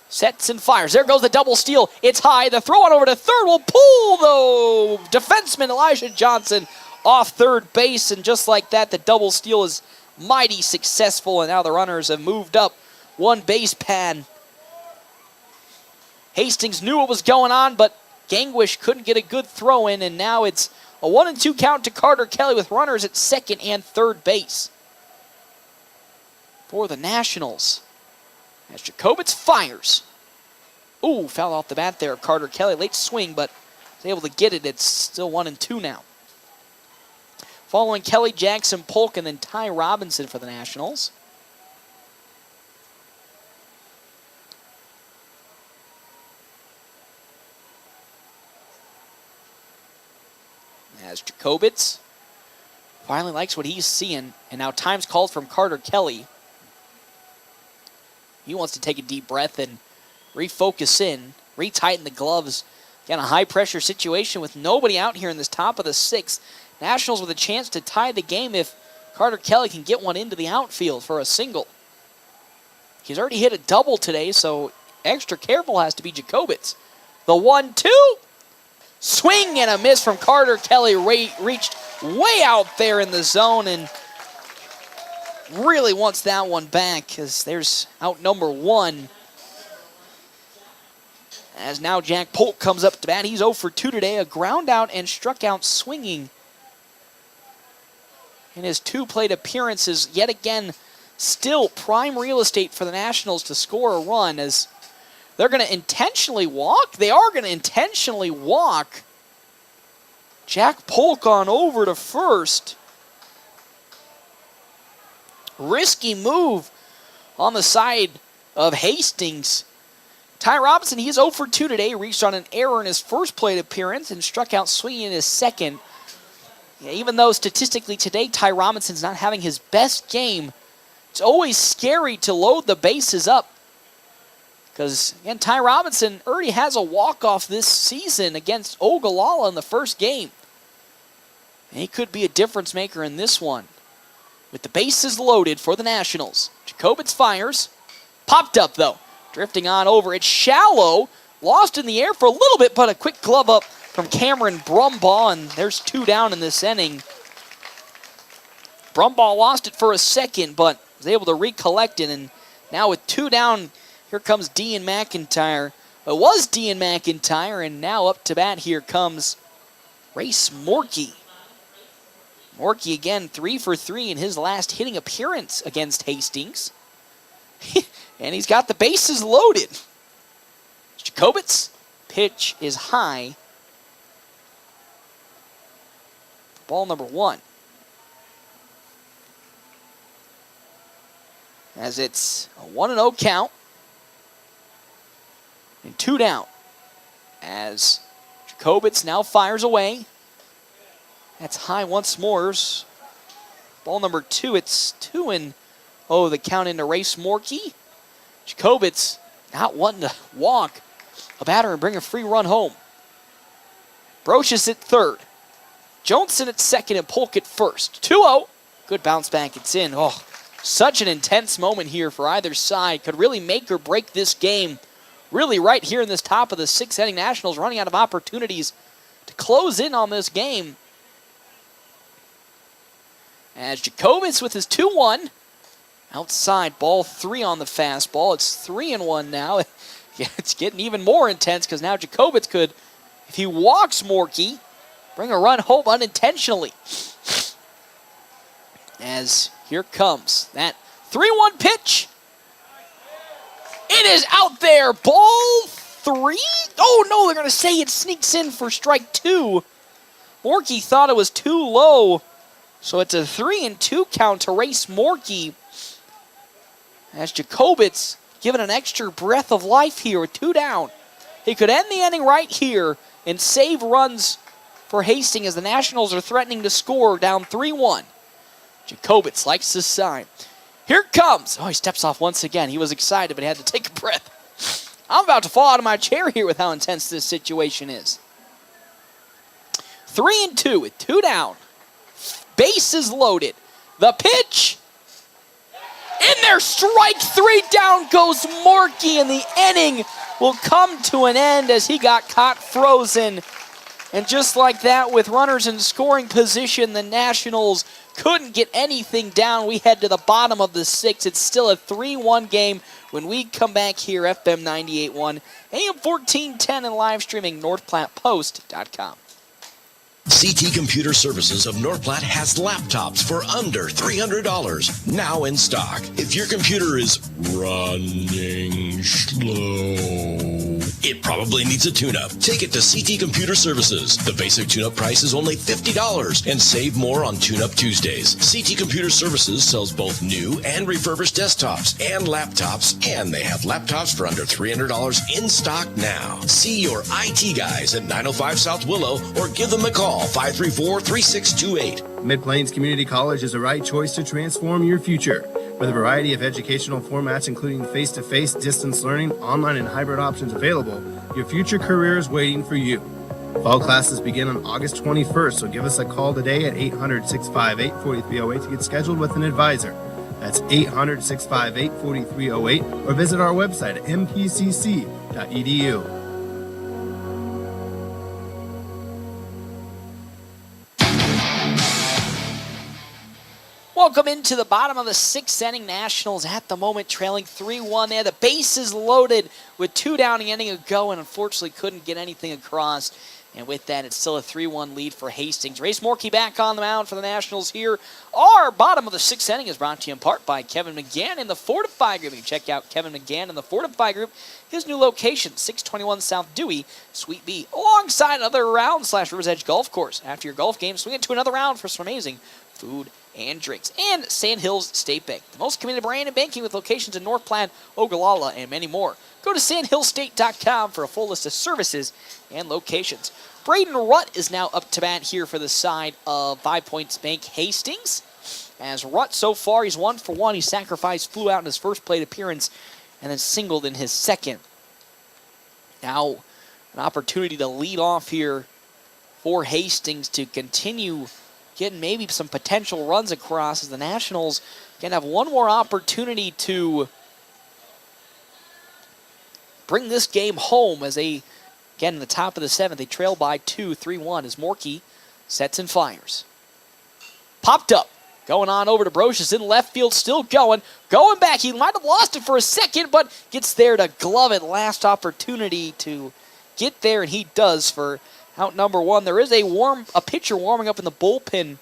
Sets and fires. There goes the double steal. It's high. The throw on over to 3rd will pull, though. Defenseman Elijah Johnson off third base, and just like that, the double steal is mighty successful, and now the runners have moved up one base pad. Hastings knew what was going on, but Gangwish couldn't get a good throw in, and now it's a 1-2 count to Carter Kelly with runners at second and third base for the Nationals. As Jacobitz fires. Ooh, foul off the bat there of Carter Kelly. Late swing, but was able to get it. It's still 1-2 now. Following Kelly, Jackson, Polk, and then Ty Robinson for the Nationals. As Jacobitz finally likes what he's seeing, and now time's called from Carter Kelly. He wants to take a deep breath and refocus in, retighten the gloves. Again, a high-pressure situation with nobody out here in this top of the sixth. Nationals with a chance to tie the game if Carter Kelly can get one into the outfield for a single. He's already hit a double today, so extra careful has to be Jacobitz. The 1-2. Swing and a miss from Carter Kelly. Reached way out there in the zone and really wants that one back because there's out number one. As now Jack Polk comes up to bat. He's 0 for 2 today. A ground out and struck out swinging in his 2 plate appearances. Yet again, still prime real estate for the Nationals to score a run as they're going to intentionally walk. They are going to intentionally walk Jack Polk on over to first. Risky move on the side of Hastings. Ty Robinson, he's 0 for 2 today. Reached on an error in his first plate appearance and struck out swinging in his second. Yeah, even though statistically today Ty Robinson's not having his best game, it's always scary to load the bases up. Because, again, Ty Robinson already has a walk-off this season against Ogallala in the first game. And he could be a difference maker in this one. With the bases loaded for the Nationals. Jacobitz fires. Popped up, though. Drifting on over. It's shallow. Lost in the air for a little bit, but a quick glove up from Cameron Brumbaugh, and there's 2 down in this inning. Brumbaugh lost it for a second, but was able to recollect it, and now with 2 down, here comes Dean McIntyre. It was Dean McIntyre, and now up to bat here comes Race Morkey. Morkey again 3 for 3 in his last hitting appearance against Hastings. And he's got the bases loaded. Jacobitz, pitch is high. Ball number 1. As it's a 1-0 count. And 2 down. As Jacobitz now fires away. That's high once more. Ball number 2. It's 2-0 the count into Race Morkey. Jacobitz not wanting to walk a batter and bring a free run home. Brochus at third. Johnson at second and Polk at first. 2-0. Good bounce back. It's in. Oh, such an intense moment here for either side. Could really make or break this game. Really right here in this top of the 6th inning. Nationals running out of opportunities to close in on this game. As Jacobitz with his 2-1. Outside, ball 3 on the fastball. It's 3-1 now. Yeah, it's getting even more intense because now Jacobitz could, if he walks Morkey, bring a run home unintentionally. As here comes that 3-1 pitch. It is out there. Ball 3. Oh, no, they're going to say it sneaks in for strike 2. Morkey thought it was too low. So it's a 3-2 count to Race Morkey. As Jacobitz given an extra breath of life here with 2 down. He could end the inning right here and save runs for Hastings as the Nationals are threatening to score down 3-1. Jacobitz likes this sign. Here it comes. Oh, he steps off once again. He was excited, but he had to take a breath. I'm about to fall out of my chair here with how intense this situation is. 3-2 with 2 down. Bases loaded. The pitch. In there, strike 3, down goes Morkey, and the inning will come to an end as he got caught frozen And just like that, with runners in scoring position, the Nationals couldn't get anything down. We head to the bottom of the 6th. It's still a 3-1 game when we come back here, FM 98.1, AM 1410, and live streaming NorthPlattePost.com. CT Computer Services of North Platte has laptops for under $300 now in stock. If your computer is running slow, it probably needs a tune-up. Take it to CT Computer Services. The basic tune-up price is only $50 and save more on Tune-Up Tuesdays. CT Computer Services sells both new and refurbished desktops and laptops, and they have laptops for under $300 in stock now. See your IT guys at 905 South Willow or give them a call, 534-3628. Mid-Plains Community College is the right choice to transform your future. With a variety of educational formats, including face-to-face, distance learning, online, and hybrid options available, your future career is waiting for you. Fall classes begin on August 21st, so give us a call today at 800-658-4308 to get scheduled with an advisor. That's 800-658-4308, or visit our website at mpcc.edu. Welcome into the bottom of the 6th inning. Nationals at the moment trailing 3-1 there. The bases loaded with 2 down, the inning ago, and unfortunately couldn't get anything across. And with that, it's still a 3-1 lead for Hastings. Race Morkey back on the mound for the Nationals here. Our bottom of the 6th inning is brought to you in part by Kevin McGann in the Fortify Group. You can check out Kevin McGann in the Fortify Group. His new location, 621 South Dewey, Suite B, alongside another round / Rivers Edge Golf Course. After your golf game, swing into another round for some amazing food and drinks. And Sandhills State Bank, the most committed brand in banking with locations in North Platte, Ogallala, and many more. Go to sandhillstate.com for a full list of services and locations. Braden Rutt is now up to bat here for the side of 5 Points Bank Hastings. As Rutt so far, he's 1 for 1. He sacrificed, flew out in his first plate appearance, and then singled in his second. Now, an opportunity to lead off here for Hastings to continue getting maybe some potential runs across, as the Nationals can have one more opportunity to bring this game home, as they, again, in the top of the 7th, they trail by 2, 3-1, as Morkey sets and fires. Popped up, going on over to Brocious in left field, still going back. He might have lost it for a second, but gets there to glove it. Last opportunity to get there, and he does for out number 1. There is a pitcher warming up in the bullpen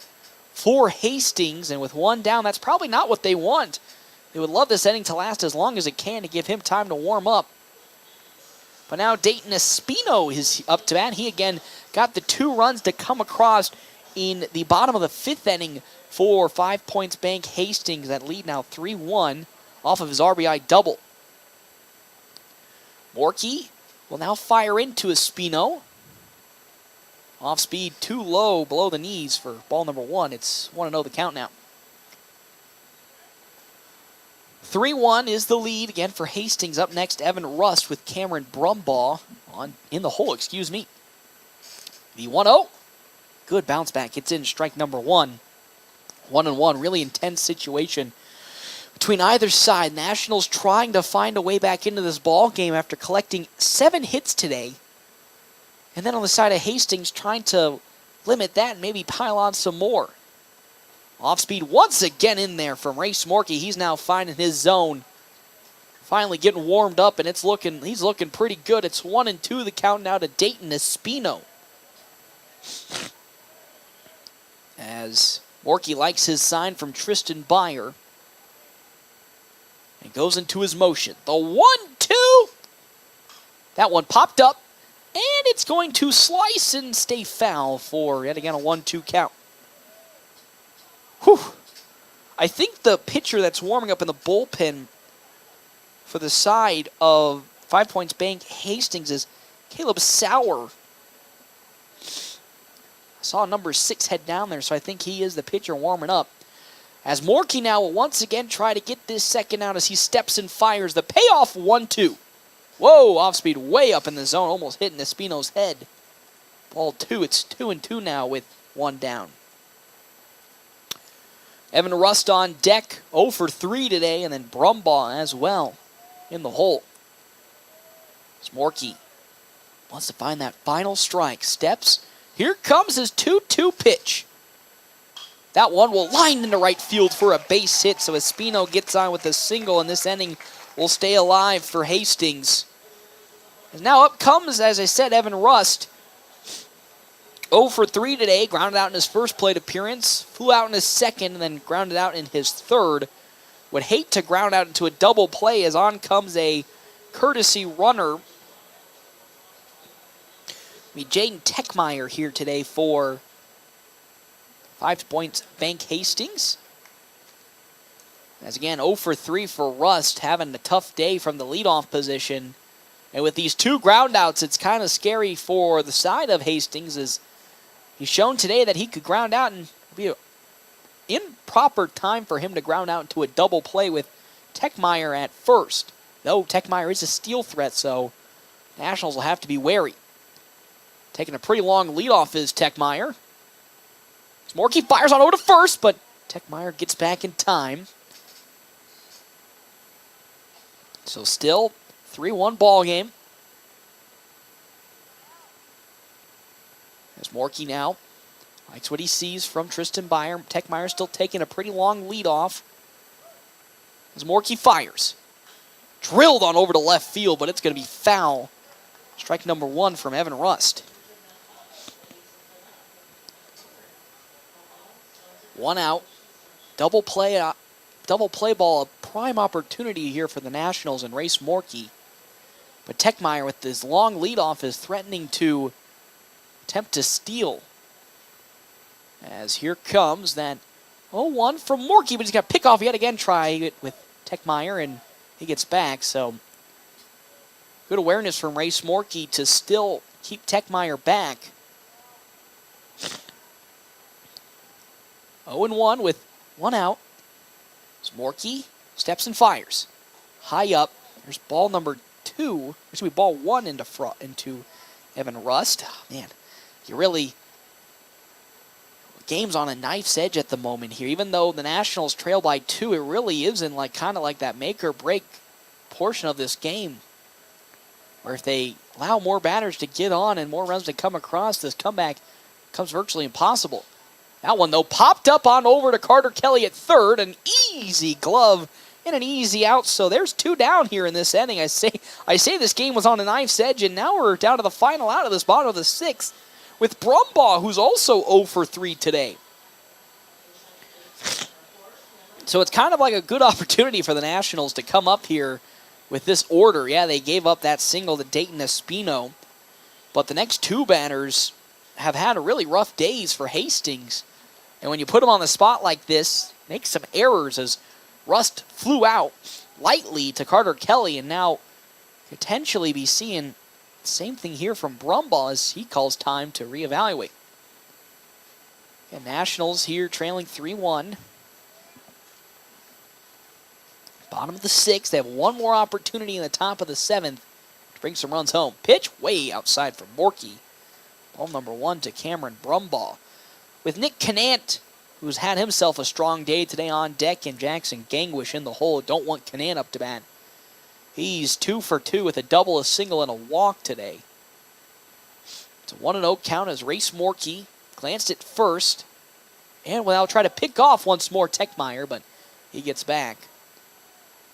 for Hastings, and with 1 down, that's probably not what they want. They would love this inning to last as long as it can to give him time to warm up. But now Dayton Espino is up to bat. He again got the 2 runs to come across in the bottom of the 5th inning for 5 Points Bank Hastings. That lead now 3-1 off of his RBI double. Morkey will now fire into Espino. Off speed, too low, below the knees for ball number 1. It's 1-0 the count now. 3-1 is the lead again for Hastings. Up next, Evan Rust with Cameron Brumbaugh in the hole, The 1-0. Good bounce back. It's in strike number 1. 1-1. Really intense situation between either side. Nationals trying to find a way back into this ball game after collecting 7 hits today. And then on the side of Hastings, trying to limit that and maybe pile on some more. Off speed once again in there from Race Morkey. He's now finding his zone. Finally getting warmed up, and he's looking pretty good. It's 1-2 the count now to Dayton Espino. As Morkey likes his sign from Tristan Byer. And goes into his motion. The 1-2. That one popped up. And it's going to slice and stay foul for, yet again, a 1-2 count. Whew. I think the pitcher that's warming up in the bullpen for the side of 5 Points Bank Hastings is Caleb Sauer. I saw number 6 head down there, so I think he is the pitcher warming up. As Morkey now will once again try to get this second out as he steps and fires. The payoff 1-2. Whoa, off speed way up in the zone, almost hitting Espino's head. Ball 2, it's 2-2 now with 1 down. Evan Rust on deck, 0 for 3 today, and then Brumbaugh as well in the hole. As Morkey wants to find that final strike. Steps, Here comes his 2-2 pitch. That one will line into right field for a base hit, so Espino gets on with a single, and this inning will stay alive for Hastings. And now up comes, as I said, Evan Rust. 0 for 3 today, grounded out in his first plate appearance, flew out in his second, and then grounded out in his third. Would hate to ground out into a double play as on comes a courtesy runner. Jaden Techmeyer here today for 5 Points Bank Hastings. As again, 0 for 3 for Rust, having a tough day from the leadoff position. And with these 2 groundouts, it's kind of scary for the side of Hastings, as he's shown today that he could ground out and be an improper time for him to ground out into a double play with Techmeyer at first. Though Techmeyer is a steal threat, so Nationals will have to be wary. Taking a pretty long leadoff is Techmeyer. Morkey fires on over to first, but Techmeyer gets back in time. So still 3-1 ball game. As Morkey now likes what he sees from Tristan Byer. Techmeyer still taking a pretty long leadoff. As Morkey fires. Drilled on over to left field, but it's going to be foul. Strike number 1 from Evan Rust. 1 out. Double play ball, a prime opportunity here for the Nationals and Race Morkey. But Techmeyer with his long leadoff is threatening to attempt to steal. As here comes that 0-1 from Morkey, but he's got to pick off yet again, try it with Techmeyer, and he gets back. So good awareness from Race Morkey to still keep Techmeyer back. 0-1 with 1 out. As Morkey steps and fires. High up. There's ball number 2. There should be ball 1 into Evan Rust. Oh, man, game's on a knife's edge at the moment here. Even though the Nationals trail by 2, it really isn't kind of like that make or break portion of this game. Where if they allow more batters to get on and more runs to come across, this comeback becomes virtually impossible. That one, though, popped up on over to Carter Kelly at third. An easy glove and an easy out. So there's 2 down here in this inning. I say this game was on a knife's edge, and now we're down to the final out of this bottom of the 6th with Brumbaugh, who's also 0 for 3 today. So it's kind of like a good opportunity for the Nationals to come up here with this order. Yeah, they gave up that single to Dayton Espino, but the next 2 batters have had really rough days for Hastings. And when you put them on the spot like this, make some errors, as Rust flew out lightly to Carter Kelly, and now potentially be seeing the same thing here from Brumbaugh as he calls time to reevaluate. And Nationals here trailing 3-1. Bottom of the 6th. They have 1 more opportunity in the top of the 7th to bring some runs home. Pitch way outside for Morkey. Ball number 1 to Cameron Brumbaugh. With Nick Canant, who's had himself a strong day today on deck, and Jackson Gangwish in the hole. Don't want Canant up to bat. He's 2 for 2 with a double, a single, and a walk today. It's a 1-0 count as Race Morkey glanced at first. And will try to pick off once more Techmeyer, but he gets back.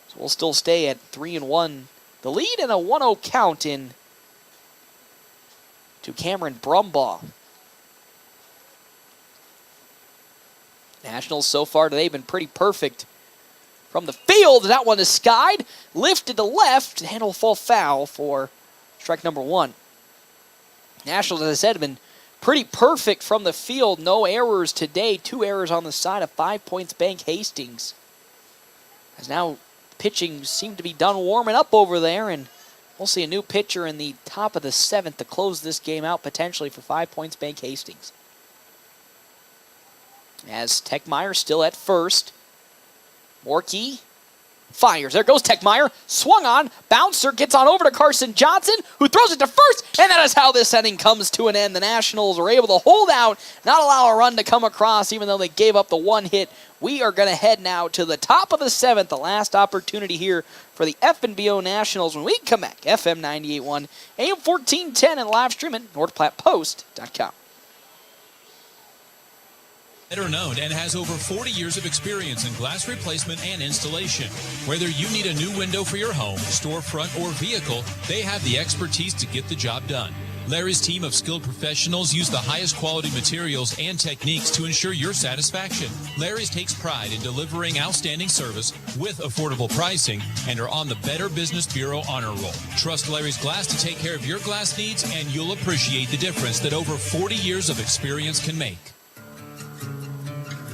So we'll still stay at 3-1. The lead and a 1-0 count in to Cameron Brumbaugh. Nationals so far today have been pretty perfect. From the field, that one is skied, lifted to left, the handle will fall foul for strike number 1. Nationals, as I said, have been pretty perfect from the field. No errors today. 2 errors on the side of 5 Points Bank Hastings. As now pitching seemed to be done warming up over there, and we'll see a new pitcher in the top of the 7th to close this game out potentially for 5 Points Bank Hastings. As Techmeyer still at first. Morkey fires. There goes Techmeyer. Swung on. Bouncer gets on over to Carson Johnson, who throws it to first. And that is how this inning comes to an end. The Nationals were able to hold out, not allow a run to come across, even though they gave up the 1 hit. We are going to head now to the top of the 7th, the last opportunity here for the FNBO Nationals when we come back. FM 98.1, AM 1410, and live stream at NorthPlattePost.com. Better known and has over 40 years of experience in glass replacement and installation. Whether you need a new window for your home, storefront, or vehicle, they have the expertise to get the job done. Larry's team of skilled professionals use the highest quality materials and techniques to ensure your satisfaction. Larry's takes pride in delivering outstanding service with affordable pricing and are on the Better Business Bureau Honor Roll. Trust Larry's Glass to take care of your glass needs, and you'll appreciate the difference that over 40 years of experience can make.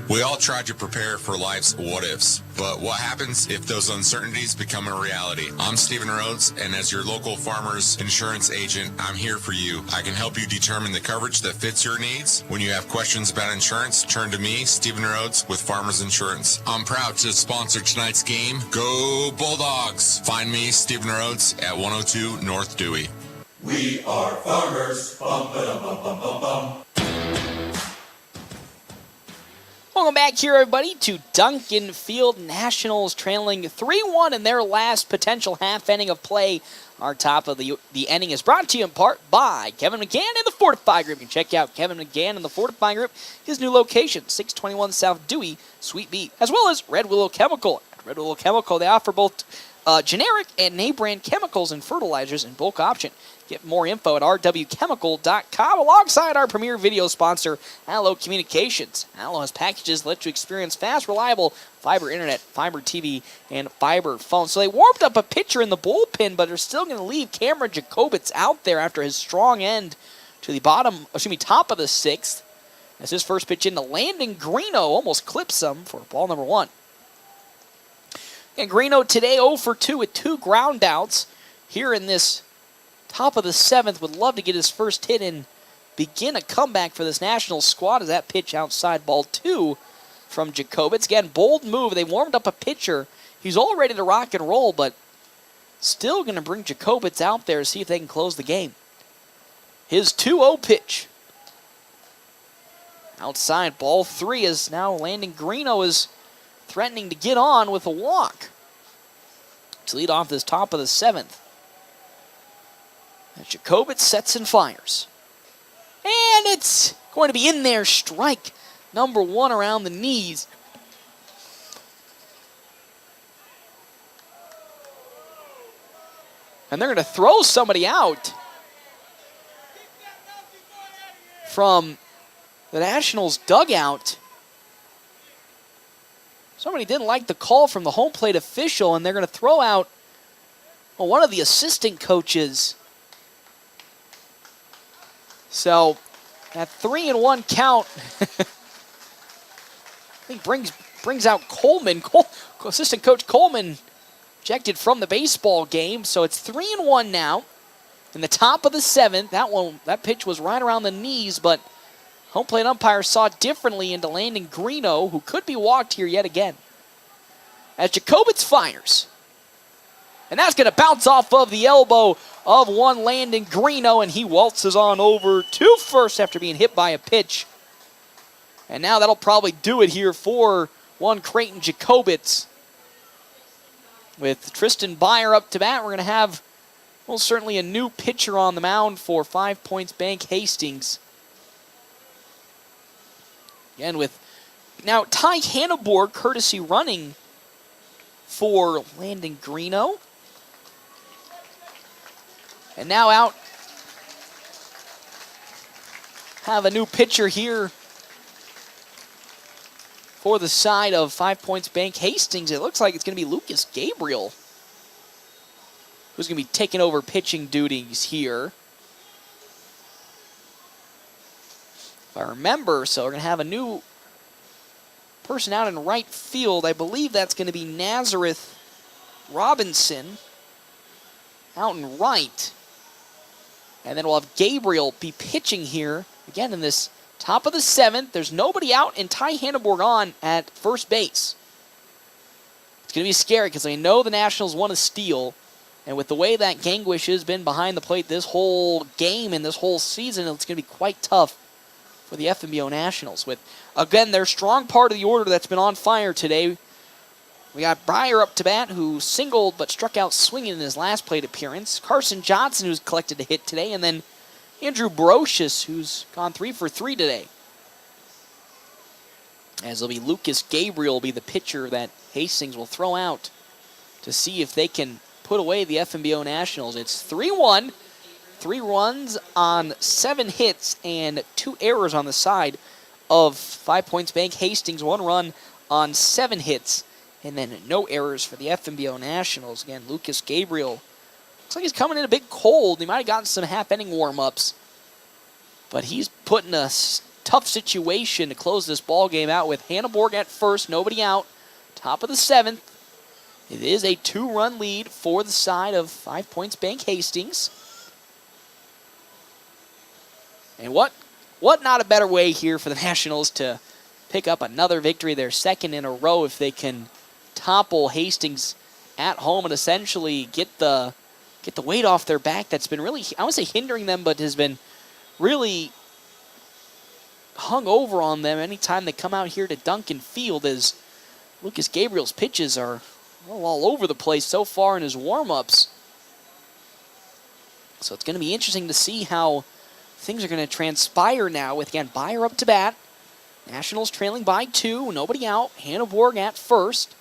We all try to prepare for life's what-ifs, but what happens if those uncertainties become a reality? I'm Stephen Rhodes, and as your local farmer's insurance agent, I'm here for you. I can help you determine the coverage that fits your needs. When you have questions about insurance, turn to me, Stephen Rhodes, with Farmers Insurance. I'm proud to sponsor tonight's game. Go Bulldogs! Find me, Stephen Rhodes, at 102 North Dewey. We are farmers. Bum, ba-dum, bum, bum, bum, bum. Welcome back here, everybody, to Duncan Field. Nationals trailing 3-1 in their last potential half inning of play. Our top of the inning is brought to you in part by Kevin McGann and the Fortify Group. You can check out Kevin McGann and the Fortify Group, his new location, 621 South Dewey, Suite B, as well as Red Willow Chemical. At Red Willow Chemical, they offer both generic and name brand chemicals and fertilizers in bulk option. Get more info at rwchemical.com alongside our premier video sponsor, Allo Communications. Allo has packages that let you experience fast, reliable fiber internet, fiber TV, and fiber phone. So they warmed up a pitcher in the bullpen, but they're still going to leave Cameron Jacobitz out there after his strong end to the top of the sixth. As his first pitch into Landon Greeno almost clips him for ball number 1. And Greeno today 0 for 2 with 2 ground outs here in this top of the 7th. Would love to get his first hit and begin a comeback for this Nationals squad as that pitch outside ball 2 from Jacobitz. Again, bold move. They warmed up a pitcher. He's all ready to rock and roll, but still going to bring Jacobitz out there to see if they can close the game. His 2-0 pitch. Outside ball 3 is now Landon Greeno is threatening to get on with a walk to lead off this top of the 7th. And Jacobitz sets and fires. And it's going to be in there. Strike number 1 around the knees. And they're going to throw somebody out from the Nationals dugout. Somebody didn't like the call from the home plate official, and they're going to throw out one of the assistant coaches. So that 3-1 count, I think brings out Coleman. Assistant coach Coleman ejected from the baseball game. So it's 3-1 now. In the top of the 7th, that pitch was right around the knees, but home plate umpire saw differently into Landon Greeno, who could be walked here yet again. As Jacobitz fires. And that's going to bounce off of the elbow of one Landon Greeno, and he waltzes on over to first after being hit by a pitch. And now that'll probably do it here for one Creighton Jacobitz. With Tristan Byer up to bat, we're going to have, well, certainly a new pitcher on the mound for 5 Points Bank Hastings. Again, with now Ty Hannibor courtesy running for Landon Greeno. And now out, have a new pitcher here for the side of 5 Points Bank Hastings. It looks like it's going to be Lucas Gabriel who's going to be taking over pitching duties here. If I remember, so we're going to have a new person out in right field. I believe that's going to be Nazareth Robinson out in right. And then we'll have Gabriel be pitching here, again, in this top of the 7th. There's nobody out, and Ty Hannibor on at first base. It's going to be scary because I know the Nationals want to steal. And with the way that Gangwish has been behind the plate this whole game and this whole season, it's going to be quite tough for the FNBO Nationals. With, again, their strong part of the order that's been on fire today. We got Breyer up to bat, who singled but struck out swinging in his last plate appearance. Carson Johnson, who's collected a hit today. And then Andrew Brocious, who's gone 3 for 3 today. As it'll be Lucas Gabriel will be the pitcher that Hastings will throw out to see if they can put away the FNBO Nationals. It's 3-1, 3 runs on 7 hits and 2 errors on the side of 5 Points Bank Hastings. 1 run on 7 hits and then no errors for the FNBO Nationals. Again, Lucas Gabriel looks like he's coming in a bit cold. He might have gotten some half-inning warm-ups, but he's put in a tough situation to close this ball game out with Hannah Borg at first, nobody out. Top of the 7th. It is a 2-run lead for the side of 5 Points Bank Hastings. And what not a better way here for the Nationals to pick up another victory, their second in a row, if they can topple Hastings at home and essentially get the weight off their back that's been really, I wouldn't say hindering them, but has been really hung over on them anytime they come out here to Duncan Field, as Lucas Gabriel's pitches are all over the place so far in his warm-ups. So it's going to be interesting to see how things are going to transpire now with, again, Byer up to bat. Nationals trailing by 2, nobody out. Hannah Borg at first.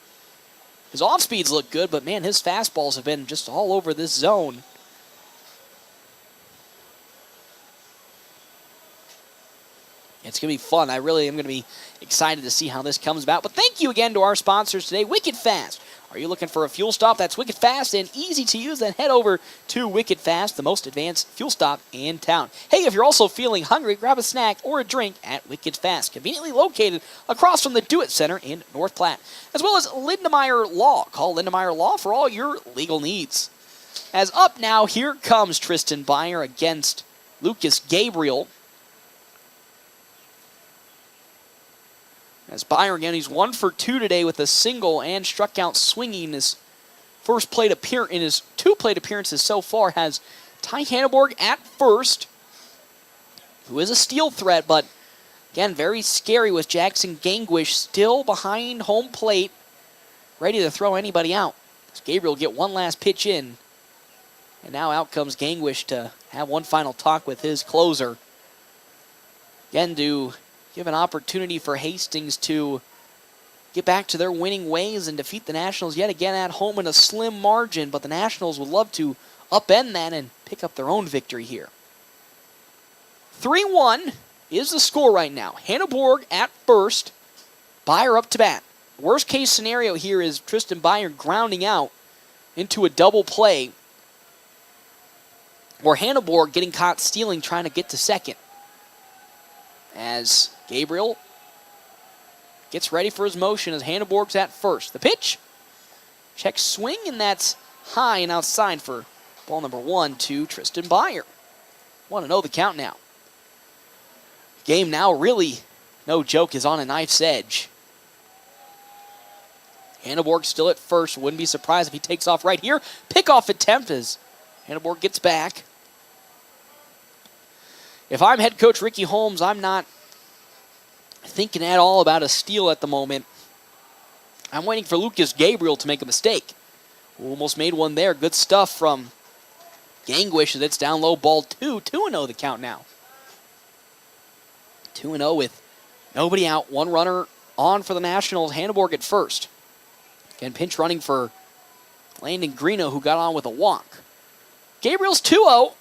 His off-speeds look good, but man, his fastballs have been just all over this zone. It's going to be fun. I really am going to be excited to see how this comes about. But thank you again to our sponsors today, Wicked Fast. Are you looking for a fuel stop that's Wicked Fast and easy to use? Then head over to Wicked Fast, the most advanced fuel stop in town. Hey, if you're also feeling hungry, grab a snack or a drink at Wicked Fast, conveniently located across from the Do It Center in North Platte, as well as Lindemeyer Law. Call Lindemeyer Law for all your legal needs. As up now, here comes Tristan Byer against Lucas Gabriel. As Byer again, he's 1 for 2 today with a single and struck out swinging. His first plate appearance in his 2 plate appearances so far has Ty Hanneborg at first, who is a steal threat, but again, very scary with Jackson Gangwish still behind home plate, ready to throw anybody out. As Gabriel will get one last pitch in, and now out comes Gangwish to have one final talk with his closer. Again, to give an opportunity for Hastings to get back to their winning ways and defeat the Nationals yet again at home in a slim margin, but the Nationals would love to upend that and pick up their own victory here. 3-1 is the score right now. Hannah Borg at first, Byer up to bat. Worst case scenario here is Tristan Byer grounding out into a double play, or Hannah Borg getting caught stealing trying to get to second. As Gabriel gets ready for his motion as Hannah Borg's at first. The pitch, check swing, and that's high and outside for ball number 1 to Tristan Byer. 1-0 the count now. Game now really, no joke, is on a knife's edge. Hannah Borg still at first. Wouldn't be surprised if he takes off right here. Pickoff attempt as Hannah Borg gets back. If I'm head coach Ricky Holmes, I'm not thinking at all about a steal at the moment. I'm waiting for Lucas Gabriel to make a mistake. Almost made one there. Good stuff from Gangwish as it's down low, ball 2. 2-0 the count now. 2-0 with nobody out. 1 runner on for the Nationals. Hannah Borg at first. Again, pinch running for Landon Greeno, who got on with a walk. Gabriel's 2-0.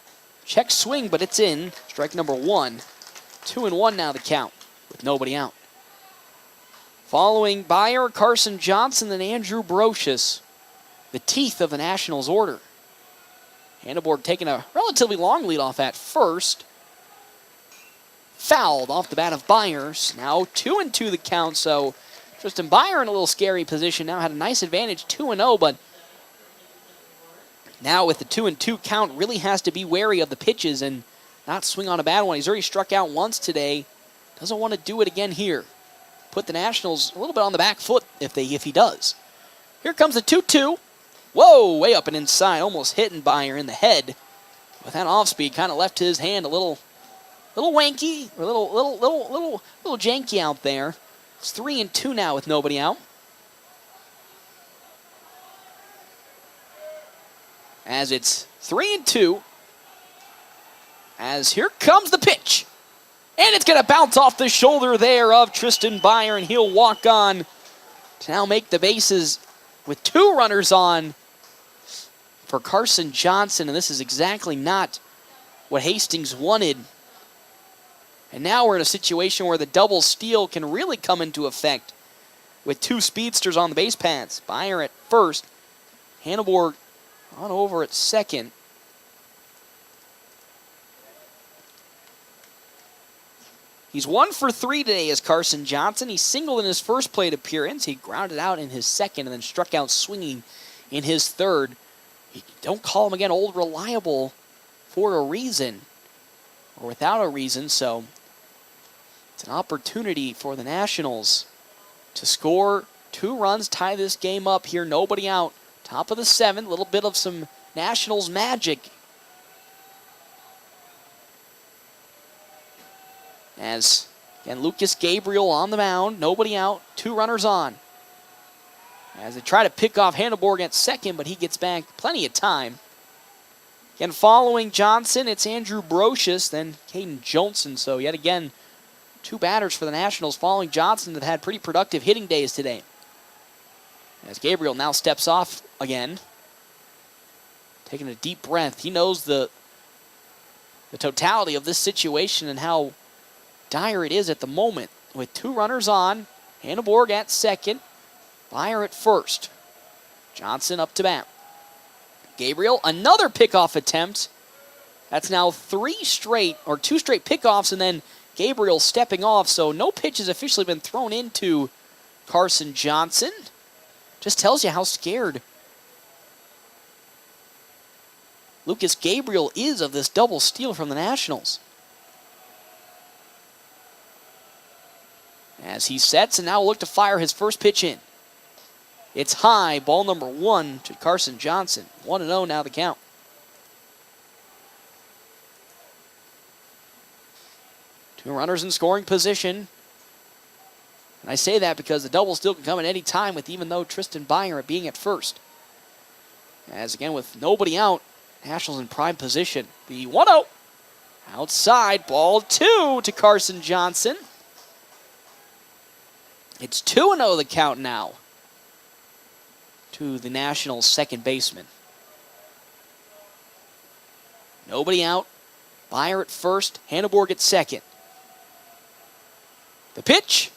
Check swing, but it's in. Strike number 1. 2-1 now the count with nobody out. Following Byer, Carson Johnson, and Andrew Brocious, the teeth of the Nationals order. Hannah Borg taking a relatively long lead off at first. Fouled off the bat of Byers. Now 2-2 the count, so Tristan Byer in a little scary position now. Had a nice advantage, 2-0, but now with the 2-2 count, really has to be wary of the pitches and not swing on a bad one. He's already struck out once today. Doesn't want to do it again here. Put the Nationals a little bit on the back foot if he does. Here comes the 2-2. Whoa, way up and inside, almost hitting Byer in the head. With that off speed, kind of left his hand a little wanky, or a little janky out there. It's 3-2 now with nobody out. As it's 3-2. As here comes the pitch. And it's going to bounce off the shoulder there of Tristan Byer, and he'll walk on to now make the bases with 2 runners on for Carson Johnson, and this is exactly not what Hastings wanted. And now we're in a situation where the double steal can really come into effect with 2 speedsters on the base paths. Byer at first, Hanneborg on over at second. He's 1 for 3 today as Carson Johnson. He singled in his first plate appearance. He grounded out in his second and then struck out swinging in his third. Don't call him again old reliable for a reason or without a reason, so it's an opportunity for the Nationals to score 2 runs, tie this game up here, nobody out. Top of the 7th, a little bit of some Nationals magic. As, again, Lucas Gabriel on the mound, nobody out, 2 runners on. As they try to pick off Hanneborg at second, but he gets back plenty of time. Again, following Johnson, it's Andrew Brocious, then Caden Johnson. So yet again, 2 batters for the Nationals following Johnson that had pretty productive hitting days today. As Gabriel now steps off again, taking a deep breath. He knows the totality of this situation and how dire it is at the moment. With 2 runners on, Hanneborg at second, Byer at first. Johnson up to bat. Gabriel, another pickoff attempt. That's now 2 straight pickoffs, and then Gabriel stepping off, so no pitch has officially been thrown into Carson Johnson. Just tells you how scared Lucas Gabriel is of this double steal from the Nationals. As he sets and now will look to fire his first pitch in. It's high, ball number 1 to Carson Johnson. 1-0 now the count. Two runners in scoring position. And I say that because the double still can come at any time with even though Tristan Byer being at first. As again with nobody out, Nationals in prime position. The 1-0. Outside, ball 2 to Carson Johnson. It's 2-0 the count now to the Nationals' second baseman. Nobody out. Byer at first. Hanneborg at second. The pitch.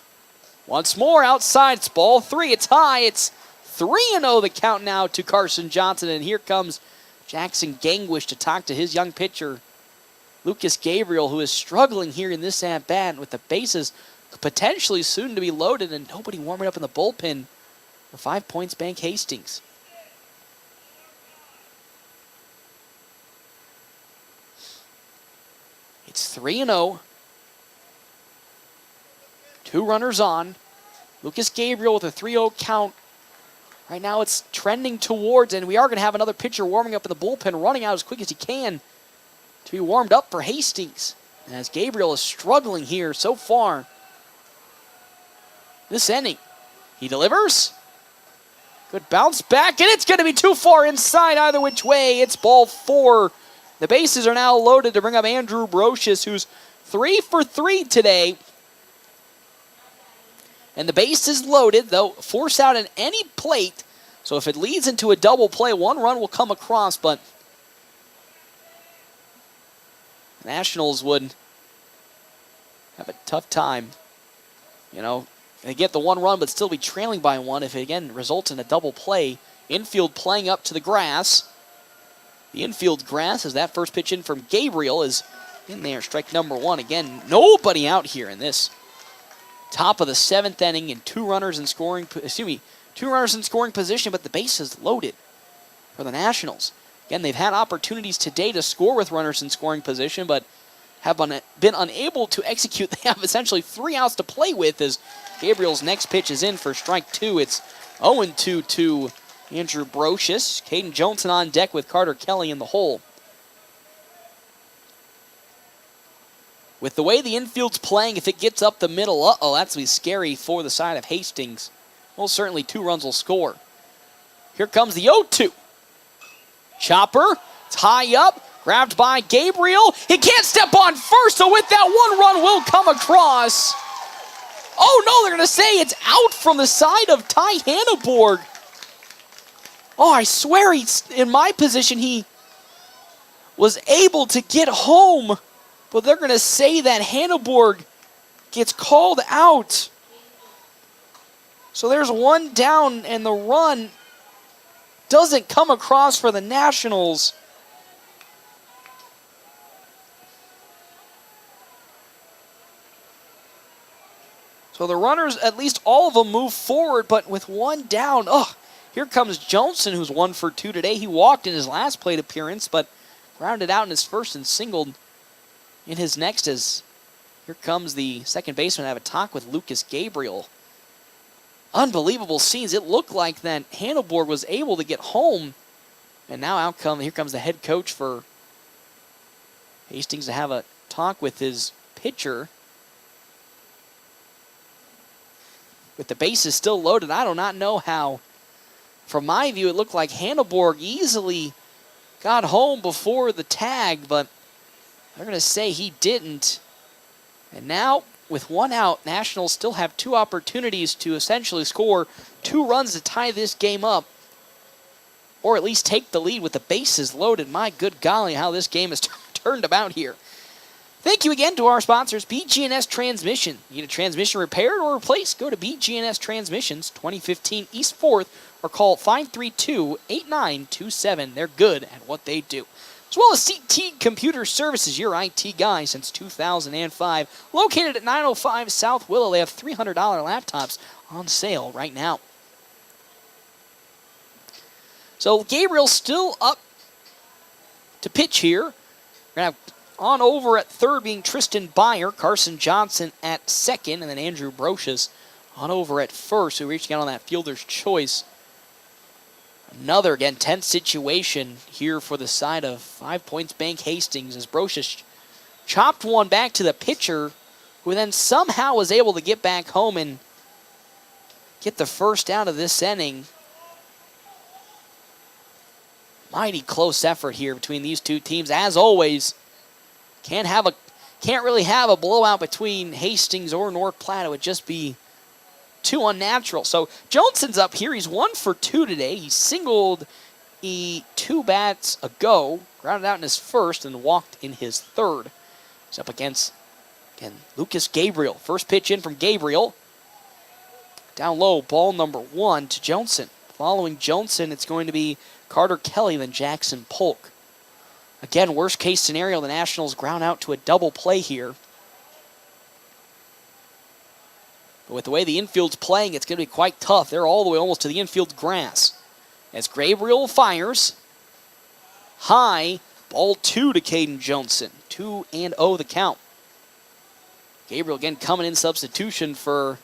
Once more outside. It's ball 3. It's high. It's 3-0 the count now to Carson Johnson. And here comes Jackson Gangwish to talk to his young pitcher, Lucas Gabriel, who is struggling here in this at-bat with the bases potentially soon to be loaded and nobody warming up in the bullpen for 5 Points Bank Hastings. It's 3-0. 2 runners on. Lucas Gabriel with a 3-0 count. Right now it's trending towards, and we are going to have another pitcher warming up in the bullpen, running out as quick as he can to be warmed up for Hastings. And as Gabriel is struggling here so far this inning. He delivers. Good bounce back, and it's going to be too far inside either which way. It's ball 4. The bases are now loaded to bring up Andrew Brocious, who's 3 for 3 today. And the base is loaded, though force out at any plate. So if it leads into a double play, 1 run will come across, but the Nationals would have a tough time. You know, they get the 1 run, but still be trailing by 1 if it, again, results in a double play. Infield playing up to the grass. The infield grass, as that first pitch in from Gabriel is in there. Strike number 1. Again, nobody out here in this top of the 7th inning, and 2 runners in scoring. 2 runners in scoring position, but the base is loaded for the Nationals. Again, they've had opportunities today to score with runners in scoring position, but have been unable to execute. They have essentially 3 outs to play with as Gabriel's next pitch is in for strike 2. It's 0-2 to Andrew Brocious. Caden Johnson on deck with Carter Kelly in the hole. With the way the infield's playing, if it gets up the middle, that's going to be scary for the side of Hastings. Well, certainly 2 runs will score. Here comes the 0-2. Chopper, it's high up, Grabbed by Gabriel. He can't step on first, so with that one run will come across. Oh no, they're going to say it's out from the side of Ty Hanneborg. Oh, I swear in my position he was able to get home, but they're going to say that Hanneborg gets called out. So there's one down, and the run doesn't come across for the Nationals. So the runners, at least all of them, move forward, but with one down, here comes Johnson, who's 1 for 2 today. He walked in his last plate appearance, but grounded out in his first and singled in his next as here comes the second baseman to have a talk with Lucas Gabriel. Unbelievable scenes. It looked like that Hanneborg was able to get home, and now here comes the head coach for Hastings to have a talk with his pitcher. With the bases still loaded, I do not know how. From my view, it looked like Hanneborg easily got home before the tag, but they're going to say he didn't. And now, with one out, Nationals still have 2 opportunities to essentially score 2 runs to tie this game up, or at least take the lead with the bases loaded. My good golly, how this game has turned about here. Thank you again to our sponsors, BG&S Transmission. Need a transmission repaired or replaced? Go to BG&S Transmissions, 2015 East 4th, or call 532-8927. They're good at what they do. As well as CT Computer Services, your IT guy since 2005. Located at 905 South Willow, they have $300 laptops on sale right now. So Gabriel still up to pitch here. We're going to have on over at third being Tristan Byer, Carson Johnson at second, and then Andrew Brocious on over at first, who reached out on that fielder's choice. Another, again, tense situation here for the side of 5 Points Bank Hastings as Brocious chopped one back to the pitcher, who then somehow was able to get back home and get the first out of this inning. Mighty close effort here between these two teams. As always, can't really have a blowout between Hastings or North Platte. It would just be too unnatural. So Johnson's up here. He's 1 for 2 today. He singled 2 bats ago, grounded out in his first, and walked in his third. He's up against, again, Lucas Gabriel. First pitch in from Gabriel. Down low, ball number 1 to Johnson. Following Johnson, it's going to be Carter Kelly, then Jackson Polk. Again, worst case scenario, the Nationals ground out to a double play here. But with the way the infield's playing, it's going to be quite tough. They're all the way almost to the infield grass. As Gabriel fires. High, ball 2 to Caden Johnson. 2-0 the count. Gabriel again coming in substitution for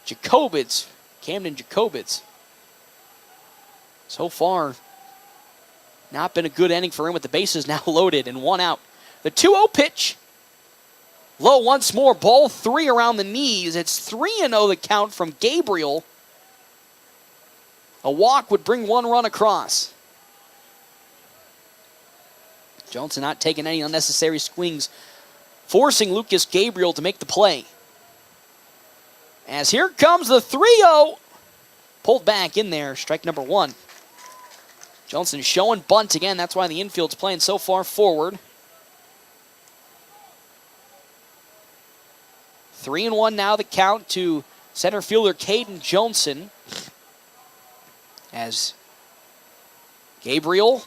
Jacobitz, Camden Jacobitz. So far, not been a good inning for him with the bases now loaded and 1 out. The 2-0 pitch. Low once more, ball 3 around the knees. It's 3-0 the count from Gabriel. A walk would bring 1 run across. Johnson not taking any unnecessary swings, forcing Lucas Gabriel to make the play. As here comes the 3-0. Pulled back in there, strike number 1. Johnson showing bunt again. That's why the infield's playing so far forward. 3-1 now the count to center fielder Caden Johnson. As Gabriel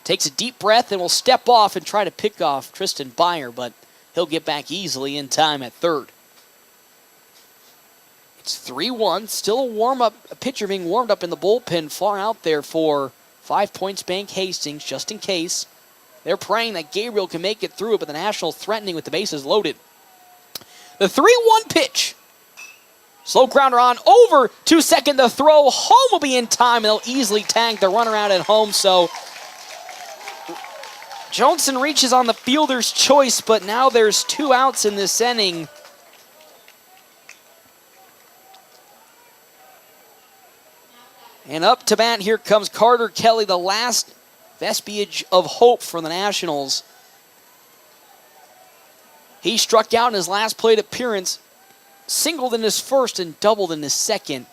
takes a deep breath and will step off and try to pick off Tristan Byer, but he'll get back easily in time at third. It's 3-1. Still a warm-up, a pitcher being warmed up in the bullpen far out there for 5 Points Bank Hastings, just in case. They're praying that Gabriel can make it through, but the Nationals threatening with the bases loaded. The 3-1 pitch. Slow grounder on over to second. The throw home will be in time. They'll easily tag the runner out at home. So Johnson reaches on the fielder's choice, but now there's 2 outs in this inning. And up to bat, here comes Carter Kelly, the last vestige of hope for the Nationals. He struck out in his last plate appearance, singled in his first and doubled in his second.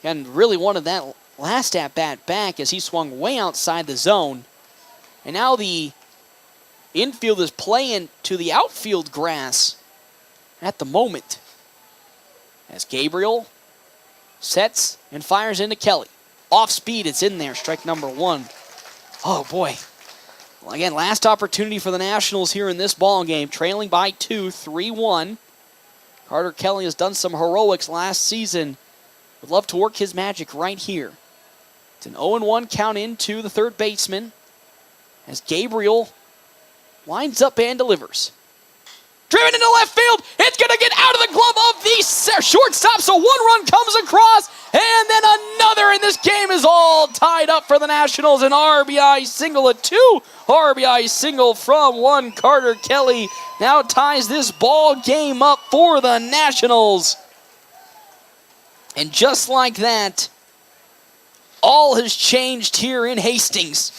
And really wanted that last at-bat back as he swung way outside the zone. And now the infield is playing to the outfield grass at the moment. As Gabriel sets and fires into Kelly. Off speed, it's in there, strike number one. Oh boy. Well, again, last opportunity for the Nationals here in this ball game, trailing by 2, 3-1. Carter Kelly has done some heroics last season. Would love to work his magic right here. It's an 0-1 count into the third baseman as Gabriel winds up and delivers. Driven into left field. It's going to get out of the glove of the shortstop, so one run comes across, and then another, and this game is all tied up for the Nationals. An RBI single, a 2 RBI single from one Carter Kelly now ties this ball game up for the Nationals. And just like that, all has changed here in Hastings.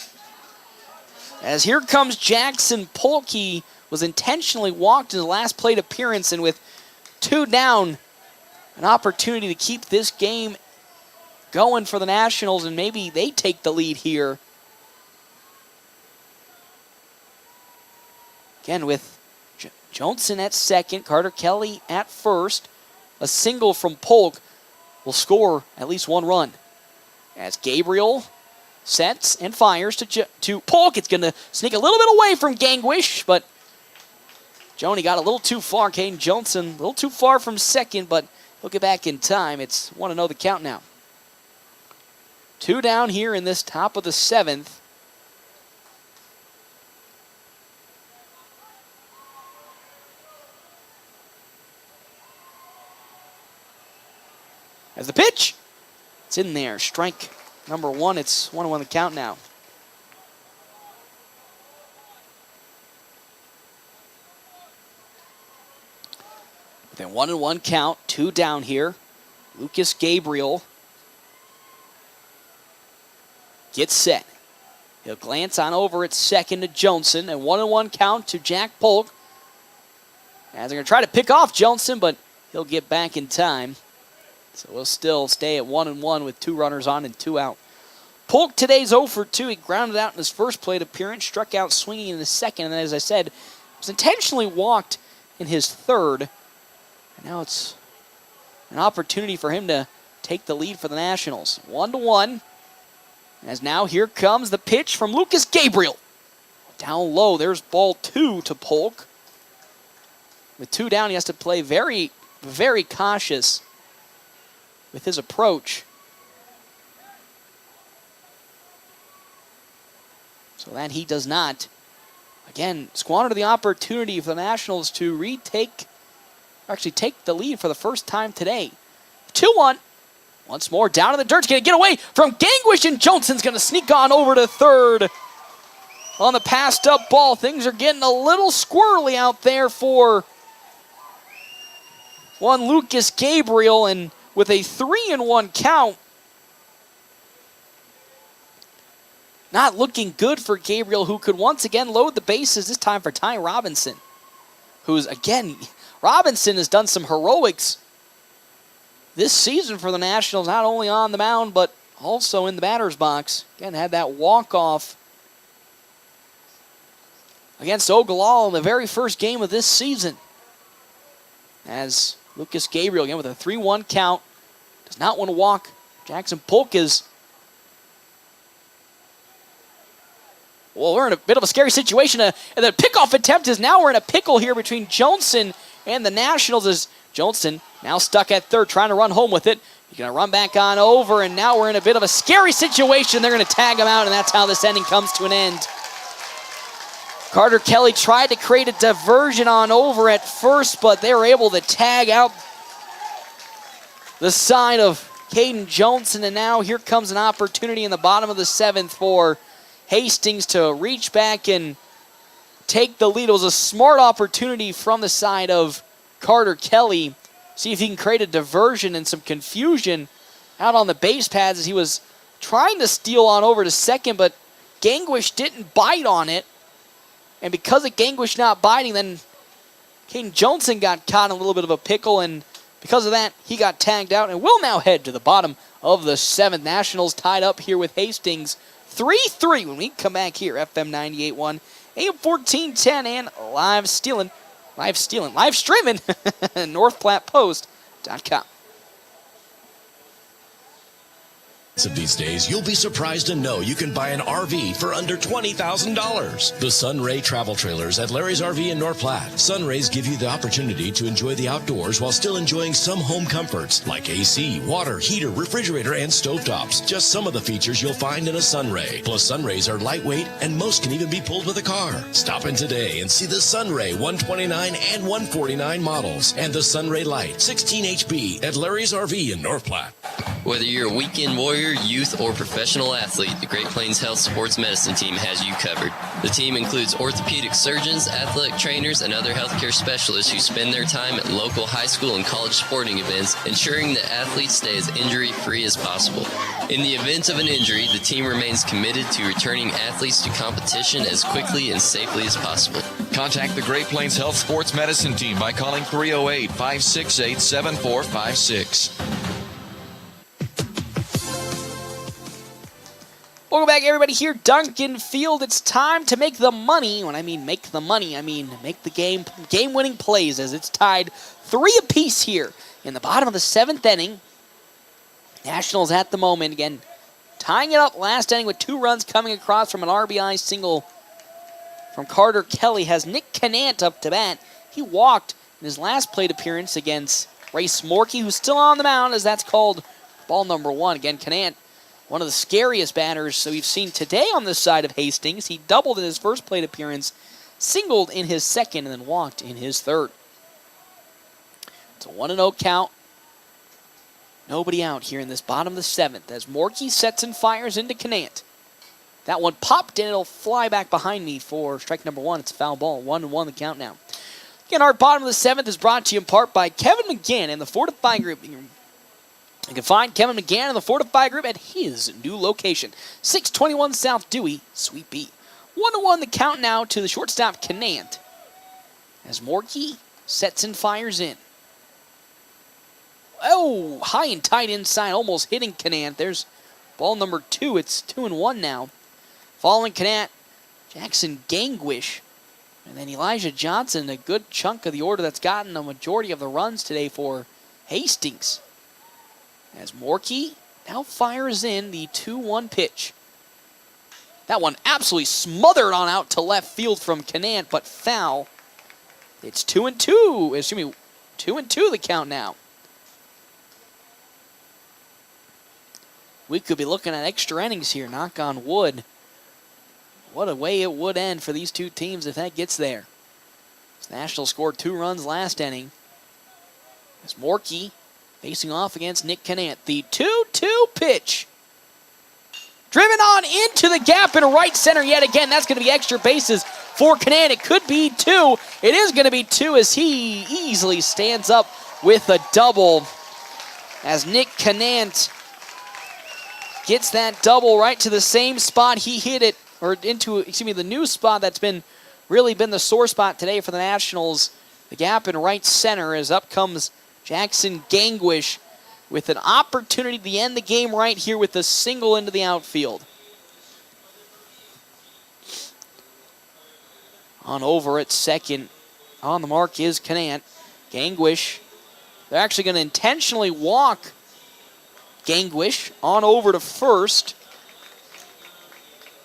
As here comes Jackson Polk. He was intentionally walked in the last plate appearance, and with 2 down, an opportunity to keep this game going for the Nationals, and maybe they take the lead here. Again, with Johnson at second, Carter Kelly at first, a single from Polk will score at least one run. As Gabriel sets and fires to Polk, it's going to sneak a little bit away from Gangwish, but Joni got a little too far. Caden Johnson a little too far from second, but he'll get back in time. It's 1-0 the count now. 2 down here in this top of the 7th. As the pitch, it's in there. Strike number 1. It's 1-1 the count now. With a 1-1 count, 2 down here. Lucas Gabriel gets set. He'll glance on over at second to Johnson. A 1-1 count to Jack Polk. As they're going to try to pick off Johnson, but he'll get back in time. So we'll still stay at 1-1 with 2 runners on and 2 out. Polk today's 0 for 2. He grounded out in his first plate appearance, struck out swinging in the second, and then, as I said, was intentionally walked in his third. And now it's an opportunity for him to take the lead for the Nationals. 1-1. As now here comes the pitch from Lucas Gabriel. Down low, there's ball 2 to Polk. With 2 down, he has to play very, very cautious with his approach. So that he does not, again, squander the opportunity for the Nationals to take the lead for the first time today. 2-1. Once more down in the dirt. He's going to get away from Gangwish, and Johnson's going to sneak on over to third. On the passed up ball, things are getting a little squirrely out there for one Lucas Gabriel, and with a 3-1 count, not looking good for Gabriel, who could once again load the bases, this time for Ty Robinson, who's, again, Robinson has done some heroics this season for the Nationals, not only on the mound, but also in the batter's box. Again, had that walk-off against Ogallala in the very first game of this season. As Lucas Gabriel, again, with a 3-1 count, does not want to walk. Jackson Polk is, well, we're in a bit of a scary situation. And the pickoff attempt is now we're in a pickle here between Johnson and the Nationals, as Johnson now stuck at third, trying to run home with it. He's going to run back on over, and now we're in a bit of a scary situation. They're going to tag him out, and that's how this inning comes to an end. Carter Kelly tried to create a diversion on over at first, but they were able to tag out the side of Caden Johnson, and now here comes an opportunity in the bottom of the 7th for Hastings to reach back and take the lead. It was a smart opportunity from the side of Carter Kelly. See if he can create a diversion and some confusion out on the base pads as he was trying to steal on over to second, but Gangwish didn't bite on it. And because of Gangwish not biting, then Caden Johnson got caught in a little bit of a pickle, and because of that, he got tagged out and will now head to the bottom of the 7th. Nationals tied up here with Hastings 3-3 when we come back here. FM 98.1, AM 1410, and live streaming, NorthPlattePost.com. Of these days, you'll be surprised to know you can buy an RV for under $20,000. The Sunray Travel Trailers at Larry's RV in North Platte. Sunrays give you the opportunity to enjoy the outdoors while still enjoying some home comforts like AC, water, heater, refrigerator, and stovetops. Just some of the features you'll find in a Sunray. Plus, Sunrays are lightweight and most can even be pulled with a car. Stop in today and see the Sunray 129 and 149 models and the Sunray Light 16 HB at Larry's RV in North Platte. Whether you're a weekend warrior, youth, or professional athlete, the Great Plains Health Sports Medicine Team has you covered. The team includes orthopedic surgeons, athletic trainers, and other healthcare specialists who spend their time at local high school and college sporting events, ensuring that athletes stay as injury-free as possible. In the event of an injury, the team remains committed to returning athletes to competition as quickly and safely as possible. Contact the Great Plains Health Sports Medicine Team by calling 308-568-7456. Welcome back, everybody, here Duncan Field. It's time to make the money. When I mean make the money, I mean make the game-winning plays, as it's tied 3 apiece here in the bottom of the 7th inning. Nationals at the moment, again, tying it up last inning with 2 runs coming across from an RBI single from Carter Kelly. Has Nick Canant up to bat. He walked in his last plate appearance against Ray Smorky, who's still on the mound, as that's called ball number 1. Again, Canant, one of the scariest batters so we've seen today on this side of Hastings. He doubled in his first plate appearance, singled in his second, and then walked in his third. It's a 1-0 count. Nobody out here in this bottom of the 7th as Morkey sets and fires into Canant. That one popped, and it'll fly back behind me for strike number 1. It's a foul ball. 1-1 the count now. Again, our bottom of the 7th is brought to you in part by Kevin McGann and the Fortify Group. You can find Kevin McGann and the Fortify Group at his new location, 621 South Dewey, Suite B. 1-1 the count now to the shortstop, Canant, as Morkey sets and fires in. Oh, high and tight inside, almost hitting Canant. There's ball number 2. It's 2-1 now. Following Canant, Jackson Gangwish, and then Elijah Johnson, a good chunk of the order that's gotten a majority of the runs today for Hastings. As Morkey now fires in the 2-1 pitch. That one absolutely smothered on out to left field from Canant, but foul. It's 2-2. Excuse me, 2-2 the count now. We could be looking at extra innings here, knock on wood. What a way it would end for these two teams if that gets there. The Nationals scored 2 runs last inning. As Morkey facing off against Nick Canant. The 2-2 pitch. Driven on into the gap in right center yet again. That's going to be extra bases for Canant. It could be 2. It is going to be 2 as he easily stands up with a double. As Nick Canant gets that double right to the same spot he hit it, or into, the new spot that's really been the sore spot today for the Nationals. The gap in right center, as up comes Jackson Gangwish with an opportunity to end the game right here with a single into the outfield. On over at second. On the mark is Canant. Gangwish. They're actually going to intentionally walk Gangwish on over to first.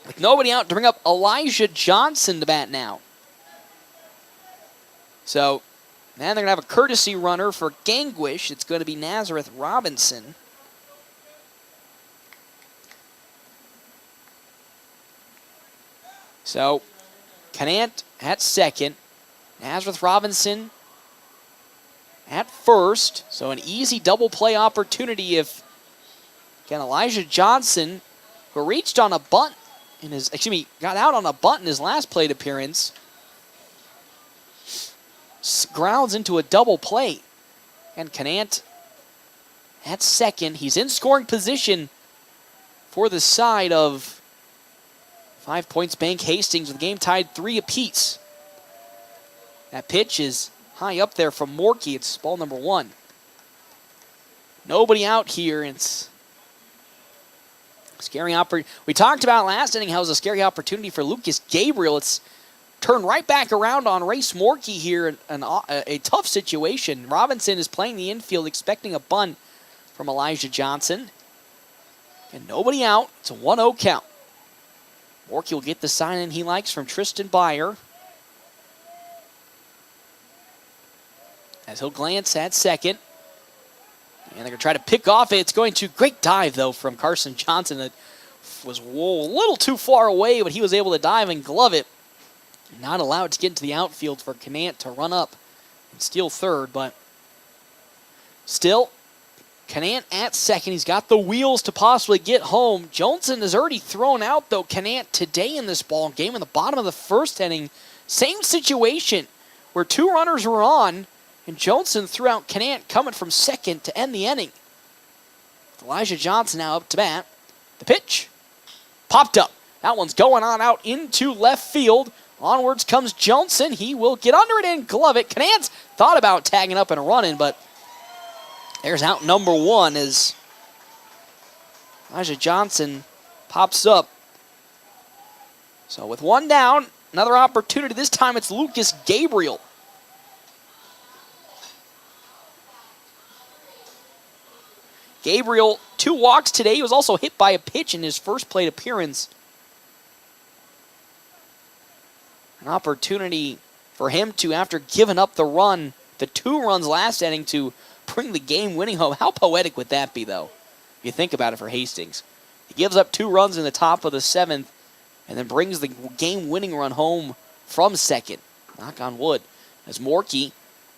With nobody out to bring up Elijah Johnson to bat now. So, now they're going to have a courtesy runner for Gangwish. It's going to be Nazareth Robinson. So, Canant at second. Nazareth Robinson at first. So an easy double play opportunity if, again, Elijah Johnson, who reached on a bunt in his, got out on a bunt in his last plate appearance, grounds into a double play. And Canant at second. He's in scoring position for the side of 5 points bank Hastings with the game tied 3 apiece. That pitch is high up there from Morkey. It's ball number 1. Nobody out here. It's a scary opportunity. We talked about last inning how it was a scary opportunity for Lucas Gabriel. It's turned right back around on Race Morkey here in a tough situation. Robinson is playing the infield expecting a bunt from Elijah Johnson. And nobody out. It's a 1-0 count. Morkey will get the sign in he likes from Tristan Byer. As he'll glance at second. And they're going to try to pick off it. It's going to, great dive though from Carson Johnson. That was a little too far away, but he was able to dive and glove it. Not allowed to get into the outfield for Canant to run up and steal third, but still, Canant at second. He's got the wheels to possibly get home. Johnson has already thrown out, though, Canant today in this ball game in the bottom of the first inning. Same situation where 2 runners were on, and Johnson threw out Canant coming from second to end the inning. Elijah Johnson now up to bat. The pitch popped up. That one's going on out into left field. Onwards comes Johnson. He will get under it and glove it. Canant thought about tagging up and running, but there's out number 1 as Elijah Johnson pops up. So with 1 down, another opportunity. This time it's Lucas Gabriel. Gabriel, 2 walks today. He was also hit by a pitch in his first plate appearance. An opportunity for him to, after giving up the run, the 2 runs last inning, to bring the game-winning home. How poetic would that be, though, if you think about it for Hastings? He gives up 2 runs in the top of the 7th and then brings the game-winning run home from second. Knock on wood. As Morkey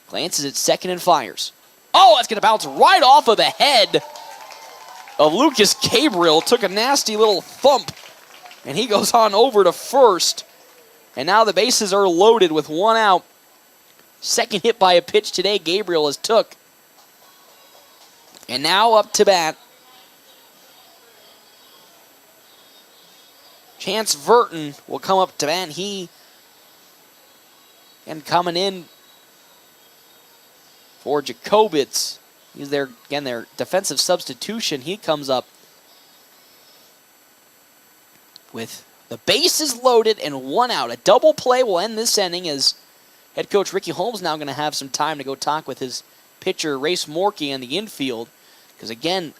glances at second and fires. Oh, that's going to bounce right off of the head of Lucas Gabriel. Took a nasty little thump, and he goes on over to first. And now the bases are loaded with 1 out. Second hit by a pitch today Gabriel has took. And now up to bat, Chance Verton will come up to bat. He, and coming in for Jacobitz, he's their defensive substitution. He comes up with the bases loaded and 1 out. A double play will end this inning as head coach Ricky Holmes now going to have some time to go talk with his pitcher Race Morkey in the infield. Because again,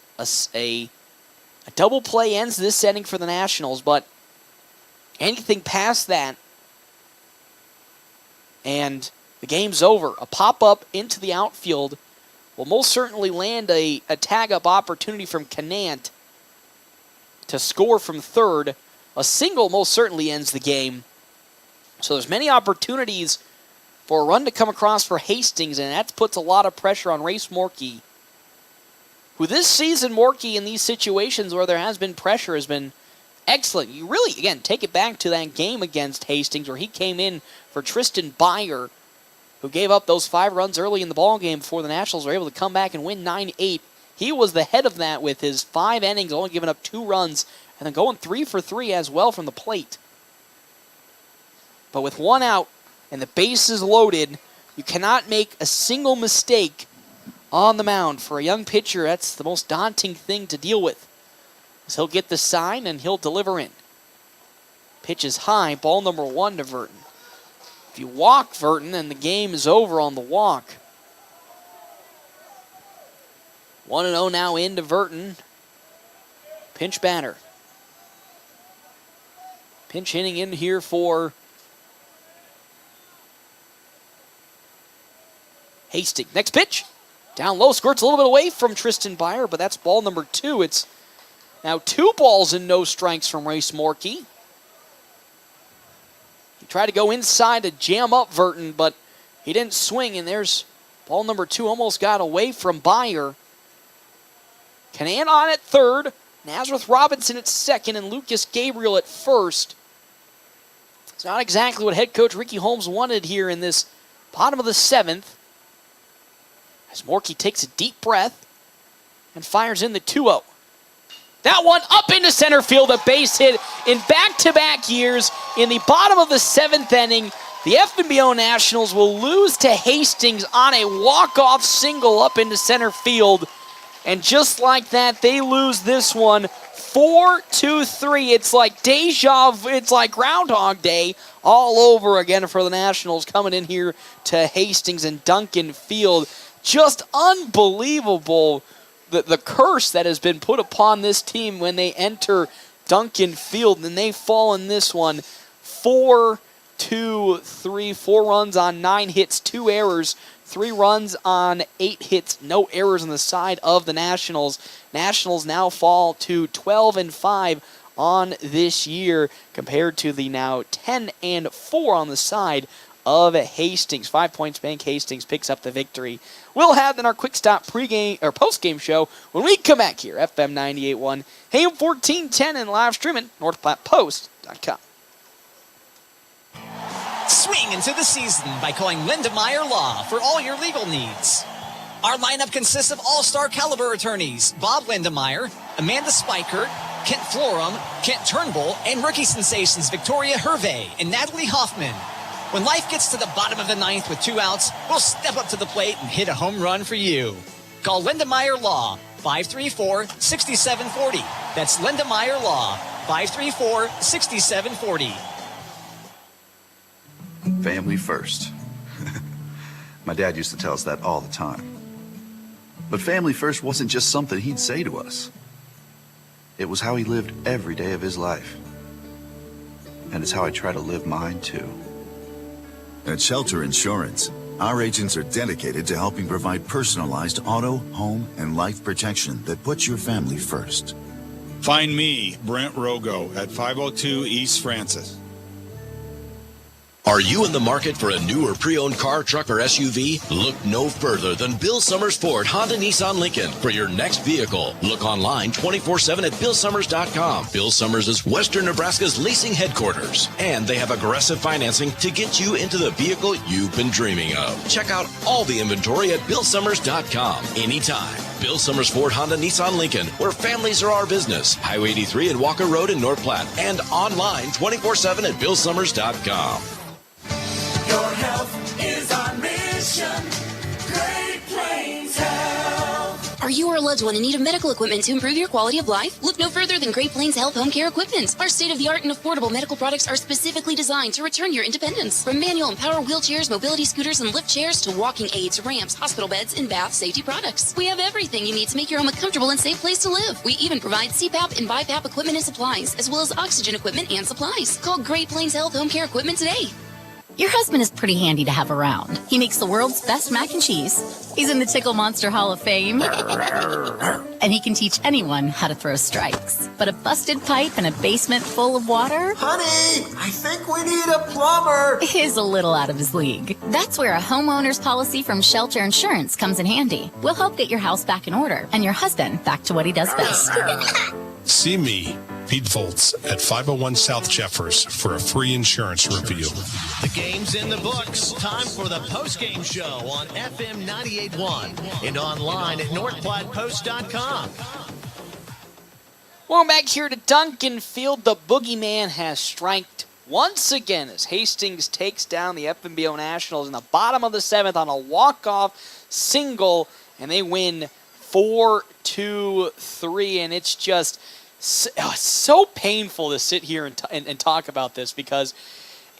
a double play ends this inning for the Nationals, but anything past that and the game's over. A pop-up into the outfield will most certainly land a tag-up opportunity from Canant to score from third. A single most certainly ends the game. So there's many opportunities for a run to come across for Hastings, and that puts a lot of pressure on Race Morkey, who this season, Morkey, in these situations where there has been pressure, has been excellent. You really, again, take it back to that game against Hastings where he came in for Tristan Byer, who gave up those 5 runs early in the ballgame before the Nationals were able to come back and win 9-8. He was the head of that with his 5 innings, only giving up 2 runs, and then going 3 for 3 as well from the plate. But with 1 out and the bases loaded, you cannot make a single mistake on the mound. For a young pitcher, that's the most daunting thing to deal with. So he'll get the sign and he'll deliver in. Pitch is high, ball number 1 to Verton. If you walk Verton, then the game is over on the walk. 1-0 now into Verton. Pinch batter. Pinch hitting in here for Hastings. Next pitch. Down low, squirts a little bit away from Tristan Byer, but that's ball number 2. It's now 2 balls and no strikes from Race Morkey. He tried to go inside to jam up Verton, but he didn't swing, and there's ball number 2. Almost got away from Byer. Canant on at third, Nazareth Robinson at second, and Lucas Gabriel at first. It's not exactly what head coach Ricky Holmes wanted here in this bottom of the 7th. As Morkey takes a deep breath and fires in the 2-0. That one up into center field, a base hit in back-to-back years. In the bottom of the 7th inning, the FNBO Nationals will lose to Hastings on a walk-off single up into center field. And just like that, they lose this one 4-3. It's like deja vu. It's like Groundhog Day all over again for the Nationals coming in here to Hastings and Duncan Field. Just unbelievable the curse that has been put upon this team when they enter Duncan Field. And they fall in this one 4-3. 4 runs on 9 hits, 2 errors. 3 runs on 8 hits, no errors on the side of the Nationals. Nationals now fall to 12-5 on this year compared to the now 10-4 on the side of Hastings. 5 Points Bank Hastings picks up the victory. We'll have then our quick stop pregame or postgame show when we come back here. FM 98.1, AM 1410, and live streaming NorthPlattePost.com. Swing into the season by calling Linda Meyer Law for all your legal needs. Our lineup consists of all-star caliber attorneys Bob Lindemeyer, Amanda Spiker, Kent Florum, Kent Turnbull, and rookie sensations Victoria Hervey and Natalie Hoffman. When life gets to the bottom of the 9th with 2 outs, we'll step up to the plate and hit a home run for you. Call Linda Meyer Law, 534-6740. That's Linda Meyer Law, 534-6740. Family first. My dad used to tell us that all the time. But family first wasn't just something he'd say to us. It was how he lived every day of his life. And it's how I try to live mine too. At Shelter Insurance, our agents are dedicated to helping provide personalized auto, home, and life protection that puts your family first. Find me, Brent Rogo, at 502 East Francis. Are you in the market for a new or pre-owned car, truck, or SUV? Look no further than Bill Summers Ford, Honda, Nissan, Lincoln for your next vehicle. Look online 24/7 at BillSummers.com. Bill Summers is Western Nebraska's leasing headquarters, and they have aggressive financing to get you into the vehicle you've been dreaming of. Check out all the inventory at BillSummers.com anytime. Bill Summers Ford, Honda, Nissan, Lincoln, where families are our business. Highway 83 and Walker Road in North Platte, and online 24/7 at BillSummers.com. Your health is our mission. Great Plains Health. Are you or a loved one in need of medical equipment to improve your quality of life? Look no further than Great Plains Health Home Care Equipment. Our state-of-the-art and affordable medical products are specifically designed to return your independence. From manual and power wheelchairs, mobility scooters, and lift chairs to walking aids, ramps, hospital beds, and bath safety products. We have everything you need to make your home a comfortable and safe place to live. We even provide CPAP and BiPAP equipment and supplies, as well as oxygen equipment and supplies. Call Great Plains Health Home Care Equipment today. Your husband is pretty handy to have around. He makes the world's best mac and cheese. He's in the Tickle Monster Hall of Fame. And he can teach anyone how to throw strikes. But a busted pipe and a basement full of water? Honey, I think we need a plumber. Is a little out of his league. That's where a homeowner's policy from Shelter Insurance comes in handy. We'll help get your house back in order and your husband back to what he does best. See me, Pete Volz, at 501 South Jeffers for a free insurance review. The game's in the books. Time for the postgame show on FM 98.1 and online at NorthPlattePost.com. Welcome back here to Duncan Field. The Boogeyman has striked once again as Hastings takes down the FNBO Nationals in the bottom of the 7th on a walk-off single, and they win 4-2-3, and it's just so painful to sit here and talk about this because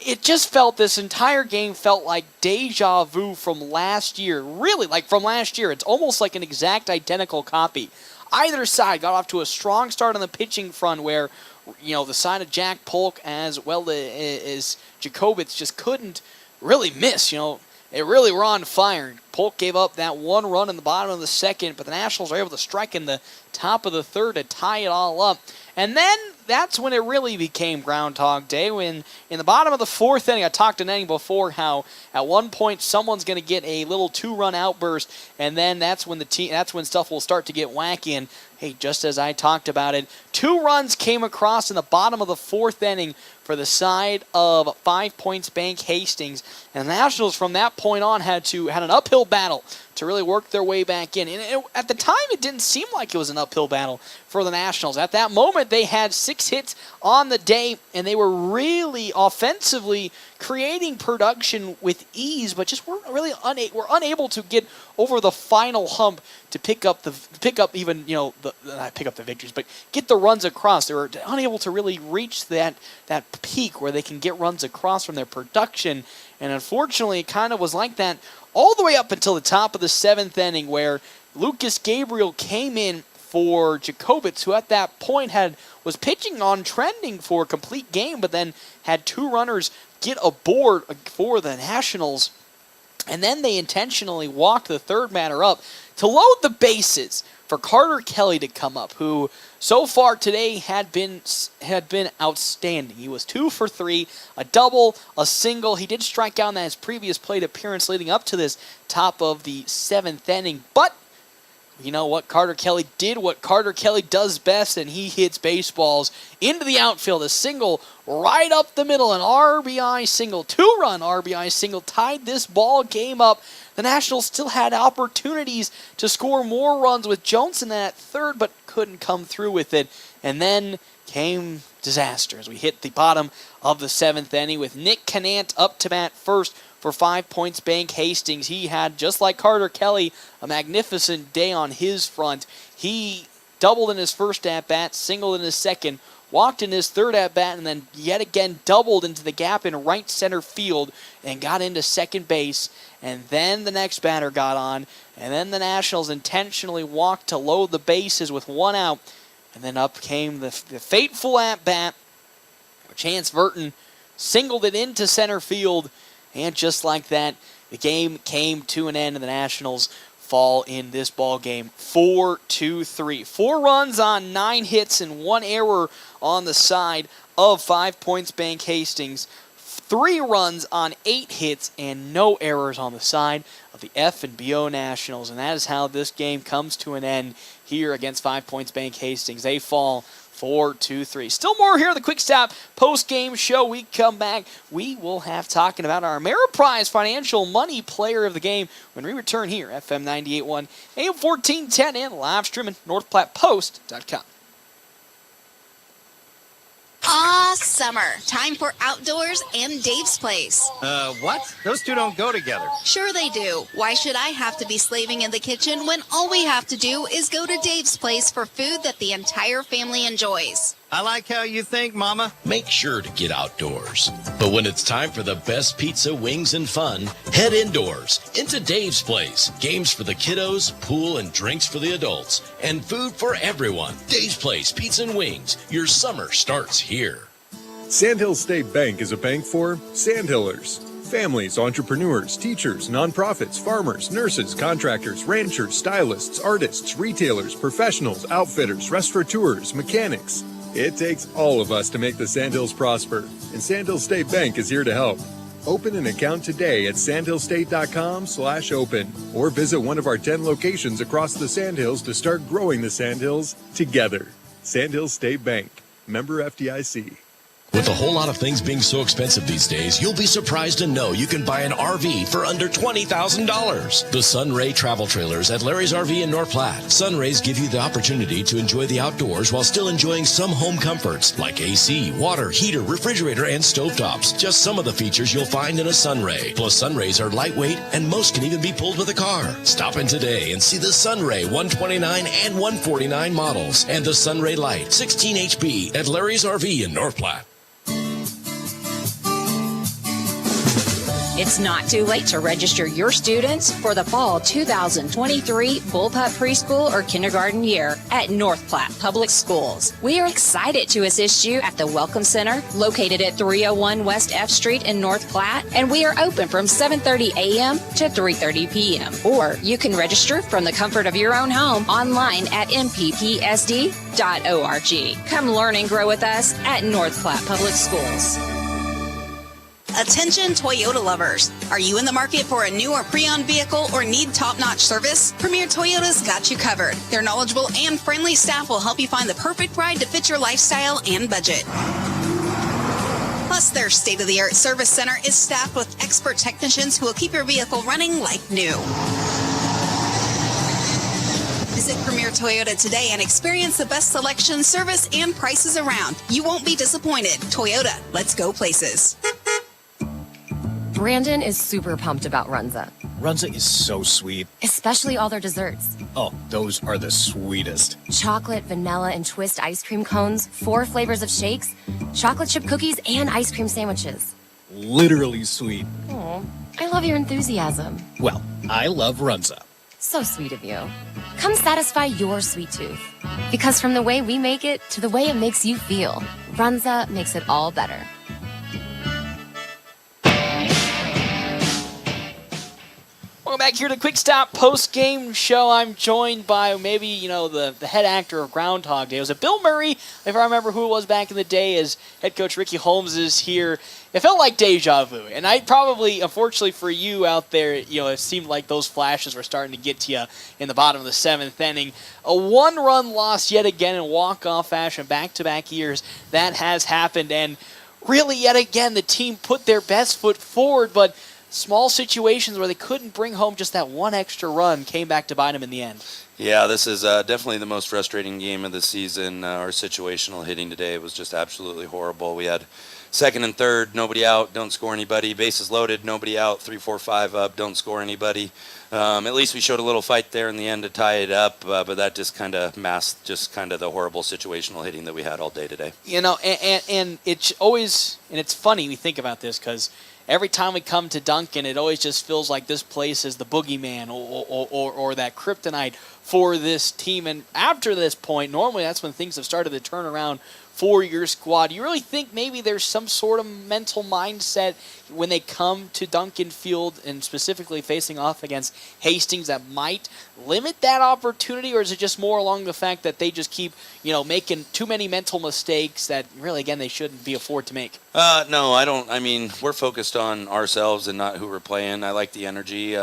it just felt, this entire game felt like deja vu from last year. Really, like from last year. It's almost like an exact identical copy. Either side got off to a strong start on the pitching front where, you know, the side of Jack Polk as well as Jacobitz just couldn't really miss, you know. They really were on fire. Polk gave up that 1 run in the bottom of the 2nd, but the Nationals were able to strike in the top of the 3rd to tie it all up. And then that's when it really became Groundhog Day, when in the bottom of the 4th inning, I talked to Nenning before how at one point someone's going to get a little 2-run outburst, and then that's when stuff will start to get wacky. And hey, just as I talked about it, 2 runs came across in the bottom of the 4th inning for the side of 5 Points Bank Hastings. And the Nationals from that point on had an uphill battle to really work their way back in. And at the time, it didn't seem like it was an uphill battle for the Nationals. At that moment, they had 6 hits on the day, and they were really offensively creating production with ease, but just were unable to get over the final hump to pick up the victories, but get the runs across. They were unable to really reach that peak where they can get runs across from their production, and unfortunately, it kind of was like that all the way up until the top of the 7th inning, where Lucas Gabriel came in for Jacobitz, who at that point was pitching on trending for a complete game, but then had 2 runners get aboard for the Nationals. And then they intentionally walked the third batter up to load the bases for Carter Kelly to come up, who so far today had been outstanding. He was 2 for 3, a double, a single. He did strike out in his previous plate appearance leading up to this top of the 7th inning, but you know what? Carter Kelly did what Carter Kelly does best, and he hits baseballs into the outfield. A single right up the middle, an RBI single, 2-run RBI single, tied this ball game up. The Nationals still had opportunities to score more runs with Johnson at third, but couldn't come through with it. And then came disaster as we hit the bottom of the 7th inning with Nick Canant up to bat first for 5 Points Bank Hastings. He had, just like Carter Kelly, a magnificent day on his front. He doubled in his first at-bat, singled in his second, walked in his third at-bat, and then yet again doubled into the gap in right center field and got into second base. And then the next batter got on, and then the Nationals intentionally walked to load the bases with 1 out. And then up came the fateful at-bat. Chance Verton singled it into center field, and just like that, the game came to an end, and the Nationals fall in this ball game 4-3. 4 runs on 9 hits and 1 error on the side of 5 Points Bank Hastings. 3 runs on 8 hits and no errors on the side of the FNBO Nationals. And that is how this game comes to an end here against 5 Points Bank Hastings. They fall 4-3. Still more here at the Quick Stop post-game show. We come back, we will have talking about our Ameriprise Financial Money Player of the Game when we return here, FM 98.1, AM 1410, and live streaming NorthPlattePost.com. Summer. Time for outdoors and Dave's Place. What? Those two don't go together. Sure they do. Why should I have to be slaving in the kitchen when all we have to do is go to Dave's Place for food that the entire family enjoys? I like how you think, Mama. Make sure to get outdoors. But when it's time for the best pizza, wings, and fun, head indoors into Dave's Place. Games for the kiddos, pool and drinks for the adults, and food for everyone. Dave's Place Pizza and Wings. Your summer starts here. Sandhill State Bank is a bank for Sandhillers. Families, entrepreneurs, teachers, nonprofits, farmers, nurses, contractors, ranchers, stylists, artists, retailers, professionals, outfitters, restaurateurs, mechanics. It takes all of us to make the Sandhills prosper, and Sandhill State Bank is here to help. Open an account today at sandhillstate.com/open or visit one of our 10 locations across the Sandhills to start growing the Sandhills together. Sandhill State Bank, member FDIC. With a whole lot of things being so expensive these days, you'll be surprised to know you can buy an RV for under $20,000. The Sunray Travel Trailers at Larry's RV in North Platte. Sunrays give you the opportunity to enjoy the outdoors while still enjoying some home comforts like AC, water, heater, refrigerator, and stovetops. Just some of the features you'll find in a Sunray. Plus, Sunrays are lightweight and most can even be pulled with a car. Stop in today and see the Sunray 129 and 149 models and the Sunray Light 16 HP at Larry's RV in North Platte. It's not too late to register your students for the fall 2023 Bullpup Preschool or Kindergarten year at North Platte Public Schools. We are excited to assist you at the Welcome Center located at 301 West F Street in North Platte, and we are open from 7:30 a.m. to 3:30 p.m. Or you can register from the comfort of your own home online at mppsd.org. Come learn and grow with us at North Platte Public Schools. Attention Toyota lovers. Are you in the market for a new or pre-owned vehicle or need top-notch service? Premier Toyota's got you covered. Their knowledgeable and friendly staff will help you find the perfect ride to fit your lifestyle and budget. Plus, their state-of-the-art service center is staffed with expert technicians who will keep your vehicle running like new. Visit Premier Toyota today and experience the best selection, service, and prices around. You won't be disappointed. Toyota, let's go places. Brandon is super pumped about Runza. Runza is so sweet. Especially all their desserts. Oh, those are the sweetest. Chocolate, vanilla, and twist ice cream cones, 4 flavors of shakes, chocolate chip cookies, and ice cream sandwiches. Literally sweet. Oh, I love your enthusiasm. Well, I love Runza. So sweet of you. Come satisfy your sweet tooth. Because from the way we make it to the way it makes you feel, Runza makes it all better. Welcome back here to Quick Stop post-game show. I'm joined by maybe, the head actor of Groundhog Day. Was it Bill Murray? If I remember who it was back in the day, as head coach Ricky Holmes is here. It felt like deja vu. And I probably, unfortunately for you out there, it seemed like those flashes were starting to get to you in the bottom of the 7th inning. A 1-run loss yet again in walk-off fashion, back-to-back years. That has happened. And really, yet again, the team put their best foot forward, but small situations where they couldn't bring home just that one extra run came back to bite them in the end. Yeah, this is definitely the most frustrating game of the season. Our situational hitting today was just absolutely horrible. We had 2nd and 3rd, nobody out, don't score anybody. Bases loaded, nobody out, 3, 4, 5 up, don't score anybody. At least we showed a little fight there in the end to tie it up, but that just kind of masked just kind of the horrible situational hitting that we had all day today. And it's always, and it's funny we think about this because every time we come to Duncan, it always just feels like this place is the boogeyman or that kryptonite for this team. And after this point, normally that's when things have started to turn around for your squad. You really think maybe there's some sort of mental mindset when they come to Duncan Field and specifically facing off against Hastings that might limit that opportunity, or is it just more along the fact that they just keep, making too many mental mistakes that really, again, they shouldn't be afforded to make? No, I don't. I mean, we're focused on ourselves and not who we're playing. I like the energy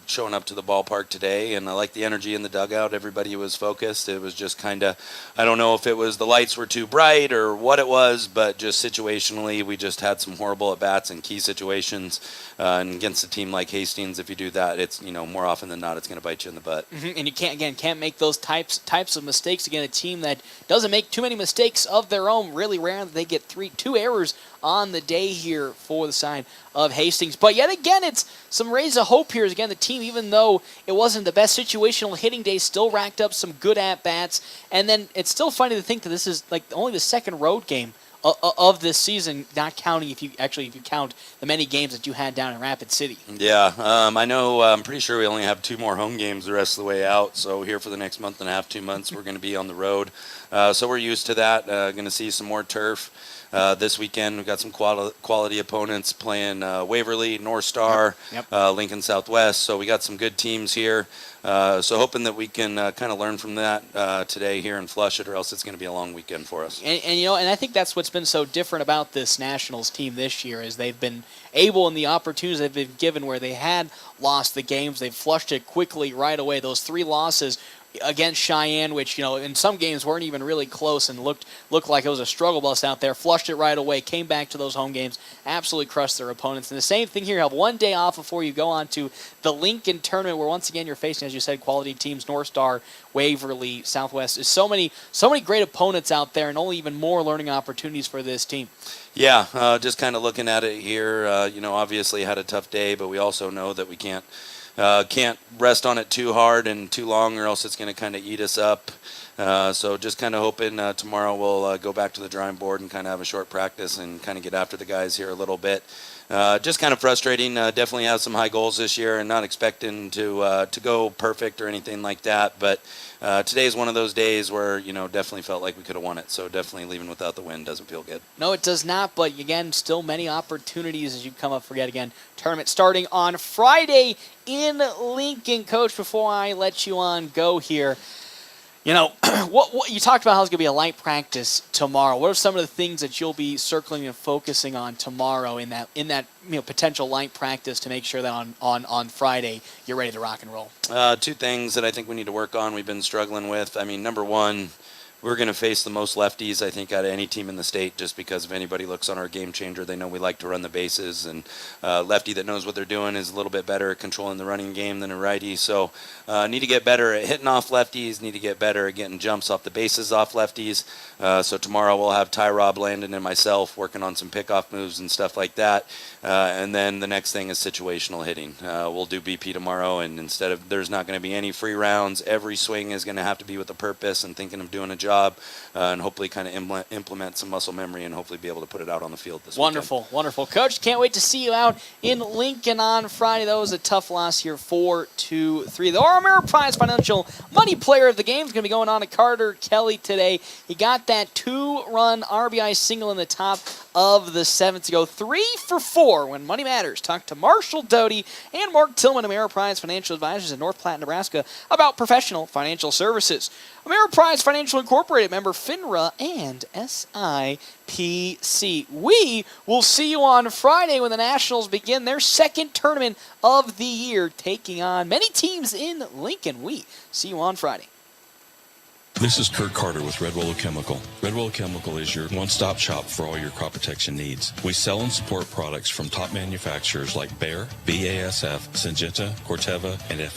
showing up to the ballpark today, and I like the energy in the dugout. Everybody was focused. It was just kind of, I don't know if it was the lights were too bright or what it was, but just situationally, we just had some horrible at-bats in key situations. And against a team like Hastings, if you do that, it's, more often than not, it's going to bite you in the butt. Mm-hmm. And you can't make those types of mistakes. Again, a team that doesn't make too many mistakes of their own. Really rare that they get 2 errors on the day here for the side of Hastings. But yet again, it's some rays of hope here. Again, the team, even though it wasn't the best situational hitting day, still racked up some good at-bats. And then it's still funny to think that this is like only the 2nd road game of this season, not counting if you count the many games that you had down in Rapid City. Yeah, I know. I'm pretty sure we only have 2 more home games the rest of the way out. So here for the next month and a half, 2 months, we're going to be on the road. So we're used to that. Going to see some more turf. This weekend, we've got some quality opponents playing Waverly, North Star, Lincoln Southwest. So we got some good teams here. So hoping that we can kind of learn from that today here and flush it, or else it's going to be a long weekend for us. And I think that's what's been so different about this Nationals team this year is they've been able, in the opportunities they've been given where they had lost the games, they've flushed it quickly right away. Those 3 losses against Cheyenne, which, in some games weren't even really close and looked like it was a struggle bus out there, flushed it right away, came back to those home games, absolutely crushed their opponents. And the same thing here, have one day off before you go on to the Lincoln tournament, where once again you're facing, as you said, quality teams, North Star, Waverly, Southwest. There's so many great opponents out there, and only even more learning opportunities for this team. Yeah, just kind of looking at it here, obviously had a tough day, but we also know that we can't rest on it too hard and too long, or else it's going to kind of eat us up. So just kind of hoping tomorrow we'll go back to the drawing board and kind of have a short practice and kind of get after the guys here a little bit. Just kind of frustrating. Definitely have some high goals this year, and not expecting to go perfect or anything like that. But today is one of those days where definitely felt like we could have won it. So definitely leaving without the win doesn't feel good. No, it does not. But again, still many opportunities as you come up for yet again. Tournament starting on Friday in Lincoln. Coach, before I let you on go here, what you talked about how it's going to be a light practice tomorrow. What are some of the things that you'll be circling and focusing on tomorrow in that potential light practice to make sure that on Friday you're ready to rock and roll? 2 things that I think we need to work on. We've been struggling with. I mean, number one, we're going to face the most lefties, I think, out of any team in the state, just because if anybody looks on our game changer, they know we like to run the bases, and lefty that knows what they're doing is a little bit better at controlling the running game than a righty. So need to get better at hitting off lefties, need to get better at getting jumps off the bases off lefties. So tomorrow we'll have Ty, Rob, Landon, and myself working on some pickoff moves and stuff like that. And then the next thing is situational hitting. We'll do BP tomorrow, and instead of, there's not going to be any free rounds. Every swing is going to have to be with a purpose and thinking of doing a job, and hopefully kind of implement some muscle memory and hopefully be able to put it out on the field this Wonderful, wonderful. Coach, can't wait to see you out in Lincoln on Friday. That was a tough loss here, 4-3. The Ameriprise Financial Money Player of the game is going to be going on to Carter Kelly today. He got that 2-run RBI single in the top of the seventh to go 3 for 4 when money matters. Talk to Marshall Doty and Mark Tillman, Ameriprise Financial Advisors in North Platte, Nebraska, about professional financial services. Ameriprise Financial Incorporated, member FINRA and SIPC. We will see you on Friday when the Nationals begin their second tournament of the year, taking on many teams in Lincoln. We see you on Friday. This is Kurt Carter with Red Willow Chemical. Red Willow Chemical is your one-stop shop for all your crop protection needs. We sell and support products from top manufacturers like Bayer, BASF, Syngenta, Corteva, and